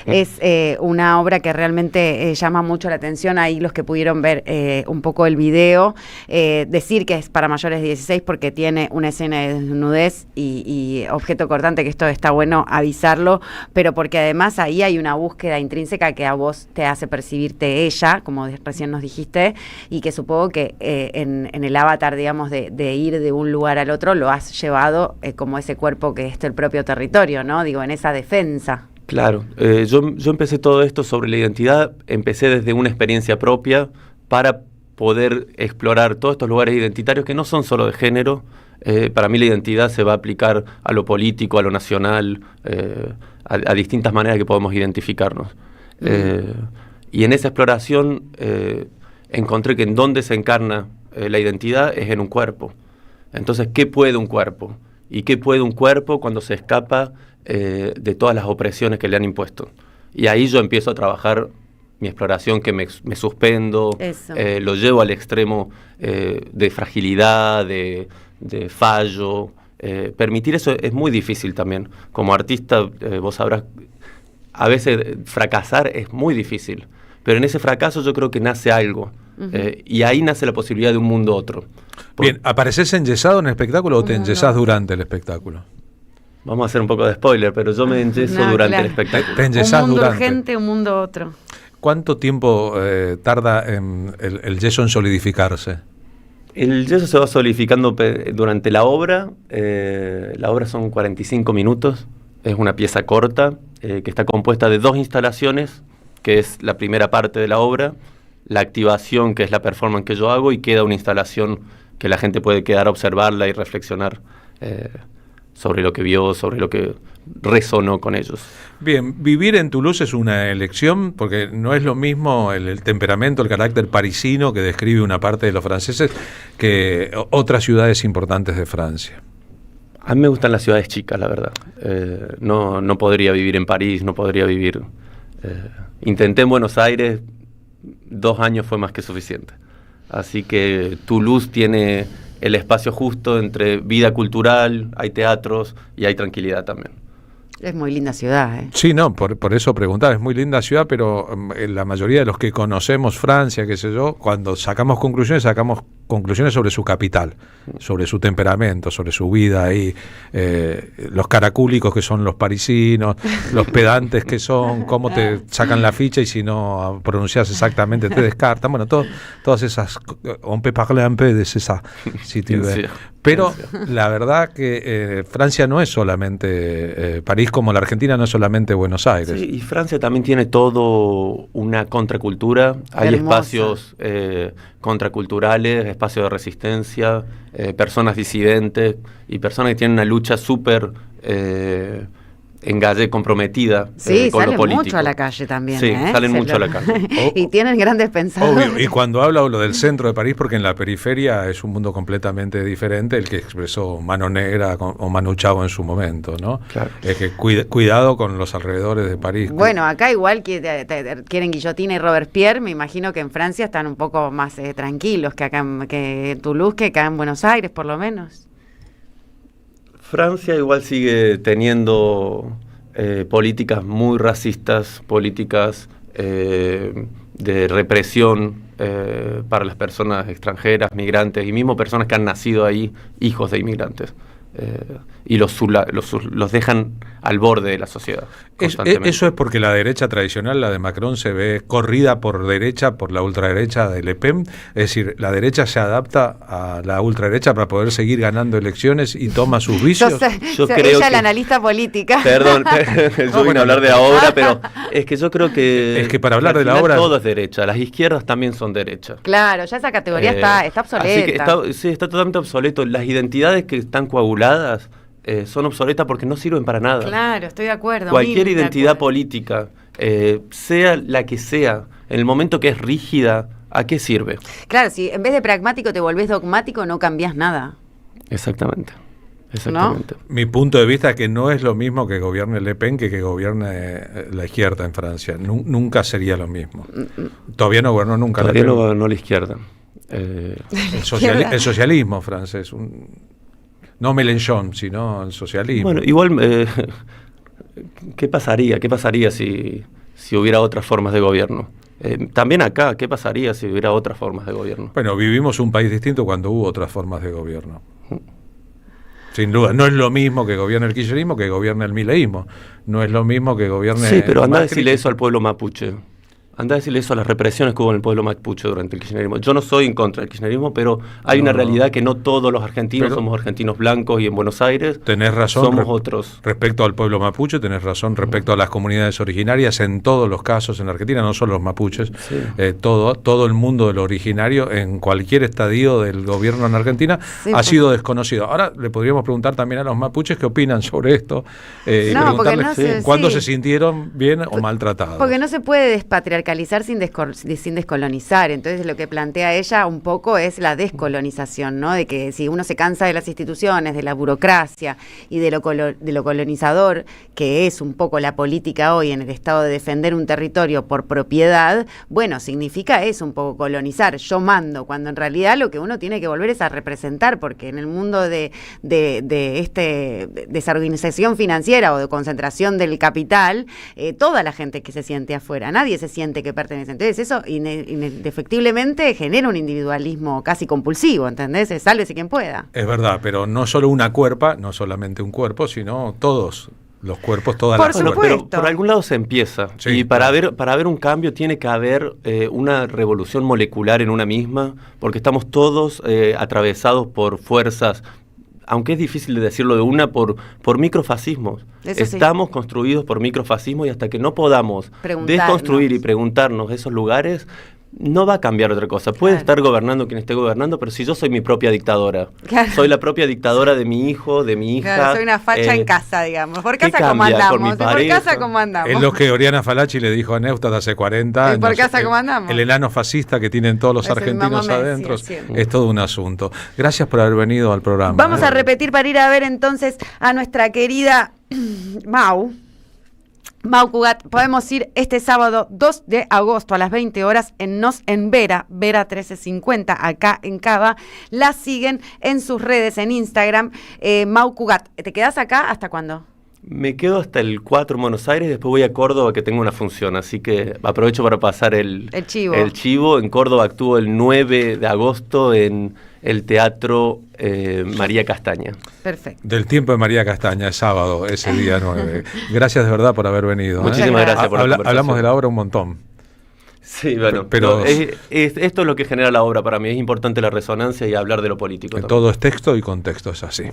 Es una obra que realmente llama mucho la atención. Ahí los que pudieron ver un poco el video, decir que es para mayores de 16 porque tiene una escena de desnudez y objeto cortante, que esto está bueno avisarlo, pero porque además ahí hay una búsqueda intrínseca que a vos te hace percibirte ella, como recién nos dijiste, y que supongo que en el avatar, digamos, de ir de un lugar al otro, lo has llevado como ese cuerpo que es el propio territorio, ¿no? Digo, en esa defensa. Claro, yo empecé todo esto sobre la identidad, empecé desde una experiencia propia para poder explorar todos estos lugares identitarios que no son solo de género. Para mí la identidad se va a aplicar a lo político, a lo nacional, a distintas maneras que podemos identificarnos. Y en esa exploración encontré que en donde se encarna la identidad es en un cuerpo. Entonces, ¿qué puede un cuerpo? ¿Y qué puede un cuerpo cuando se escapa de todas las opresiones que le han impuesto? Y ahí yo empiezo a trabajar mi exploración, que me suspendo, lo llevo al extremo de fragilidad, de fallo. Permitir eso es muy difícil también. Como artista, vos sabrás, a veces fracasar es muy difícil, pero en ese fracaso yo creo que nace algo. Y ahí nace la posibilidad de un mundo otro. Bien, ¿apareces enyesado en el espectáculo o te enyesás durante el espectáculo? Vamos a hacer un poco de spoiler, pero yo me enyeso durante el espectáculo. Te enyesás un mundo durante. urgente, un mundo otro. ¿Cuánto tiempo tarda el yeso en solidificarse? El yeso se va solidificando durante la obra. La obra son 45 minutos. Es una pieza corta que está compuesta de 2 instalaciones, que es la primera parte de la obra, la activación, que es la performance que yo hago, y queda una instalación que la gente puede quedar a observarla y reflexionar sobre lo que vio, sobre lo que resonó con ellos. Bien, vivir en Toulouse es una elección, porque no es lo mismo el temperamento, el carácter parisino que describe una parte de los franceses que otras ciudades importantes de Francia. A mí me gustan las ciudades chicas, la verdad. No podría vivir en París, no podría vivir... intenté en Buenos Aires, 2 años fue más que suficiente. Así que Toulouse tiene el espacio justo entre vida cultural, hay teatros y hay tranquilidad también. Es muy linda ciudad, ¿eh? Sí, no, por eso preguntaba, es muy linda ciudad, pero la mayoría de los que conocemos Francia, qué sé yo, cuando sacamos conclusiones sobre su capital, sobre su temperamento, sobre su vida ahí, los caracúlicos que son los parisinos, los pedantes que son, cómo te sacan la ficha y si no pronuncias exactamente te descartan, bueno, todas esas, on peut parler un peu de ça, si tu veux. Pero la verdad que Francia no es solamente París, como la Argentina no es solamente Buenos Aires. Sí, y Francia también tiene todo una contracultura, hay espacios contraculturales, espacios de resistencia, personas disidentes y personas que tienen una lucha súper engagé, comprometida con lo político. Salen mucho a la calle también. Sí, salen mucho a la calle. Y tienen grandes pensadores. Obvio. Y cuando hablo del centro de París, porque en la periferia es un mundo completamente diferente, el que expresó Mano Negra o Manu Chao en su momento, ¿no? Claro. Es que cuidado con los alrededores de París. Bueno, acá igual quieren guillotina y Robespierre, me imagino que en Francia están un poco más tranquilos que acá que en Toulouse, que acá en Buenos Aires, por lo menos. Francia igual sigue teniendo políticas muy racistas, políticas de represión para las personas extranjeras, migrantes y mismo personas que han nacido ahí, hijos de inmigrantes. Y los dejan al borde de la sociedad constantemente. Eso es porque la derecha tradicional, la de Macron, se ve corrida por derecha, por la ultraderecha de Le Pen. Es decir, la derecha se adapta a la ultraderecha para poder seguir ganando elecciones y toma sus vicios. Yo creo ella que, es la analista política. Perdón, yo vine a hablar de la obra, pero es que yo creo que... Es que para hablar de la obra... todo es derecha, las izquierdas también son derecha. Claro, ya esa categoría está obsoleta. Así que está totalmente obsoleto. Las identidades que están coaguladas son obsoletas porque no sirven para nada. Claro, estoy de acuerdo. Cualquier identidad política, sea la que sea, en el momento que es rígida, ¿a qué sirve? Claro, si en vez de pragmático te volvés dogmático, no cambiás nada. Exactamente. ¿No? Mi punto de vista es que no es lo mismo que gobierne Le Pen que gobierne la izquierda en Francia. Nunca sería lo mismo. Todavía no gobernó nunca. Todavía no gobernó la izquierda. El socialismo francés. No Mélenchon, sino el socialismo. Bueno, igual ¿qué pasaría si hubiera otras formas de gobierno? También acá, ¿qué pasaría si hubiera otras formas de gobierno? Bueno, vivimos un país distinto cuando hubo otras formas de gobierno. Sin duda, no es lo mismo que gobierne el kirchnerismo que gobierne el mileísmo. No es lo mismo que gobierne... Sí, pero anda a decirle eso al pueblo mapuche. Anda a decirle eso a las represiones que hubo en el pueblo mapuche durante el kirchnerismo. Yo no soy en contra del kirchnerismo, pero hay una realidad que no todos los argentinos somos argentinos blancos y en Buenos Aires tenés razón, somos otros. Respecto al pueblo mapuche, tenés razón. Respecto a las comunidades originarias, en todos los casos en Argentina, no solo los mapuches, Sí. todo el mundo de lo originario, en cualquier estadio del gobierno en Argentina, ha sido desconocido. Ahora le podríamos preguntar también a los mapuches qué opinan sobre esto, y preguntarles cuándo se sintieron bien o maltratados. Porque no se puede despatriarcalizar sin descolonizar. Entonces lo que plantea ella un poco es la descolonización, ¿no? De que si uno se cansa de las instituciones, de la burocracia y de lo colonizador, que es un poco la política hoy en el estado de defender un territorio por propiedad, bueno, significa eso, un poco colonizar. Yo mando, cuando en realidad lo que uno tiene que volver es a representar, porque en el mundo de desorganización financiera o de concentración del capital, toda la gente que se siente afuera, nadie se siente que pertenece. Entonces eso indefectiblemente genera un individualismo casi compulsivo, ¿entendés? Sálvese quien pueda. Es verdad, pero no solo una cuerpa, no solamente un cuerpo, sino todos los cuerpos, todas por las supuesto. cuerpas. Pero por algún lado se empieza. Sí, y para haber un cambio tiene que haber una revolución molecular en una misma, porque estamos todos atravesados por fuerzas, aunque es difícil de decirlo de una, por microfascismos. Estamos construidos por microfascismos y hasta que no podamos desconstruir y preguntarnos esos lugares, no va a cambiar otra cosa. Puede estar gobernando quien esté gobernando, pero si yo soy mi propia dictadora, soy la propia dictadora de mi hijo, de mi hija. Claro, soy una facha en casa, digamos. Por casa como andamos. Por casa como andamos. Es lo que Oriana Falachi le dijo a Neustadt hace 40 años. Por casa como andamos. El enano fascista que tienen todos los argentinos adentro. Es todo un asunto. Gracias por haber venido al programa. Vamos a repetir para ir a ver entonces a nuestra querida Mau Cugat. Podemos ir este sábado 2 de agosto a las 20 horas en Vera 1350, acá en Cava. La siguen en sus redes, en Instagram, Mau Cugat. ¿Te quedás acá hasta cuándo? Me quedo hasta el 4 en Buenos Aires, después voy a Córdoba que tengo una función, así que aprovecho para pasar el chivo. En Córdoba actúo el 9 de agosto en el Teatro María Castaña. Perfecto. Del tiempo de María Castaña, es sábado, ese día 9. Gracias de verdad por haber venido. Muchísimas gracias por la conversación. Hablamos de la obra un montón. Sí, bueno, pero esto es lo que genera la obra para mí, es importante la resonancia y hablar de lo político. Todo es texto y contexto, es así.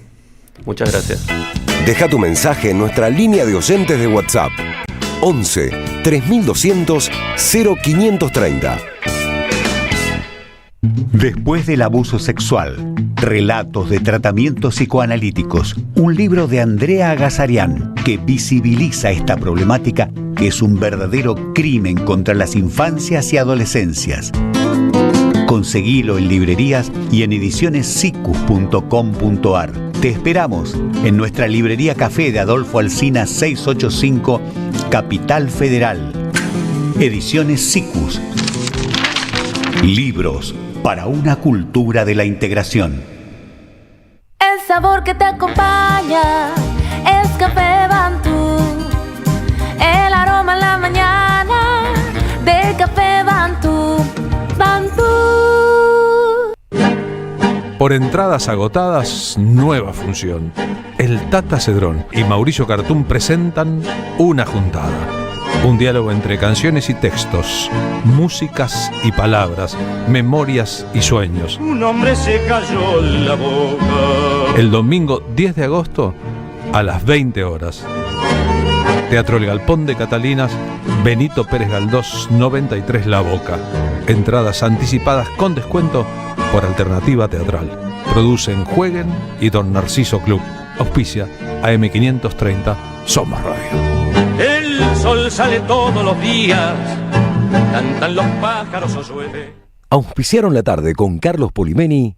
Muchas gracias. Deja tu mensaje en nuestra línea de oyentes de WhatsApp 11 3200 0530. Después del abuso sexual, relatos de tratamientos psicoanalíticos, un libro de Andrea Agazarian que visibiliza esta problemática que es un verdadero crimen contra las infancias y adolescencias. Conseguilo en librerías y en edicionessicus.com.ar. Te esperamos en nuestra librería Café de Adolfo Alsina 685, Capital Federal. Ediciones Sicus. Libros para una cultura de la integración. El sabor que te acompaña es Café Bantú. El aroma en la mañana de Café Bantú. Bantú. Por entradas agotadas, nueva función. El Tata Cedrón y Mauricio Cartún presentan Una Juntada. Un diálogo entre canciones y textos, músicas y palabras, memorias y sueños. Un hombre se cayó en la boca. El domingo 10 de agosto a las 20 horas. Teatro El Galpón de Catalinas, Benito Pérez Galdós, 93 La Boca. Entradas anticipadas con descuento por Alternativa Teatral. Producen Jueguen y Don Narciso Club. Auspicia AM530 Somos Radio. El sol sale todos los días, cantan los pájaros o llueve. Auspiciaron la tarde con Carlos Polimeni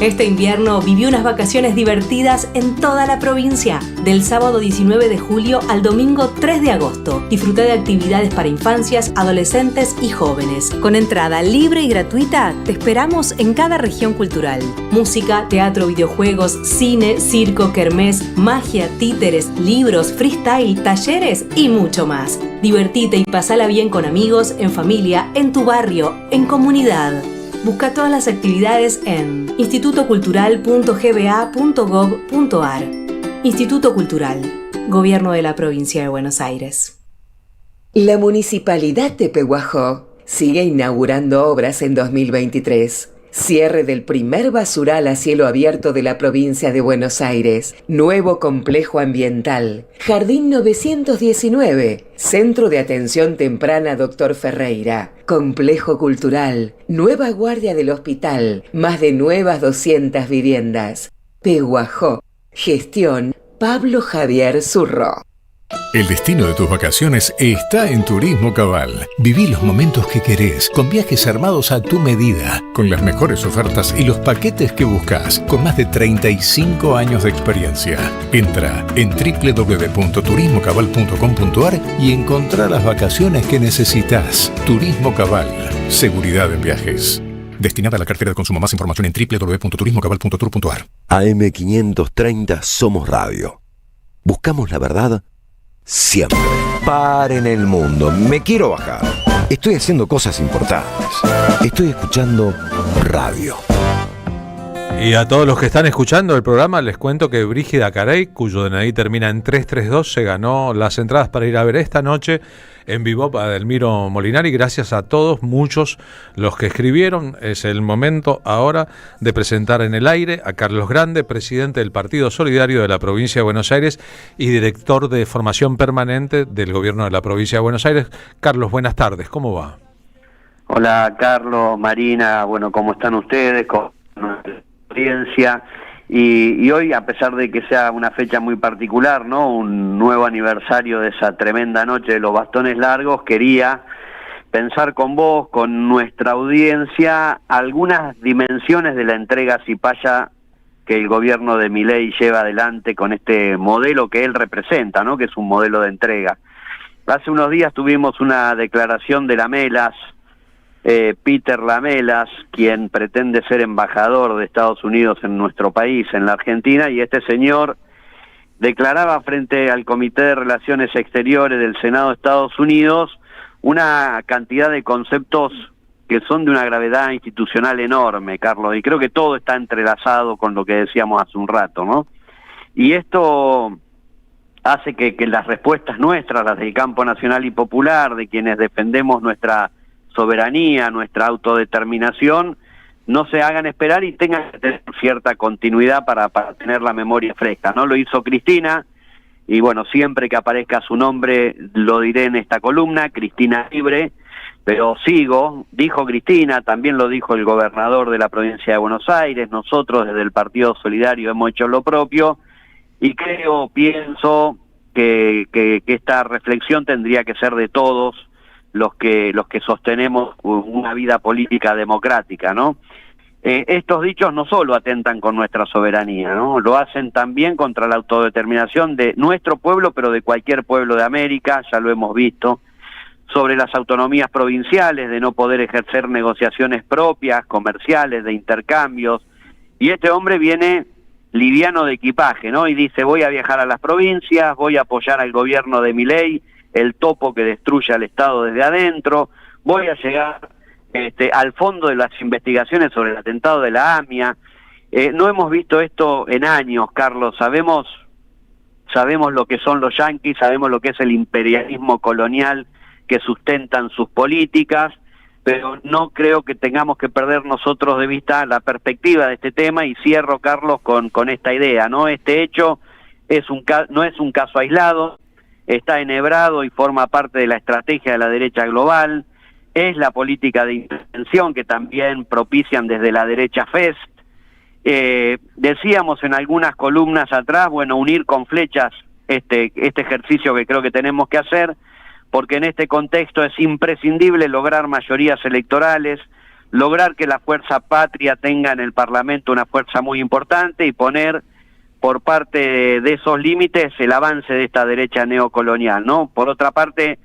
Este invierno viví unas vacaciones divertidas en toda la provincia, del sábado 19 de julio al domingo 3 de agosto. Disfruté de actividades para infancias, adolescentes y jóvenes. Con entrada libre y gratuita, te esperamos en cada región cultural. Música, teatro, videojuegos, cine, circo, kermés, magia, títeres, libros, freestyle, talleres y mucho más. Divertite y pasala bien con amigos, en familia, en tu barrio, en comunidad. Busca todas las actividades en institutocultural.gba.gov.ar. Instituto Cultural, Gobierno de la Provincia de Buenos Aires. La Municipalidad de Pehuajó sigue inaugurando obras en 2023. Cierre del primer basural a cielo abierto de la provincia de Buenos Aires. Nuevo complejo ambiental. Jardín 919. Centro de Atención Temprana Dr. Ferreira. Complejo cultural. Nueva guardia del hospital. Más de nuevas 200 viviendas. Pehuajó. Gestión Pablo Javier Zurro. El destino de tus vacaciones está en Turismo Cabal. Viví los momentos que querés, con viajes armados a tu medida, con las mejores ofertas y los paquetes que buscas, con más de 35 años de experiencia. Entra en www.turismocabal.com.ar y encontrá las vacaciones que necesitas. Turismo Cabal, seguridad en viajes. Destinada a la cartera de consumo. Más información en www.turismocabal.tour.ar. AM530 Somos Radio. Buscamos la verdad siempre. Paren el mundo, me quiero bajar. Estoy haciendo cosas importantes. Estoy escuchando radio. Y a todos los que están escuchando el programa les cuento que Brígida Carey, cuyo DNI termina en 332, se ganó las entradas para ir a ver esta noche en vivo a Delmiro Molinari. Gracias a todos, muchos los que escribieron. Es el momento ahora de presentar en el aire a Carlos Grande, presidente del Partido Solidario de la Provincia de Buenos Aires y director de formación permanente del Gobierno de la Provincia de Buenos Aires. Carlos, buenas tardes, ¿cómo va? Hola Carlos, Marina, bueno, ¿cómo están ustedes? Con nuestra audiencia. Y hoy, a pesar de que sea una fecha muy particular, ¿no? Un nuevo aniversario de esa tremenda noche de los bastones largos, quería pensar con vos, con nuestra audiencia, algunas dimensiones de la entrega cipaya que el gobierno de Milei lleva adelante con este modelo que él representa, ¿no? Que es un modelo de entrega. Hace unos días tuvimos una declaración de Lamelas, Peter Lamelas, quien pretende ser embajador de Estados Unidos en nuestro país, en la Argentina, y este señor declaraba frente al Comité de Relaciones Exteriores del Senado de Estados Unidos una cantidad de conceptos que son de una gravedad institucional enorme, Carlos, y creo que todo está entrelazado con lo que decíamos hace un rato, ¿no? Y esto hace que las respuestas nuestras, las del campo nacional y popular, de quienes defendemos nuestra soberanía, nuestra autodeterminación, no se hagan esperar y tengan que tener cierta continuidad para tener la memoria fresca, ¿no? Lo hizo Cristina, y bueno, siempre que aparezca su nombre lo diré en esta columna, Cristina libre, pero dijo Cristina, también lo dijo el gobernador de la provincia de Buenos Aires, nosotros desde el Partido Solidario hemos hecho lo propio, y pienso que esta reflexión tendría que ser de todos los que sostenemos una vida política democrática, ¿no? Estos dichos no solo atentan con nuestra soberanía, ¿no? Lo hacen también contra la autodeterminación de nuestro pueblo, pero de cualquier pueblo de América, ya lo hemos visto, sobre las autonomías provinciales, de no poder ejercer negociaciones propias, comerciales, de intercambios, y este hombre viene liviano de equipaje, ¿no? Y dice, voy a viajar a las provincias, voy a apoyar al gobierno de Milei, el topo que destruye al Estado desde adentro, voy a llegar al fondo de las investigaciones sobre el atentado de la AMIA. No hemos visto esto en años, Carlos, sabemos lo que son los yanquis, sabemos lo que es el imperialismo colonial que sustentan sus políticas, pero no creo que tengamos que perder nosotros de vista la perspectiva de este tema, y cierro, Carlos, con esta idea, ¿no? Este hecho no es un caso aislado, está enhebrado y forma parte de la estrategia de la derecha global, es la política de intervención que también propician desde la derecha FEST. Decíamos en algunas columnas atrás, bueno, unir con flechas este ejercicio que creo que tenemos que hacer, porque en este contexto es imprescindible lograr mayorías electorales, lograr que la fuerza patria tenga en el Parlamento una fuerza muy importante y poner por parte de esos límites el avance de esta derecha neocolonial, ¿no? Por otra parte,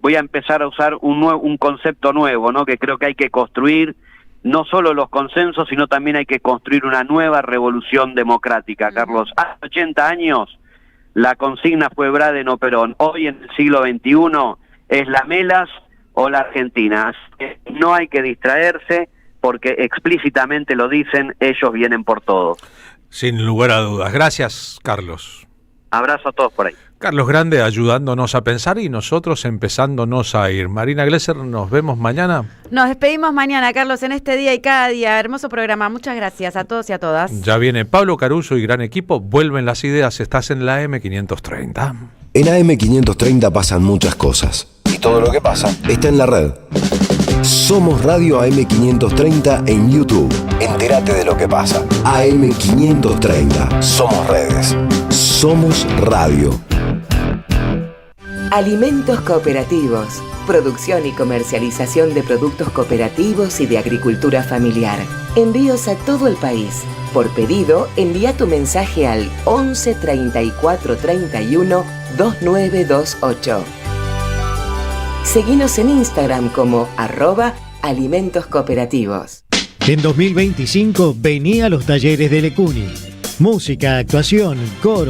voy a empezar a usar un concepto nuevo, ¿no? Que creo que hay que construir no solo los consensos, sino también hay que construir una nueva revolución democrática, Carlos. Hace 80 años la consigna fue Braden o Perón. Hoy, en el siglo XXI, es la Melas o la Argentina. No hay que distraerse porque explícitamente lo dicen, ellos vienen por todo. Sin lugar a dudas. Gracias, Carlos. Abrazo a todos por ahí. Carlos Grande ayudándonos a pensar y nosotros empezándonos a ir. Marina Glesser, nos vemos mañana. Nos despedimos mañana, Carlos, en este día y cada día. Hermoso programa. Muchas gracias a todos y a todas. Ya viene Pablo Caruso y gran equipo. Vuelven las ideas. Estás en la AM530. En AM530 pasan muchas cosas. Y todo lo que pasa está en la red. Somos Radio AM530 en YouTube. Entérate de lo que pasa. AM530. Somos redes. Somos radio. Alimentos cooperativos. Producción y comercialización de productos cooperativos y de agricultura familiar. Envíos a todo el país. Por pedido, envía tu mensaje al 11 34 31 2928. Seguinos en Instagram como @alimentos cooperativos. En 2025 vení a los talleres de Lecuni. Música, actuación, coro,